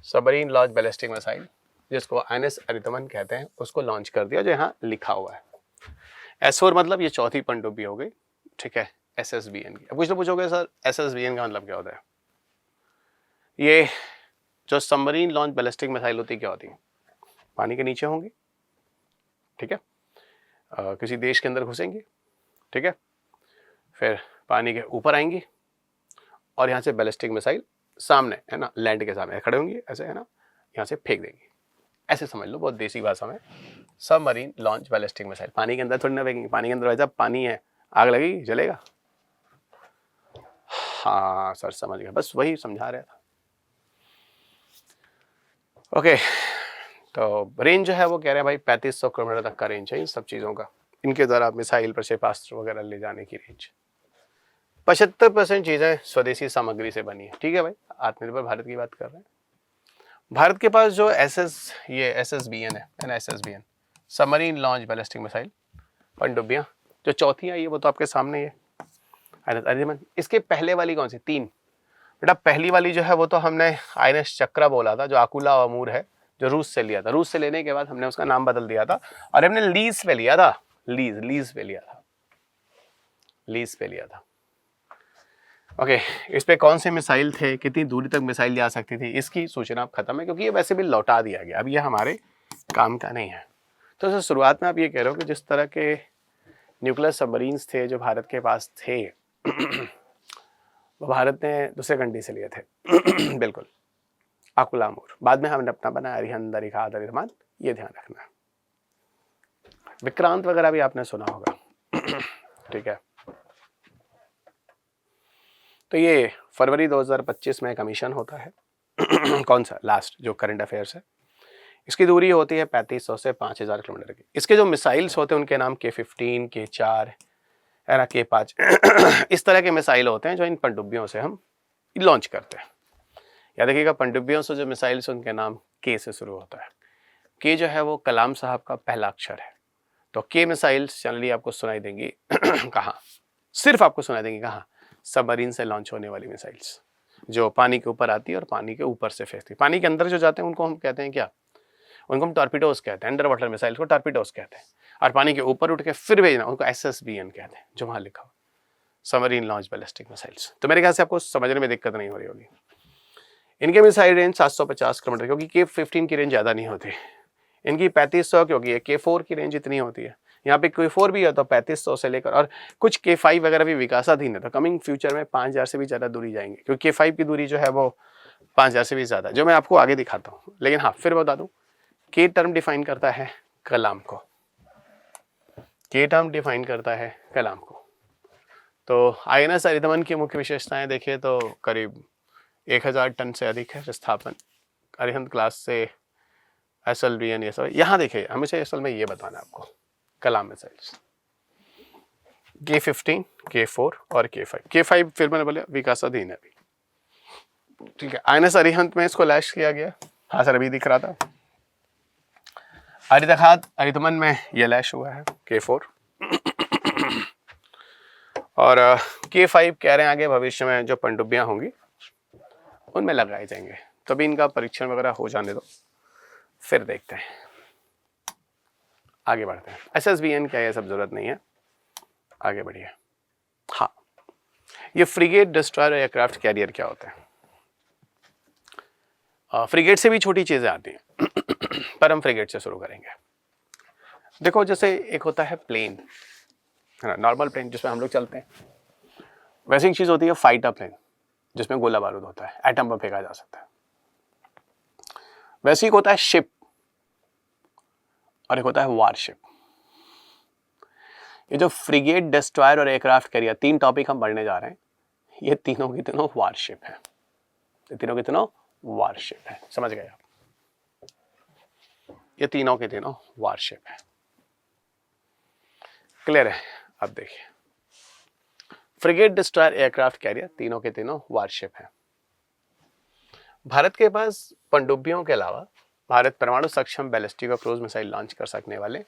submarine launch ballistic missile जिसको INS अरिधमन कहते हैं, उसको लॉन्च कर दिया, जो यहाँ लिखा हुआ है। S4 मतलब ये चौथी पनडुब्बी हो गई, ठीक है, SSBN की। अब कुछ तो पूछोगे सर SSBN का मतलब क्या होता है? ये जो सबमरीन लॉन्च बैलिस्टिक मिसाइल होती है, क्या होती है? पानी के नीचे होंगी, ठीक है, किसी देश के अंदर घुसेंगे, ठीक है, फिर पानी के ऊपर आएंगी और यहाँ से बैलिस्टिक मिसाइल सामने, है ना, लैंड के सामने खड़े होंगी, ऐसे, है ना, यहाँ से फेंक देंगी। ऐसे समझ लो, बहुत देसी भाषा में, सबमरीन लॉन्च बैलिस्टिक मिसाइल। पानी के अंदर थोड़ी ना फेंकेंगे, पानी के अंदर वैसा पानी है, आग लगेगी, जलेगा। हाँ सर समझ गया, बस वही समझा रहा था। ओके, तो रेंज जो है वो कह रहे हैं भाई 3500 किलोमीटर तक का रेंज है इन सब चीज़ों का। इनके द्वारा मिसाइल, प्रक्षेपास्त्र वगैरह ले जाने की रेंज। 75% चीज़ें स्वदेशी सामग्री से बनी है, ठीक है भाई, आत्मनिर्भर भारत की बात कर रहे हैं। भारत के पास जो SSBN है ना, SSBN submarine launch ballistic missile पनडुब्बियाँ जो चौथी आई है वो तो आपके सामने ही है, अरिधमन। इसके पहले वाली कौन सी? 3 बेटा। पहली वाली जो है वो तो हमने INS चक्रा बोला था, जो आकुला अमूर है, जो रूस से लिया था। रूस से लेने के बाद हमने उसका नाम बदल दिया था और हमने लीज पे लिया था, लीज पे लिया था। ओके, इस पे कौन से मिसाइल थे, कितनी दूरी तक मिसाइल जा सकती थी, इसकी सूचना अब खत्म है, क्योंकि ये वैसे भी लौटा दिया गया, अब ये हमारे काम का नहीं है। तो शुरुआत में आप ये कह रहे हो कि जिस तरह के न्यूक्लियर सबमरीन्स थे जो भारत के पास थे वो भारत ने दूसरे कंट्री से लिए थे बिल्कुल, आकुला अमूर। बाद में हमने अपना बनाया अरिहंत, अरिघात, अरिधमान, ये ध्यान रखना। विक्रांत वगैरह भी आपने सुना होगा ठीक है। तो ये फरवरी 2025 में कमीशन होता है कौन सा? लास्ट जो करंट अफेयर्स है। इसकी दूरी होती है 3500 से 5000 किलोमीटर की। इसके जो मिसाइल्स होते हैं उनके नाम K-15, K-4 है ना, K-5 इस तरह के मिसाइल होते हैं जो इन पनडुब्बियों से हम लॉन्च करते हैं। याद रखिएगा, पनडुब्बियों से जो मिसाइल्स उनके नाम K से शुरू होता है। K जो है वो कलाम साहब का पहला अक्षर है। तो K मिसाइल्स जनरली आपको सुनाई देंगी कहाँ? सिर्फ आपको सुनाई देंगी कहाँ? सबमरीन से लॉन्च होने वाली मिसाइल्स जो पानी के ऊपर आती है और पानी के ऊपर से फेंकती है। पानी के अंदर जो जाते हैं उनको हम कहते हैं क्या? उनको हम टॉर्पिडोज कहते हैं। अंडर वाटर मिसाइल्स को टॉर्पिडोज कहते हैं। और पानी के ऊपर उठ के फिर भेजना उनको SSBN कहते हैं, जो वहाँ लिखा हो, सबमरीन लॉन्च बैलिस्टिक मिसाइल्स। तो मेरे ख्याल से आपको समझने में दिक्कत नहीं हो रही होगी। इनके मिसाइल रेंज 750 किलोमीटर, क्योंकि K-15 की रेंज ज़्यादा नहीं होती। इनकी 3500 क्योंकि K-4 की रेंज इतनी होती है। यहाँ पे K-4 भी है तो 3500 से लेकर, और कुछ K-5 वगैरह भी विकासाधीन है, तो कमिंग फ्यूचर में 5000 से भी ज़्यादा दूरी जाएंगे, क्योंकि K-5 की दूरी जो है वो 5000 से भी ज़्यादा, जो मैं आपको आगे दिखाता हूँ। लेकिन हाँ, फिर बता दूँ, K टर्म डिफाइन करता है कलाम को, K टर्म डिफाइन करता है कलाम को। तो INS अरिधमन की मुख्य विशेषताएं देखिए तो करीब 1000 टन से अधिक है विस्थापन। अरिहंत क्लास से SLBN ये सब। यहाँ देखिए, हमेशा असल में ये बताना है आपको, कलाम मिसाइल्स K-15, K-4 और K-5। K-5 फिर मैंने बोला विकासाधीन है अभी, ठीक है। INS अरिहंत में इसको लैश किया गया। हाँ सर, अभी दिख रहा था। अरिघात अरिधमन में ये लैश हुआ है K-4 और K-5 कह रहे हैं आगे भविष्य में जो पनडुब्बियाँ होंगी उनमें लगाए जाएंगे। तो अभी इनका परीक्षण वगैरह हो जाने दो, फिर देखते हैं। आगे बढ़ते हैं। SSBN क्या है, ये सब जरूरत नहीं है, आगे बढ़िए। हाँ, ये फ्रिगेट, डिस्ट्रॉयर, एयरक्राफ्ट कैरियर क्या होते हैं? फ्रिगेट से भी छोटी चीजें आती हैं पर हम फ्रिगेट से शुरू करेंगे। देखो, जैसे एक होता है प्लेन, है ना, नॉर्मल प्लेन जिसमें हम लोग चलते हैं, वैसी एक चीज होती है फाइटर प्लेन जिसमें गोला बारूद होता है, एटम बम फेंका जा सकता है। वैसे एक होता है शिप और एक होता है वारशिप। ये जो फ्रिगेट, डिस्ट्रॉयर और एयरक्राफ्ट कैरियर, 3 टॉपिक हम पढ़ने जा रहे हैं, ये तीनों की तीनों वारशिप है। ये तीनों की तीनों वारशिप है, समझ गए आप? ये तीनों के तीनों वारशिप है। क्लियर है? अब देखिए, फ्रिगेट, डिस्ट्रॉयर, एयरक्राफ्ट कैरियर, तीनों के तीनों वारशिप है। भारत के पास पनडुब्बियों के अलावा भारत परमाणु सक्षम बैलिस्टिक और क्रूज मिसाइल लॉन्च कर सकने वाले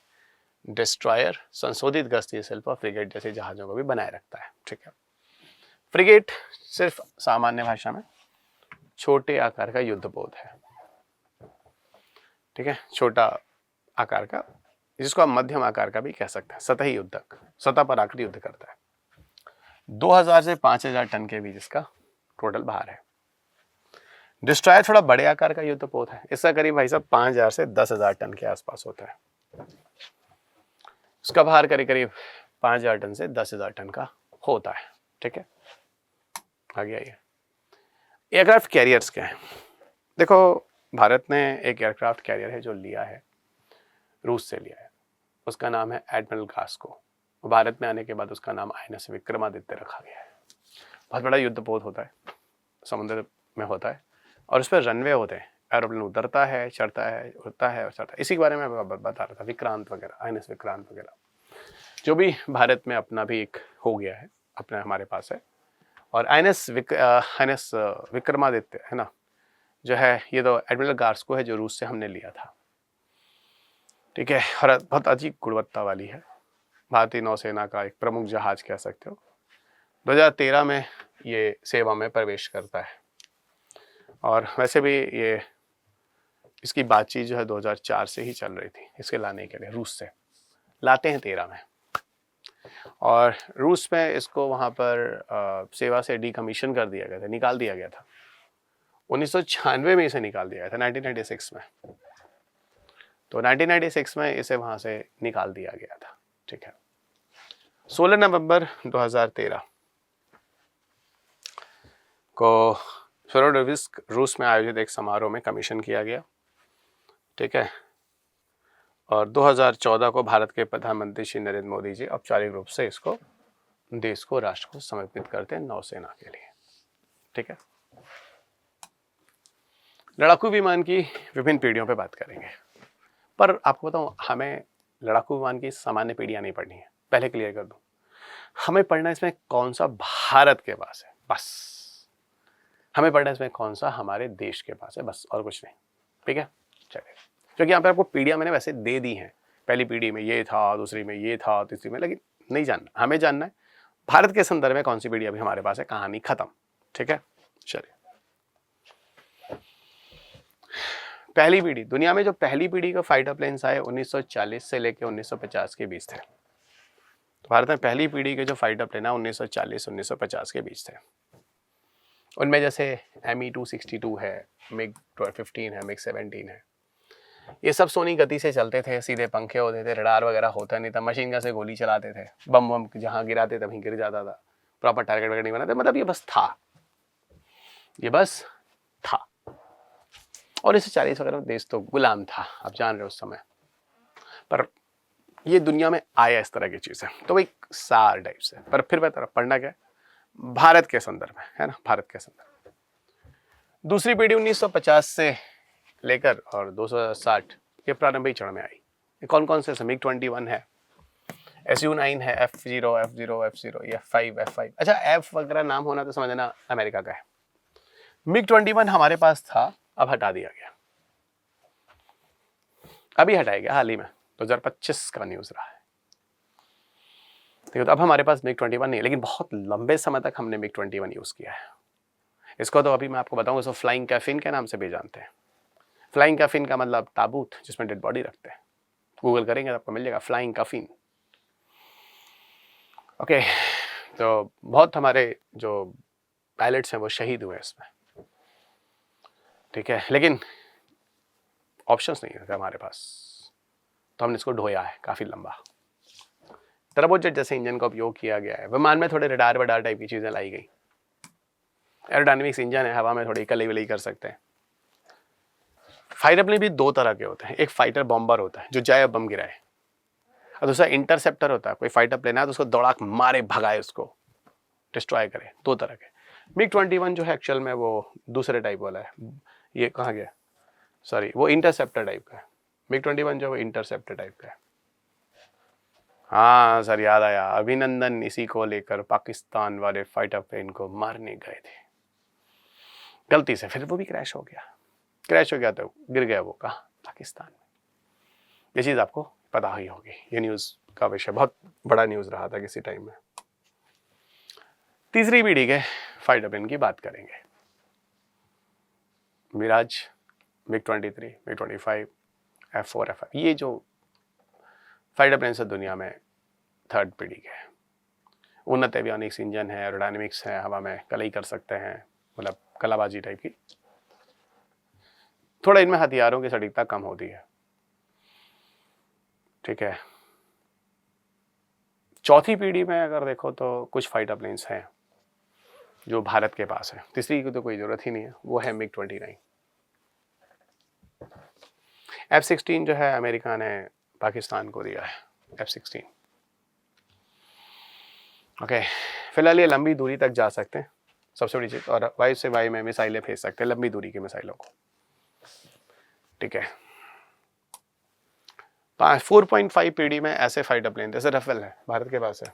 डिस्ट्रॉयर, संशोधित गश्ती शिल्प और फ्रिगेट जैसे जहाजों को भी बनाए रखता है। ठीक है, फ्रिगेट सिर्फ सामान्य भाषा में छोटे आकार का युद्धपोत है। ठीक है, छोटा आकार का, जिसको आप मध्यम आकार का भी कह सकते हैं, सतही युद्धक, सतह पर आकर युद्ध करता है। 2000 से 5000 टन के बीच इसका टोटल भार है। डिस्ट्रॉयर थोड़ा बड़े आकार का युद्धपोत है, इसका करीब भाई साहब 5000 से 10,000 टन के आसपास होता है। इसका भार करीब करीब 5000 टन से 10,000 टन का होता है। ठीक है, आगे आइए। एयरक्राफ्ट कैरियर्स क्या है? देखो, भारत ने एक एयरक्राफ्ट कैरियर है जो लिया है, रूस से लिया है, उसका नाम है एडमिरल कास्को। भारत में आने के बाद उसका नाम INS विक्रमादित्य रखा गया है। बहुत बड़ा युद्धपोत होता है, समुद्र में होता है और उस पर रनवे होते हैं, एरोप्लेन उतरता है, चढ़ता है, उड़ता है और चढ़ता है। इसी के बारे में मैं बता रहा था, विक्रांत वगैरह, INS विक्रांत वगैरह, जो भी भारत में अपना भी एक हो गया है, अपना हमारे पास है। और INS विक्रमादित्य है ना, जो है, ये तो एडमिरल कास्को है जो रूस से हमने लिया था। ठीक है, और बहुत अधिक गुणवत्ता वाली है, भारतीय नौसेना का एक प्रमुख जहाज कह सकते हो। 2013 में ये सेवा में प्रवेश करता है और वैसे भी ये इसकी बातचीत जो है 2004 से ही चल रही थी इसके लाने के लिए, रूस से लाते हैं 13 में, और रूस में इसको वहाँ पर सेवा से डिकमीशन कर दिया गया था, निकाल दिया गया था। 1996 में इसे निकाल दिया गया था, 1996 में। तो 1996 में इसे वहाँ से निकाल दिया गया था। ठीक है, 16 नवंबर 2013 को स्वेरोडोविस्क रूस में आयोजित एक समारोह में कमीशन किया गया। ठीक है, और 2014 को भारत के प्रधानमंत्री श्री नरेंद्र मोदी जी औपचारिक रूप से इसको देश को, राष्ट्र को समर्पित करते हैं नौसेना के लिए। ठीक है, लड़ाकू विमान की विभिन्न पीढ़ियों पे बात करेंगे, पर आपको बताऊं, हमें लड़ाकू विमान की सामान्य पीढ़ियां नहीं पढ़नी है, पहले क्लियर कर दूं। हमें पढ़ना इसमें कौन सा भारत के पास है, बस। हमें पढ़ना इसमें कौन सा हमारे देश के पास है, बस, और कुछ नहीं। ठीक है, चलिए, क्योंकि यहाँ पे आपको पीढ़ियां मैंने वैसे दे दी हैं, पहली पीढ़ी में ये था, दूसरी में ये था, तीसरी में, लेकिन नहीं जानना, हमें जानना है भारत के संदर्भ में कौन सी पीढ़ी अभी हमारे पास है, कहानी खत्म। ठीक है, चलिए, पहली पीढ़ी, दुनिया में जो पहली पीढ़ी का फाइटर प्लेन्स आए 1940 से लेकर 1950 के बीच थे। तो भारत में पहली पीढ़ी के जो फाइटर प्लेन है 1940-1950 के बीच थे। उनमें जैसे Me-262 है, MiG-15 है, MiG-17 है। ये सब सोनी गति से चलते थे, सीधे पंखे होते थे, रडार वगैरह होता नहीं था, मशीन गन से गोली चलाते थे, बम बम जहाँ गिराते थे वहीं गिर जाता था, प्रॉपर टारगेट वगैरह नहीं बनाते, मतलब ये बस था, ये बस था। और 1940 वगैरह में देश तो गुलाम था, आप जान रहे हो उस समय, पर ये दुनिया में आया इस तरह की चीज़ है, तो भाई सार टाइप से। पर फिर मैं तरफ पढ़ना क्या है, भारत के संदर्भ में, है ना, भारत के संदर्भ में। दूसरी पीढ़ी 1950 से लेकर और 260 के प्रारंभिक चरण में आई। ये कौन कौन से? MiG-21 है, Su-9 है, F-0, F-0, F-0, F-5, F-5। अच्छा, F वगैरह नाम होना तो समझना अमेरिका का है। MiG-21 हमारे पास था, अब हटा दिया गया, अभी हटाया गया हाल ही में, 2025 का न्यूज़ रहा है। तो अब हमारे पास MiG-21 नहीं है, लेकिन बहुत लंबे समय तक हमने MiG-21 यूज़ किया है। इसको तो अभी मैं आपको बताऊंगा, इसको फ्लाइंग कैफिन के नाम से भी जानते हैं। फ्लाइंग कैफिन का मतलब ताबूत, जिसमें डेड बॉडी रखते हैं। गूगल करेंगे तो आपको मिल जाएगा, फ्लाइंग कफिन। ओके, तो बहुत हमारे जो पायलट्स हैं वो शहीद हुए इसमें, ठीक है, लेकिन ऑप्शंस नहीं थे हमारे पास, तो हमने इसको ढोया है काफ़ी लंबा। टर्बोजेट जैसे इंजन का उपयोग किया गया है। विमान में थोड़े रडार वडार टाइप की चीज़ें लाई गई। एरोडायनेमिक्स इंजन है, हवा में थोड़ी कली वली कर सकते हैं। फाइटर प्लेन भी दो तरह के होते हैं, एक फाइटर बॉम्बर होता है जो जाए बम गिराए, और दूसरा इंटरसेप्टर होता है, कोई फाइटर प्लेन है तो उसको दौड़ा मारे भगाए, उसको डिस्ट्रॉय करे। दो तरह के। MiG-21 जो है एक्चुअल में वो दूसरे टाइप वाला है। ये कहाँ गया, सॉरी, वो इंटरसेप्टर टाइप का है। MiG-21 जो है वो इंटरसेप्टर टाइप का है। हाँ सर, याद आया, अभिनंदन इसी को लेकर पाकिस्तान वाले फाइटर प्लेन को मारने गए थे गलती से, फिर वो भी क्रैश हो गया तो गिर गया वो कहाँ, पाकिस्तान में। ये चीज़ आपको पता ही होगी, ये न्यूज़ का विषय बहुत बड़ा न्यूज़ रहा था किसी टाइम में। तीसरी पीढ़ी के फाइटर प्लेन की बात करेंगे। Miraj, MiG-23, MiG-25, F4, F5, ये जो फाइटर प्लेन से दुनिया में थर्ड पीढ़ी के हैं। उन्नत एवियोनिक्स इंजन है, एरोडायनेमिक्स है, हवा में कलई कर सकते हैं, मतलब कलाबाजी टाइप की। थोड़ा इनमें हथियारों की सटीकता कम होती है, ठीक है। चौथी पीढ़ी में अगर देखो तो कुछ फाइटर प्लेन्स हैं जो भारत के पास है। तीसरी की तो कोई जरूरत ही नहीं है, वो है MiG-29। F-16 जो है अमेरिका ने पाकिस्तान को दिया है, F-16। ओके, फिलहाल ये लंबी दूरी तक जा सकते हैं, सबसे बड़ी चीज़, और वायु से वायु में मिसाइलें भेज सकते हैं, लंबी दूरी की मिसाइलों को, ठीक है। 4.5 पीढ़ी में ऐसे फाइटर प्लेन जैसे रफेल है, भारत के पास है,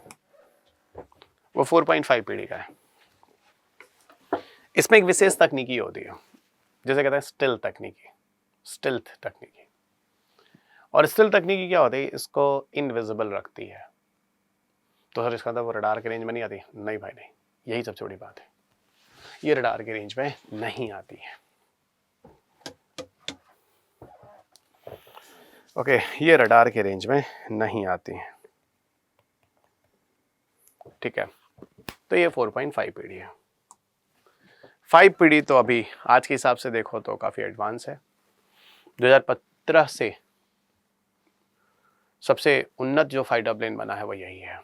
वो 4.5 पीढ़ी का है। इसमें एक विशेष तकनीकी होती है, जैसे कहते हैं स्टिल्थ तकनीकी। और स्टिल्थ तकनीकी क्या होती है, इसको इनविजिबल रखती है। तो सर इसका मतलब वो रडार के रेंज में नहीं आती? नहीं भाई नहीं, यही सबसे बड़ी बात है, ये रडार के रेंज में नहीं आती है। ओके, ये रडार के रेंज में नहीं आती है, ठीक है। तो ये 4.5 पीढ़ी है। 5 पीढ़ी तो अभी आज के हिसाब से देखो तो काफ़ी एडवांस है। 2015 से सबसे उन्नत जो फाइटर प्लेन बना है वो यही है।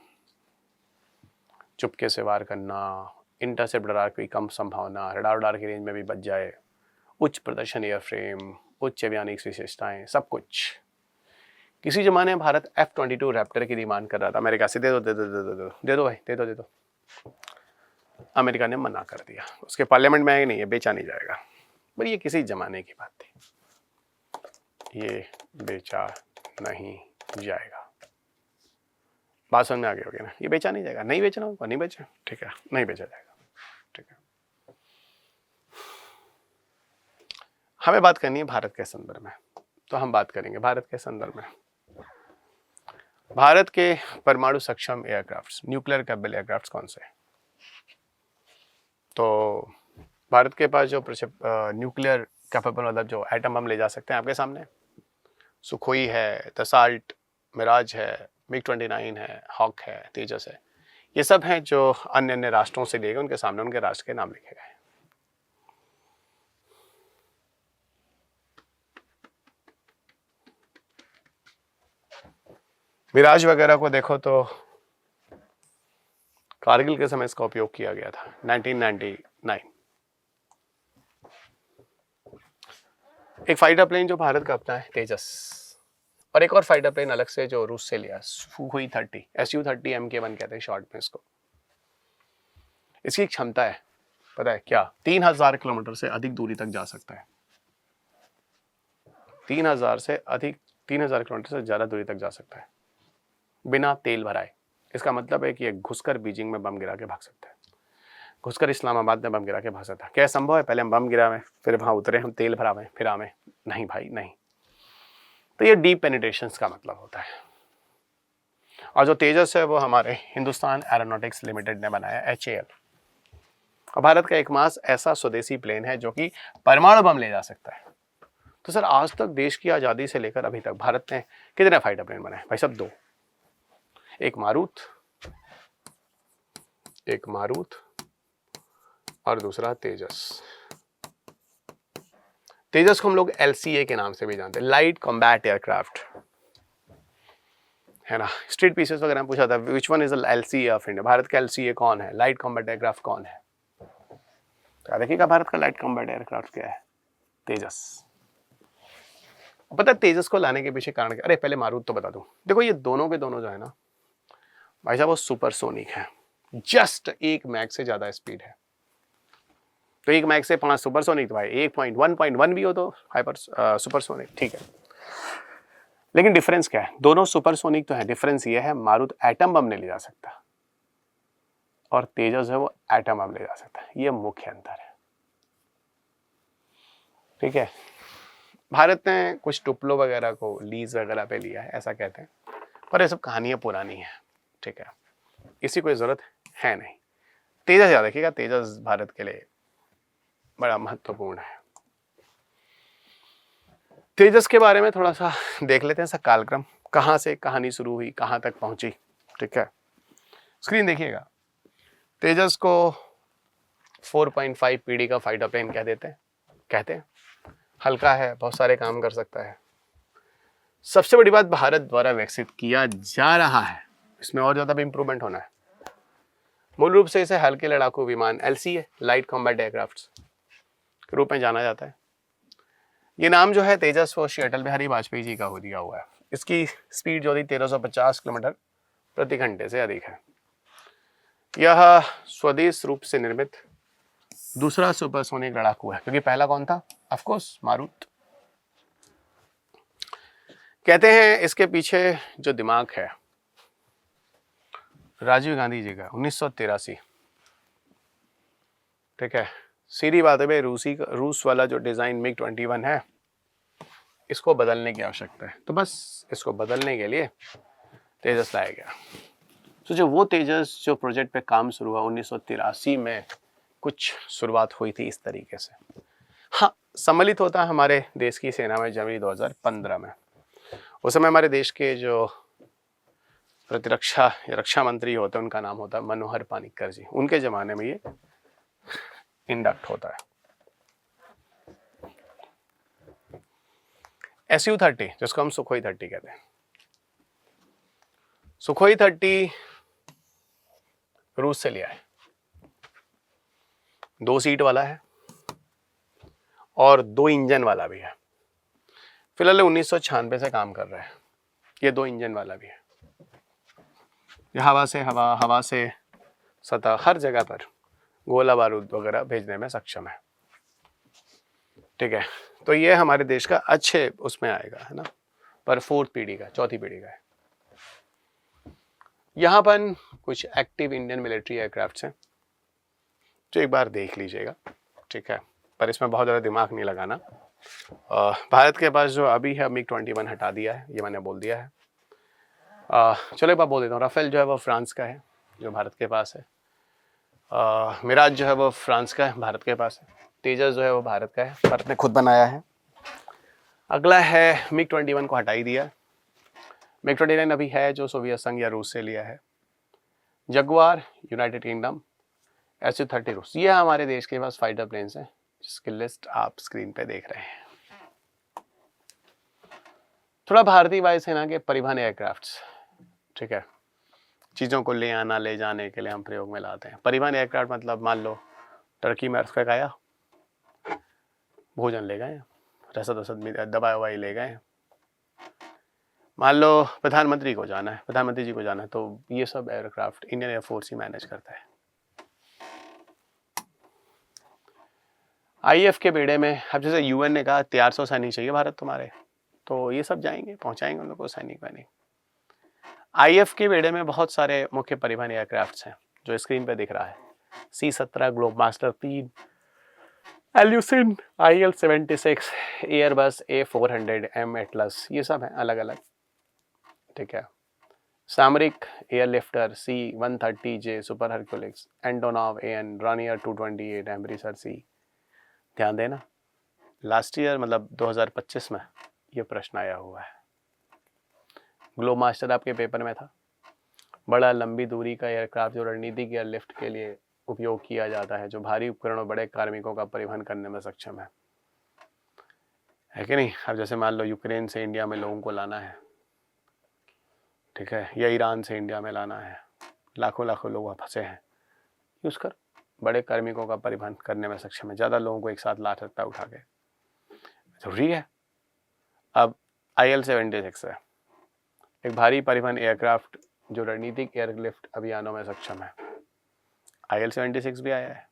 चुपके से वार करना, इंटरसेप्ट रडार की कम संभावना, रडार की रेंज में भी बच जाए, उच्च प्रदर्शन एयरफ्रेम, उच्च एवियोनिक्स विशेषताएं, सब कुछ। किसी जमाने में भारत F-22 रैप्टर की डिमांड कर रहा था अमेरिका से, दे दो भाई। अमेरिका ने मना कर दिया, उसके पार्लियामेंट में आए नहीं, ये बेचा नहीं जाएगा। पर ये किसी जमाने की बात थी, ये बेचा नहीं जाएगा। बात समझ में आ गई होगी ना, ये बेचा नहीं जाएगा, नहीं बेचना होगा, नहीं बेचा, ठीक है, नहीं बेचा जाएगा, ठीक है। हमें बात करनी है भारत के संदर्भ में, तो हम बात करेंगे भारत के संदर्भ में। भारत के परमाणु सक्षम एयरक्राफ्ट्स, न्यूक्लियर कैपेबल एयरक्राफ्ट्स कौन से हैं? तो भारत के पास जो न्यूक्लियर कैपेबल, मतलब जो एटम बम ले जा सकते हैं, आपके सामने सुखोई है, दसाल्ट, मिराज है, MiG-29 है, हॉक है, तेजस है, ये सब हैं जो अन्य अन्य राष्ट्रों से लिए गए, उनके सामने उनके राष्ट्र के नाम लिखे गए। मिराज वगैरह को देखो तो कारगिल के समय इसका उपयोग किया गया था, 1999। एक फाइटर प्लेन जो भारत का अपना है, तेजस, और एक और फाइटर प्लेन अलग से जो रूस से लिया, सुखोई 30, Su-30 Mk1 कहते हैं शॉर्ट में इसको। इसकी क्षमता है, पता है क्या? 3000 किलोमीटर से अधिक दूरी तक जा सकता है। 3000 किलोमीटर से ज्यादा दूरी तक जा सकता है बिना तेल भराए। इसका मतलब है कि ये घुसकर बीजिंग में बम गिरा के भाग सकता है, घुसकर इस्लामाबाद में बम गिरा के भाग सकता है। क्या संभव है? पहले हम बम गिरावें, फिर वहां उतरे, हम तेल भरावें, फिर आवें? नहीं भाई नहीं। तो ये डीप पेनिट्रेशन का मतलब होता है। और जो तेजस है वो हमारे हिंदुस्तान एरोनॉटिक्स लिमिटेड ने बनाया, HAL। और भारत का एकमात्र ऐसा स्वदेशी प्लेन है जो कि परमाणु बम ले जा सकता है। तो सर आज तक देश की आज़ादी से लेकर अभी तक भारत ने कितने फाइटर प्लेन बनाए? भाई साहब 2, एक मारुत और दूसरा तेजस। तेजस को हम लोग LCA के नाम से भी जानते हैं, लाइट कॉम्बैट एयरक्राफ्ट, है ना। स्ट्रीट पीसेस वगैरह में पूछा था which one is LCA of India, Bharat का LCA कौन है, लाइट कॉम्बैट एयरक्राफ्ट कौन है? तो देखिएगा भारत का लाइट कॉम्बैट एयरक्राफ्ट क्या है? तेजस। पता है तेजस को लाने के पीछे कारण क्या? अरे पहले मारुत तो बता दूं। देखो ये दोनों के दोनों जो है ना भाई साहब वो सुपरसोनिक है, जस्ट 1 मैक से ज्यादा स्पीड है। तो 1 मैक से 5 सुपरसोनिक, तो भाई 1.1 भी हो तो हाइपर सुपरसोनिक, ठीक है। लेकिन डिफरेंस क्या है? दोनों सुपरसोनिक तो है, डिफरेंस ये है मारुत एटम बम नहीं ले जा सकता और तेजस है वो एटम बम ले जा सकता है, ये मुख्य अंतर है, ठीक है। भारत ने कुछ टुपलो वगैरह को लीज वगैरह पे लिया है ऐसा कहते हैं, पर ये सब कहानियां पुरानी है, ठीक है, इसी कोई जरूरत है नहीं। तेजस याद रखिएगा, तेजस भारत के लिए बड़ा महत्वपूर्ण है। तेजस के बारे में थोड़ा सा देख लेते हैं, ऐसा कालक्रम, कहां से कहानी शुरू हुई, कहां तक पहुंची, ठीक है। स्क्रीन देखिएगा। तेजस को 4.5 पीढ़ी का फाइटर प्लेन कहते हैं। हल्का है, बहुत सारे काम कर सकता है। सबसे बड़ी बात, भारत द्वारा विकसित किया जा रहा है, इसमें और ज्यादा भी इंप्रूवमेंट होना है। मूल रूप से इसे हल्के लड़ाकू विमान LCA लाइट कॉम्बैट एयरक्राफ्ट के रूप में जाना जाता है। ये नाम जो है तेजस वो श्री अटल बिहारी वाजपेयी जी का हो दिया हुआ है। इसकी स्पीड जो थी 1350 किलोमीटर प्रति घंटे से अधिक है। यह स्वदेश रूप से निर्मित दूसरा सुपरसोनिक लड़ाकू है, क्योंकि पहला कौन था? Of course Marut. कहते हैं इसके पीछे जो दिमाग है राजीव गांधी जी का, 1983, ठीक है। सीधी बात है भाई, रूस वाला जो डिजाइन MiG-21 है इसको बदलने की आवश्यकता है, तो बस इसको बदलने के लिए तेजस लाया गया। तो जो वो तेजस जो प्रोजेक्ट पे काम शुरू हुआ 1983 में, कुछ शुरुआत हुई थी इस तरीके से। हाँ, सम्मिलित होता है हमारे देश की सेना में जनवरी 2015 में। उस समय हमारे देश के जो प्रतिरक्षा या रक्षा मंत्री होते हैं उनका नाम होता है मनोहर पानिक्कर जी, उनके जमाने में ये इंडक्ट होता है। Su-30 जिसको हम सुखोई 30 कहते हैं। सुखोई 30 रूस से लिया है, 2 सीट वाला है और 2 इंजन वाला भी है। फिलहाल 1996 से काम कर रहा है। ये 2 इंजन वाला भी है। ये हवा से हवा, हवा से सतह, हर जगह पर गोला बारूद वगैरह भेजने में सक्षम है, ठीक है। तो ये हमारे देश का अच्छे उसमें आएगा, है ना, पर 4th पीढ़ी का, 4थी पीढ़ी का है। यहाँ पर कुछ एक्टिव इंडियन मिलिट्री एयरक्राफ्ट्स हैं जो एक बार देख लीजिएगा, ठीक है, पर इसमें बहुत ज़्यादा दिमाग नहीं लगाना। भारत के पास जो अभी है MiG-21 हटा दिया है, ये मैंने बोल दिया है। चलो एक बार बोल देता हूँ, राफेल जो है वो फ्रांस का है जो भारत के पास है। मिराज जो है वो फ्रांस का है, भारत के पास है। तेजस जो है वो भारत का है, भारत ने खुद बनाया है। अगला है MiG-21 को हटा ही दिया। MiG-29 अभी है जो सोवियत संघ या रूस से लिया है। जगुआर यूनाइटेड किंगडम, Su-30 रूस। ये हमारे देश के पास फाइटर प्लेन्स हैं जिसकी लिस्ट आप स्क्रीन पे देख रहे हैं। थोड़ा भारतीय वायुसेना के परिवहन एयरक्राफ्ट्स, ठीक है, चीज़ों को ले आना ले जाने के लिए हम प्रयोग में लाते हैं। परिवहन एयरक्राफ्ट मतलब मान लो टर्की में अर्थक्वेक आया, भोजन ले गए, रसद दवाई ववाई ले गए। मान लो प्रधानमंत्री को जाना है, प्रधानमंत्री जी को जाना है, तो ये सब एयरक्राफ्ट इंडियन एयरफोर्स ही मैनेज करता है। IAF के बेड़े में, अब जैसे UN ने कहा 400 सैनिक चाहिए भारत तुम्हारे, तो ये सब जाएंगे, पहुंचाएंगे उन लोगों को सैनिक वैनिक। IAF के बेड़े में बहुत सारे मुख्य परिवहन एयरक्राफ्ट्स हैं जो स्क्रीन पे दिख रहा है। C-17 Globemaster 3, Ilyushin IL-76, Airbus A400, M Atlas, ये सब हैं अलग अलग, ठीक है। सामरिक airlifter C-130J super Hercules, Antonov AN, Dornier 228, Embraer C, ध्यान देना। लास्ट ईयर मतलब 2025 में ये प्रश्न आया हुआ है। ग्लोब मास्टर आपके पेपर में था। बड़ा लंबी दूरी का एयरक्राफ्ट जो रणनीतिक एयरलिफ्ट के लिए उपयोग किया जाता है, जो भारी उपकरणों बड़े कार्मिकों का परिवहन करने में सक्षम है कि नहीं। अब जैसे मान लो यूक्रेन से इंडिया में लोगों को लाना है, ठीक है, या ईरान से इंडिया में लाना है, लाखों लाखों लोग फंसे हैं, यूज़ कर, बड़े कार्मिकों का परिवहन करने में सक्षम है, ज़्यादा लोगों को एक साथ ला सकता है उठा के, जरूरी है। अब IL-76 है, एक भारी परिवहन एयरक्राफ्ट जो रणनीतिक एयरलिफ्ट अभियानों में सक्षम है। IL-76 भी आया है,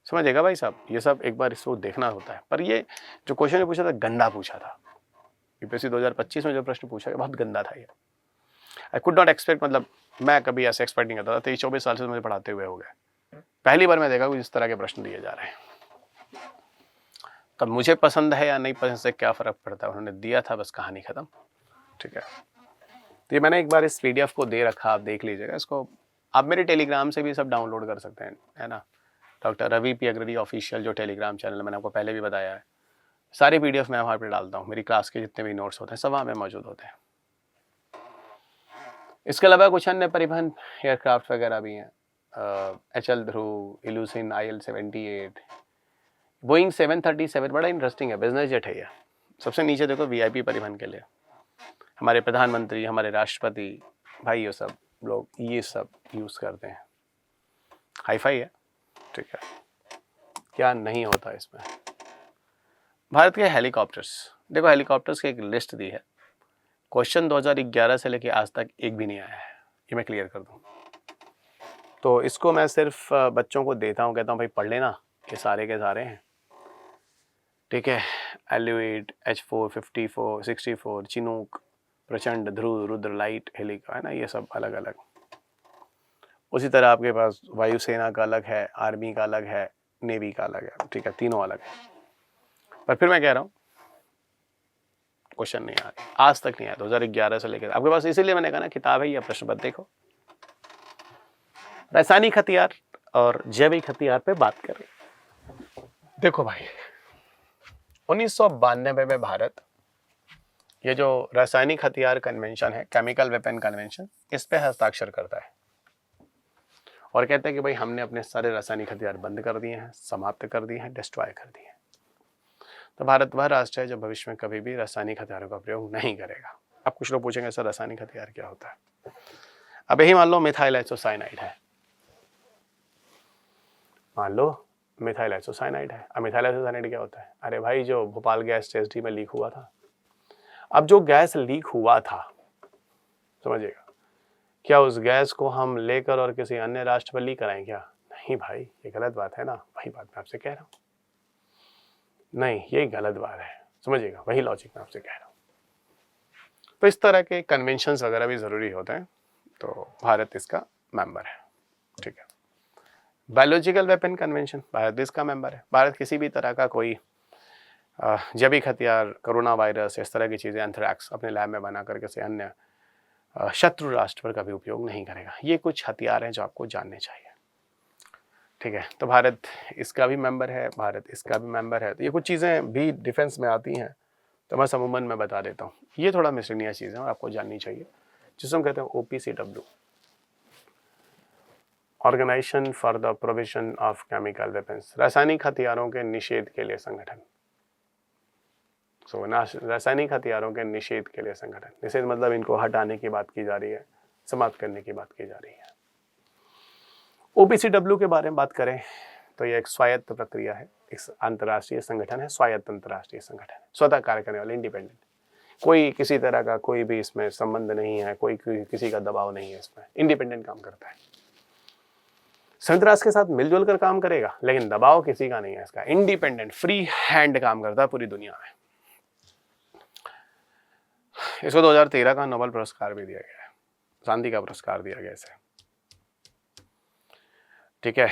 समझेगा भाई साहब। ये सब एक बार इसको देखना होता है। पर ये जो क्वेश्चन ने पूछा था गंदा पूछा था, यूपीएससी 2025 में जो प्रश्न पूछा गया बहुत गंदा था ये। आई कुड नॉट एक्सपेक्ट, मतलब मैं कभी ऐसे एक्सपेक्ट नहीं करता था। 23-24 साल से मुझे पढ़ाते हुए हो गए, पहली बार मैं देखा कुछ इस तरह के प्रश्न दिए जा रहे हैं। तब मुझे पसंद है या नहीं पसंद से क्या फ़र्क पड़ता है, उन्होंने दिया था, बस कहानी ख़त्म, ठीक है। तो ये मैंने एक बार इस PDF को दे रखा, आप देख लीजिएगा इसको। आप मेरे टेलीग्राम से भी सब डाउनलोड कर सकते हैं, है ना। Doctor Ravi P Agrawal official जो टेलीग्राम चैनल है, मैंने आपको पहले भी बताया है, सारी PDF मैं वहाँ पर डालता हूँ। मेरी क्लास के जितने भी नोट्स होते हैं सब वहाँ पे मौजूद होते हैं। इसके अलावा कुछ अन्य परिवहन एयरक्राफ्ट वगैरह भी हैं, HL ध्रुव, इलूसिन, IL-78, बोइंग 737, बड़ा इंटरेस्टिंग है, बिजनेस जेट है ये। सबसे नीचे देखो VIP परिवहन के लिए हमारे प्रधानमंत्री, हमारे राष्ट्रपति भाई, ये सब लोग ये सब यूज़ करते हैं। हाईफाई है, ठीक है, क्या नहीं होता इसमें। भारत के हेलीकॉप्टर्स, देखो हेलीकॉप्टर्स की एक लिस्ट दी है, क्वेश्चन 2011 से लेके आज तक एक भी नहीं आया है, ये मैं क्लियर कर दूं। तो इसको मैं सिर्फ बच्चों को देता हूँ, कहता हूँ भाई पढ़ लेना, ये सारे के सारे हैं, ठीक है। L8, H4, 54, 64, चिनूक, प्रचंड, ध्रुव, रुद्र, लाइट, हेलिका, है ना, ये सब अलग अलग। उसी तरह आपके पास वायुसेना का अलग है, आर्मी का अलग है, नेवी का अलग है, ठीक है, तीनों अलग है। पर फिर मैं कह रहा हूँ क्वेश्चन नहीं आ रहे, आज तक नहीं आया 2011 से लेकर आपके पास, इसीलिए मैंने कहा ना किताब है या प्रश्न पत्र देखो। रासायनिक हथियार और जैविक हथियार पे बात करें। देखो भाई 1992 में भारत ये जो रासायनिक हथियार कन्वेंशन है, केमिकल वेपन कन्वेंशन, इस पे हस्ताक्षर करता है और कहते हैं कि भाई हमने अपने सारे रासायनिक हथियार बंद कर दिए हैं, समाप्त कर दिए हैं, डिस्ट्रॉय कर दिए हैं। तो भारत वह राष्ट्र है जो भविष्य में कभी भी रासायनिक हथियारों का प्रयोग नहीं करेगा। अब कुछ लोग पूछेंगे सर रासायनिक हथियार क्या होता है। अब यही मान लो मिथाइल आइसोसाइनाइड है, मान लो मिथाइल आइसोसाइनाइड है। अब मिथाइल आइसोसाइनाइड क्या होता है, अरे भाई जो भोपाल गैस TSD में लीक हुआ था, अब जो गैस लीक हुआ था, समझिएगा, क्या उस गैस को हम लेकर और किसी अन्य राष्ट्र पर लीक कराएं क्या? नहीं भाई, ये गलत बात है ना, वही बात मैं आपसे कह रहा हूँ, नहीं ये गलत बात है, समझिएगा, वही लॉजिक मैं आपसे कह रहा हूँ। तो इस तरह के कन्वेंशंस वगैरह भी ज़रूरी होते हैं, तो भारत इसका मेंबर है, ठीक है। बायोलॉजिकल वेपन कन्वेंशन, भारत भी इसका मेंबर है। भारत किसी भी तरह का कोई जैविक हथियार, कोरोना वायरस, इस तरह की चीज़ें, एंथ्रैक्स अपने लैब में बना कर किसी अन्य शत्रु राष्ट्र पर कभी उपयोग नहीं करेगा। ये कुछ हथियार हैं जो आपको जानने चाहिए, ठीक है। तो भारत इसका भी मेंबर है, भारत इसका भी मेंबर है। तो ये कुछ चीज़ें भी डिफेंस में आती हैं, तो मैं अमूमन में बता देता हूँ। ये थोड़ा मिसलिनियस चीज़ें और आपको जाननी चाहिए, जिसको हम कहते हैं OPCW, organisation for the provision of chemical weapons, रासायनिक हथियारों के निषेध के लिए संगठन। रासायनिक हथियारों के निषेध के लिए संगठन, निषेध मतलब इनको हटाने की बात की जा रही है, समाप्त करने की बात की जा रही है। OPCW के बारे में बात करें तो यह एक स्वायत्त प्रक्रिया है, एक अंतर्राष्ट्रीय संगठन है, स्वायत्त अंतर्राष्ट्रीय संगठन है, स्वतः कार्य करने वाले, इंडिपेंडेंट, कोई किसी तरह का कोई भी इसमें संबंध नहीं है, कोई किसी का दबाव नहीं है, इसमें इंडिपेंडेंट काम करता है। संयुक्त राष्ट्र के साथ मिलजुल कर काम करेगा, लेकिन दबाव किसी का नहीं है इसका, इंडिपेंडेंट फ्री हैंड काम करता है पूरी दुनिया में। इसको 2013 का नोबेल पुरस्कार भी दिया गया है, शांति का पुरस्कार दिया गया इसे, ठीक है।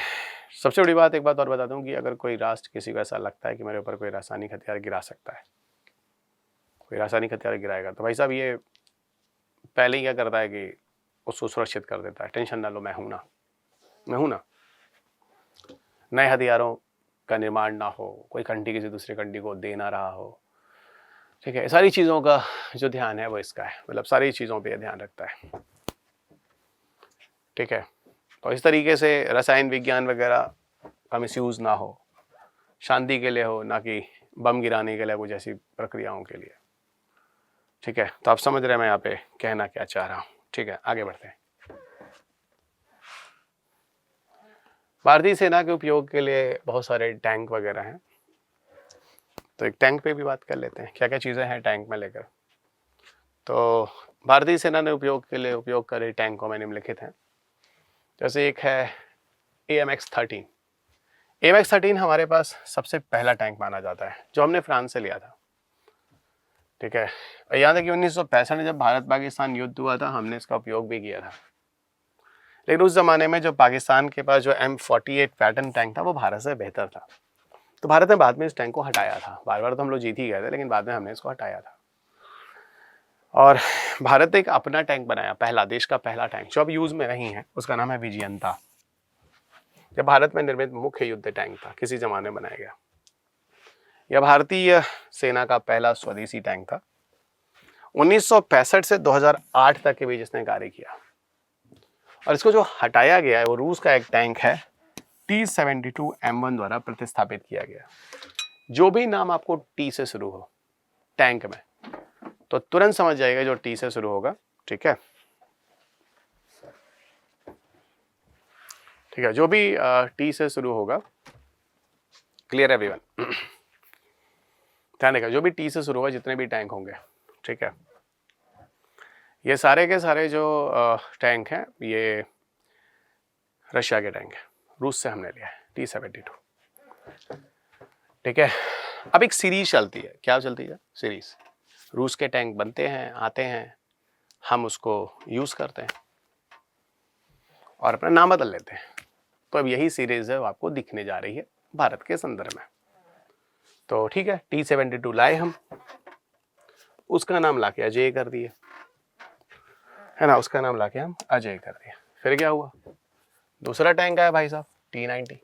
सबसे बड़ी बात, एक बात और बता दूं कि अगर कोई राष्ट्र किसी को ऐसा लगता है कि मेरे ऊपर कोई रासायनिक हथियार गिरा सकता है, कोई रासायनिक हथियार गिराएगा, तो भाई साहब ये पहले ही क्या करता है कि उसको सुरक्षित कर देता है, टेंशन ना लो, मैं हूं ना, नए हथियारों का निर्माण ना हो, कोई कंट्री किसी दूसरी कंट्री को दे ना रहा हो, ठीक है। सारी चीज़ों का जो ध्यान है वो इसका है, मतलब सारी चीज़ों पे ध्यान रखता है, ठीक है। तो इस तरीके से रसायन विज्ञान वगैरह का मिसयूज़ ना हो, शांति के लिए हो, ना कि बम गिराने के लिए, कुछ ऐसी प्रक्रियाओं के लिए, ठीक है। तो आप समझ रहे हैं मैं यहाँ पे कहना क्या चाह रहा हूँ, ठीक है। आगे बढ़ते हैं। भारतीय सेना के उपयोग के लिए बहुत सारे टैंक वगैरह हैं, तो एक टैंक पे भी बात कर लेते हैं, क्या क्या चीज़ें हैं टैंक में लेकर। तो भारतीय सेना ने उपयोग के लिए उपयोग करे टैंकों में निम्नलिखित हैं। जैसे एक है AMX-13। AMX-13 हमारे पास सबसे पहला टैंक माना जाता है, जो हमने फ्रांस से लिया था, ठीक है। याद है कि 1965 में जब भारत पाकिस्तान युद्ध हुआ था, हमने इसका उपयोग भी किया था। लेकिन उस जमाने में जो पाकिस्तान के पास जो M48 पैटर्न टैंक था वो भारत से बेहतर था, तो भारत ने बाद में इस टैंक को हटाया था। बार बार तो हम लोग जीत ही गए थे, लेकिन बाद में हमने इसको हटाया था। और भारत ने एक अपना टैंक बनाया, पहला, देश का पहला टैंक, जो अब यूज में नहीं है, उसका नाम है विजयंता। यह भारत में निर्मित मुख्य युद्ध टैंक था, किसी जमाने में बनाया गया। यह भारतीय सेना का पहला स्वदेशी टैंक था। 1965 से 2008 तक के बीच इसने कार्य किया। और इसको जो हटाया गया है वो रूस का एक टैंक है, T-72M1 द्वारा प्रतिस्थापित किया गया। जो भी नाम आपको टी से शुरू हो टैंक में, तो तुरंत समझ जाएगा जो टी से शुरू होगा, ठीक है, ठीक है। जो भी टी से शुरू होगा, क्लियर एवरीवन, ध्यान रखिएगा, जो भी टी से शुरू होगा, जितने भी टैंक होंगे, ठीक है, ये सारे के सारे जो टैंक हैं, ये रशिया के टैंक हैं, रूस से हमने लिया है T-72, ठीक है। अब एक सीरीज चलती है, क्या चलती है सीरीज, रूस के टैंक बनते हैं, आते हैं, हम उसको यूज करते हैं और अपना नाम बदल लेते हैं। तो अब यही सीरीज है वो आपको दिखने जा रही है भारत के संदर्भ में। तो ठीक है, T-72 लाए हम, उसका नाम लाके अजय कर दिए, है ना, उसका नाम लाके हम अजय कर दिया। फिर क्या हुआ, दूसरा टैंक आया भाई साहब T-90,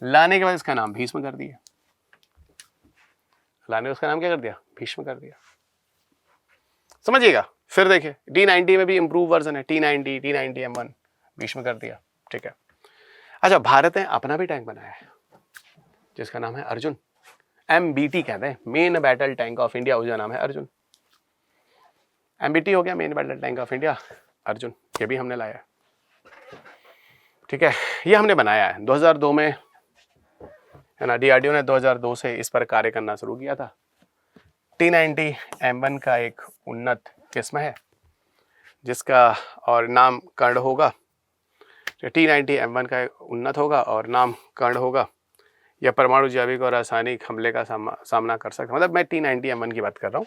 लाने के बाद इसका नाम भीष्म कर दिया, लाने उसका नाम क्या कर दिया, भीष्म कर दिया, समझिएगा। फिर देखिए T-90 में भी इंप्रूव वर्जन है, T-90, T-90M1, भीष्म कर दिया, ठीक है। अच्छा, भारत ने अपना भी टैंक बनाया है जिसका नाम है अर्जुन, MBT कहते हैं, main battle tank of India, उसका नाम है अर्जुन। MBT हो गया main battle tank of India, Arjun, ये भी हमने लाया, ठीक है। ये हमने बनाया है 2002 में, है ना, DRDO ने 2002 से इस पर कार्य करना शुरू किया था। T-90M1 का एक उन्नत किस्म है जिसका और नाम कर्ण होगा, T-90M1 का उन्नत होगा और नाम कर्ण होगा। यह परमाणु, जैविक और रासायनिक हमले का सामना कर सकता है, मतलब मैं T-90M1 की बात कर रहा हूँ,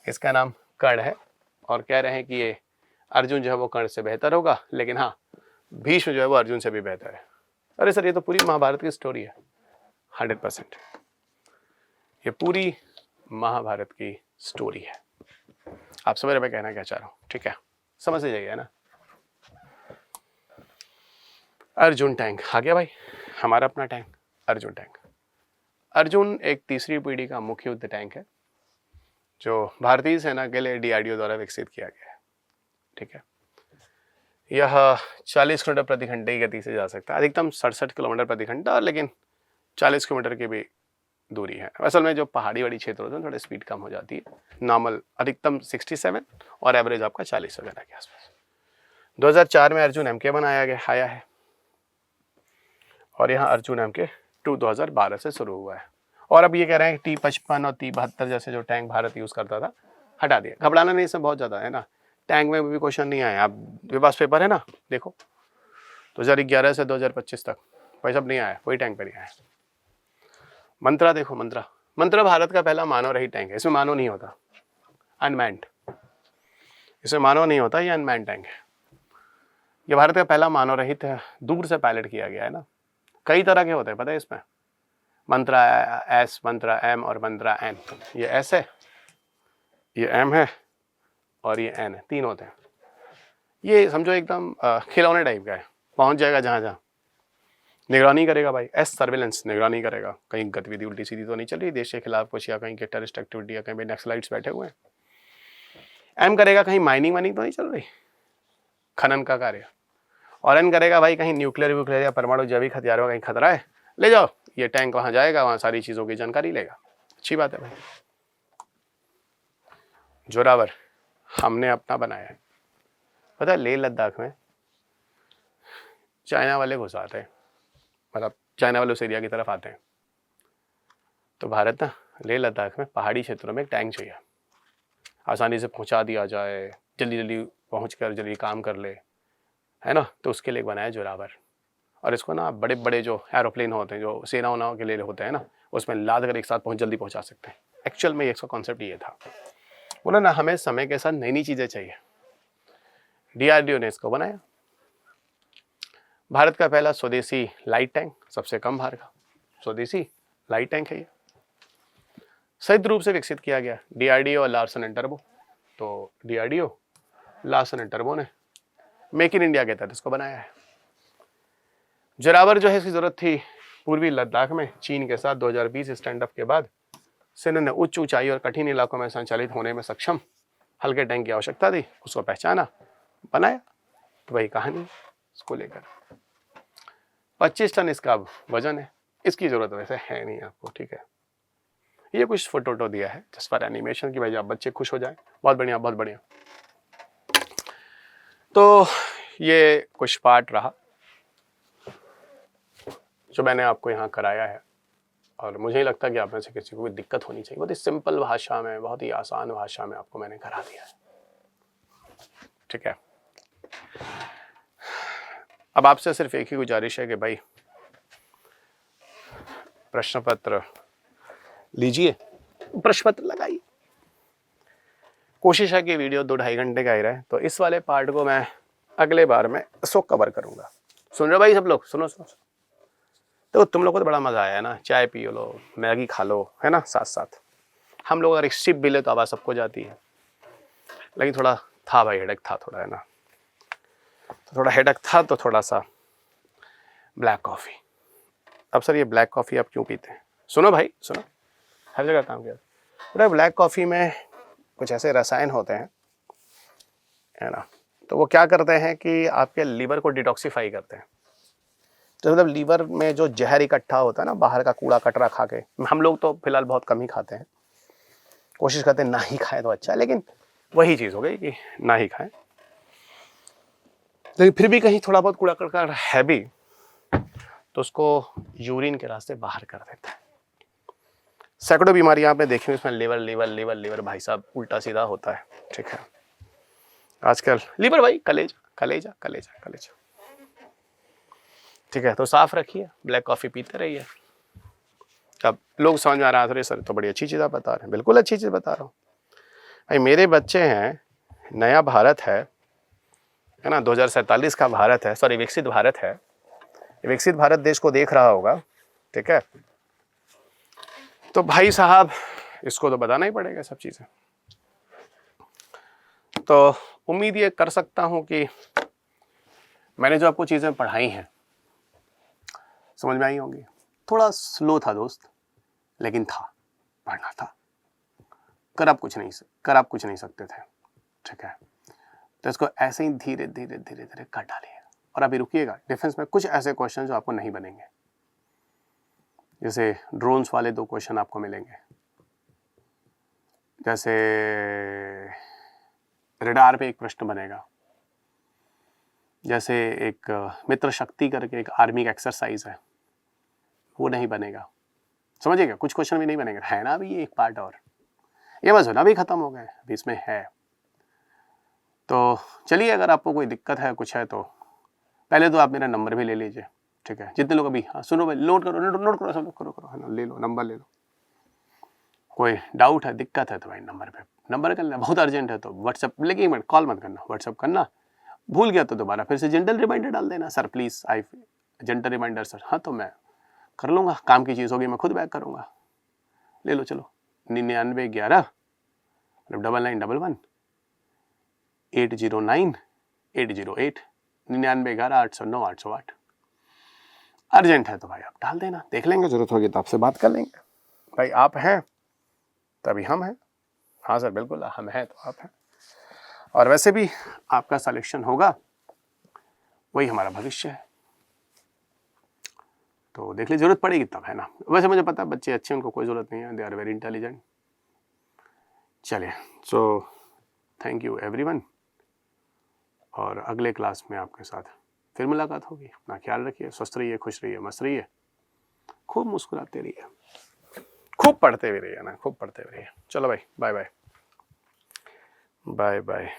इसका नाम कर्ण है, और कह रहे हैं कि ये अर्जुन जो है वो कर्ण से बेहतर होगा, लेकिन हाँ भीष्म जो है वो अर्जुन से भी बेहतर है। अरे सर, ये तो पूरी महाभारत की स्टोरी है, 100%, ये पूरी महाभारत की स्टोरी है। आप समझ रहे मैं कहना क्या चाह रहा हूँ, ठीक है, समझ जाइए ना। अर्जुन टैंक आ गया भाई, हमारा अपना टैंक अर्जुन टैंक। अर्जुन एक तीसरी पीढ़ी का मुख्य युद्ध टैंक है जो भारतीय सेना के लिए DRDO द्वारा विकसित किया गया है, ठीक है। यह 40 किलोमीटर प्रति घंटे की गति से जा सकता है, अधिकतम 67 किलोमीटर प्रति घंटा, लेकिन 40 किलोमीटर की भी दूरी है। असल में जो पहाड़ी वाली क्षेत्र होते हैं थोड़ी स्पीड कम हो जाती है, नॉर्मल अधिकतम 67 और एवरेज आपका 40 वगैरह के आसपास। 2004 में अर्जुन MK बनाया गया आया है, और यहाँ अर्जुन MK2 2012 से शुरू हुआ है। और अब ये कह रहे हैं कि T-55 और T-72 जैसे जो टैंक भारत यूज करता था हटा दिया। घबराना नहीं, इसमें बहुत ज़्यादा है ना, टैंक में भी क्वेश्चन नहीं आया, आप मेरे पास पेपर है ना, देखो 2011 से 2025 तक भाई सब नहीं आया, कोई टैंक पर नहीं आया। मंत्रा देखो, मंत्रा भारत का पहला मानव रहित टैंक है, इसमें मानव नहीं होता, अनमैन्ड, इसमें मानव नहीं होता, ये अनमैन्ड टैंक है। ये भारत का पहला मानव रहित दूर से पायलट किया गया है ना। कई तरह के होते हैं पता है इसमें, मंत्रा S, मंत्रा M और मंत्रा N। ये S है, ये M है और ये N है, 3 होते हैं। ये समझो एकदम खिलौने टाइप का है, पहुंच जाएगा जहां जहां। निगरानी करेगा भाई, एस सर्वेलेंस, निगरानी करेगा कहीं गतिविधि उल्टी सीधी तो नहीं चल रही देश के खिलाफ कुछ, या कहीं टेररिस्ट एक्टिविटी, या कहीं पे नक्सलाइट्स बैठे हुए हैं। एम करेगा कहीं माइनिंग वाइनिंग तो नहीं चल रही, खनन का कार्य। और एन करेगा भाई कहीं न्यूक्लियर व्यूक्लियर या परमाणु जैविक हथियारों का कहीं खतरा है, ले जाओ ये टैंक वहां जाएगा, वहां सारी चीजों की जानकारी लेगा। अच्छी बात है भाई। जोरावर हमने अपना बनाया है। पता है लेह लद्दाख में चाइना वाले घुस आते हैं, मतलब चाइना वाले उस एरिया की तरफ आते हैं, तो भारत ना लेह लद्दाख में पहाड़ी क्षेत्रों में एक टैंक चाहिए, आसानी से पहुंचा दिया जाए, जल्दी जल्दी पहुंच कर जल्दी काम कर ले, है ना। तो उसके लिए बनाया जोरावर। और इसको ना बड़े बड़े जो एरोप्लेन होते हैं जो सेना उनाओं के लिए होते हैं ना, उसमें लाद कर एक साथ जल्दी पहुंचा सकते हैं। एक्चुअल में इसका कॉन्सेप्ट ये था, बोला ना हमें समय के साथ नई नई चीजें चाहिए, DRDO ने इसको बनाया। भारत का पहला स्वदेशी लाइट टैंक, सबसे कम भार का स्वदेशी लाइट टैंक है ये, संयुक्त रूप से विकसित किया गया DRDO और लार्सन एंड टर्बो। तो DRDO, लार्सन एंड टर्बो ने मेक इन इंडिया के तहत इसको बनाया है। जोरावर जो है इसकी जरूरत थी पूर्वी लद्दाख में चीन के साथ 2020 स्टैंड अप के बाद सेना ने उच्च ऊंचाई और कठिन इलाकों में संचालित होने में सक्षम हल्के टैंक की आवश्यकता थी, उसको पहचाना, बनाया। तो वही कहानी इसको लेकर 25 टन इसका वजन है। इसकी जरूरत वैसे है नहीं आपको, ठीक है। ये कुछ फोटो दिया है जस्ट फॉर एनिमेशन की वजह, आप बच्चे खुश हो जाए। बहुत बढ़िया बहुत बढ़िया। तो ये कुछ पार्ट रहा जो मैंने आपको यहाँ कराया है, और मुझे ही लगता है कि आप में से किसी को भी दिक्कत होनी चाहिए। बहुत ही सिंपल भाषा में, बहुत ही आसान भाषा में आपको मैंने करा दिया है, ठीक है। अब आपसे सिर्फ एक ही गुजारिश है कि भाई प्रश्न पत्र लीजिए, प्रश्न पत्र लगाइए। कोशिश है कि वीडियो 2-2.5 घंटे का ही रहे, तो इस वाले पार्ट को मैं अगले बार में इसको कवर करूंगा। सुन रहे हो भाई सब लोग? सुनो सुनो, सुनो। तो तुम लोग को तो बड़ा मजा आया ना, चाय पी लो, मैगी खा लो, है ना, साथ साथ। हम लोग अगर एक सिप भी ले तो आवाज सबको जाती है, लेकिन थोड़ा था भाई, हेडेक था थोड़ा, है ना, तो थोड़ा हेडेक था, तो थोड़ा सा ब्लैक कॉफी। अब सर ये ब्लैक कॉफी आप क्यों पीते हैं? सुनो भाई सुनो, हर जगह काम किया। बेटा ब्लैक कॉफी में कुछ ऐसे रसायन होते हैं, है ना, तो वो क्या करते हैं कि आपके लीवर को डिटॉक्सिफाई करते हैं। तो मतलब लीवर में जो जहर इकट्ठा होता है ना, बाहर का कूड़ा कचरा खा के, हम लोग तो फिलहाल बहुत कम ही खाते हैं, कोशिश करते हैं ना ही खाएं तो अच्छा है, लेकिन वही चीज़ हो गई कि ना ही खाएं। लेकिन फिर भी कहीं थोड़ा बहुत कूड़ा कचरा है भी, तो उसको यूरिन के रास्ते बाहर कर देता है। सैकड़ों बीमारियां आपने देखी, इसमें लीवर लीवर लीवर लीवर भाई साहब उल्टा सीधा होता है, ठीक है। आजकल लीवर भाई कलेजा कलेजा कलेजा कलेजा, ठीक है। तो साफ रखिए, ब्लैक कॉफी पीते रहिए। अब लोग समझ में आ रहा है, सर तो बड़ी अच्छी चीज़ आप बता रहे हैं। बिल्कुल अच्छी चीज़ बता रहा हूँ भाई, मेरे बच्चे हैं, नया भारत है ना, 2047 का भारत है, सॉरी विकसित भारत है, विकसित भारत देश को देख रहा होगा, ठीक है। तो भाई साहब इसको तो बताना ही पड़ेगा सब चीज़ें। तो उम्मीद ये कर सकता हूँ कि मैंने जो आपको चीज़ें पढ़ाई हैं समझ में आई होंगी। थोड़ा स्लो था दोस्त, लेकिन था, पढ़ना था। कर आप कुछ नहीं सकते थे, ठीक है। तो इसको ऐसे ही धीरे धीरे धीरे धीरे कर डालिएगा। और अभी रुकिएगा, डिफेंस में कुछ ऐसे क्वेश्चन जो आपको नहीं बनेंगे, जैसे ड्रोन्स वाले 2 क्वेश्चन आपको मिलेंगे, जैसे रडार पे एक प्रश्न बनेगा, जैसे एक मित्र शक्ति करके एक आर्मी का एक्सरसाइज है, वो नहीं बनेगा, समझिएगा। कुछ क्वेश्चन भी नहीं बनेंगे, है ना अभी ये एक पार्ट, और ये बस होना भी खत्म हो गए, अभी इसमें है। तो चलिए, अगर आपको कोई दिक्कत है, कुछ है, तो पहले तो आप मेरा नंबर भी ले लीजिए, ठीक है। जितने लोग अभी, हाँ सुनो भाई, नोट करो सब लोग करो, है ना, ले लो नंबर, ले लो। कोई डाउट है, दिक्कत है, तो भाई नंबर कर लेना। बहुत अर्जेंट है तो व्हाट्सएप, लेकिन एक मिनट कॉल मत करना, व्हाट्सएप करना। भूल गया तो दोबारा फिर से जेंटल रिमाइंडर डाल देना, sir please I gentle reminder sir. हाँ तो मैं कर लूँगा, काम की चीज़ होगी, मैं खुद बैक करूँगा। ले लो चलो, 9911 9911 809 808 9911 809 808। अर्जेंट है तो भाई आप डाल देना, देख लेंगे, जरूरत होगी तो आपसे बात कर लेंगे। भाई आप हैं तभी हम हैं। हाँ सर बिल्कुल, हम हैं तो आप हैं। और वैसे भी आपका सिलेक्शन होगा, वही हमारा भविष्य है। तो देख ली, जरूरत पड़ेगी तब, है ना। वैसे मुझे पता है बच्चे अच्छे, उनको कोई ज़रूरत नहीं है, दे आर वेरी इंटेलिजेंट। चलिए, सो थैंक यू एवरीवन, और अगले क्लास में आपके साथ फिर मुलाकात होगी। अपना ख्याल रखिए, स्वस्थ रहिए, खुश रहिए, मस्त रहिए, खूब मुस्कुराते रहिए, खूब पढ़ते भी रहिए ना, खूब पढ़ते भी रहिए। चलो भाई, बाय बाय, बाय बाय।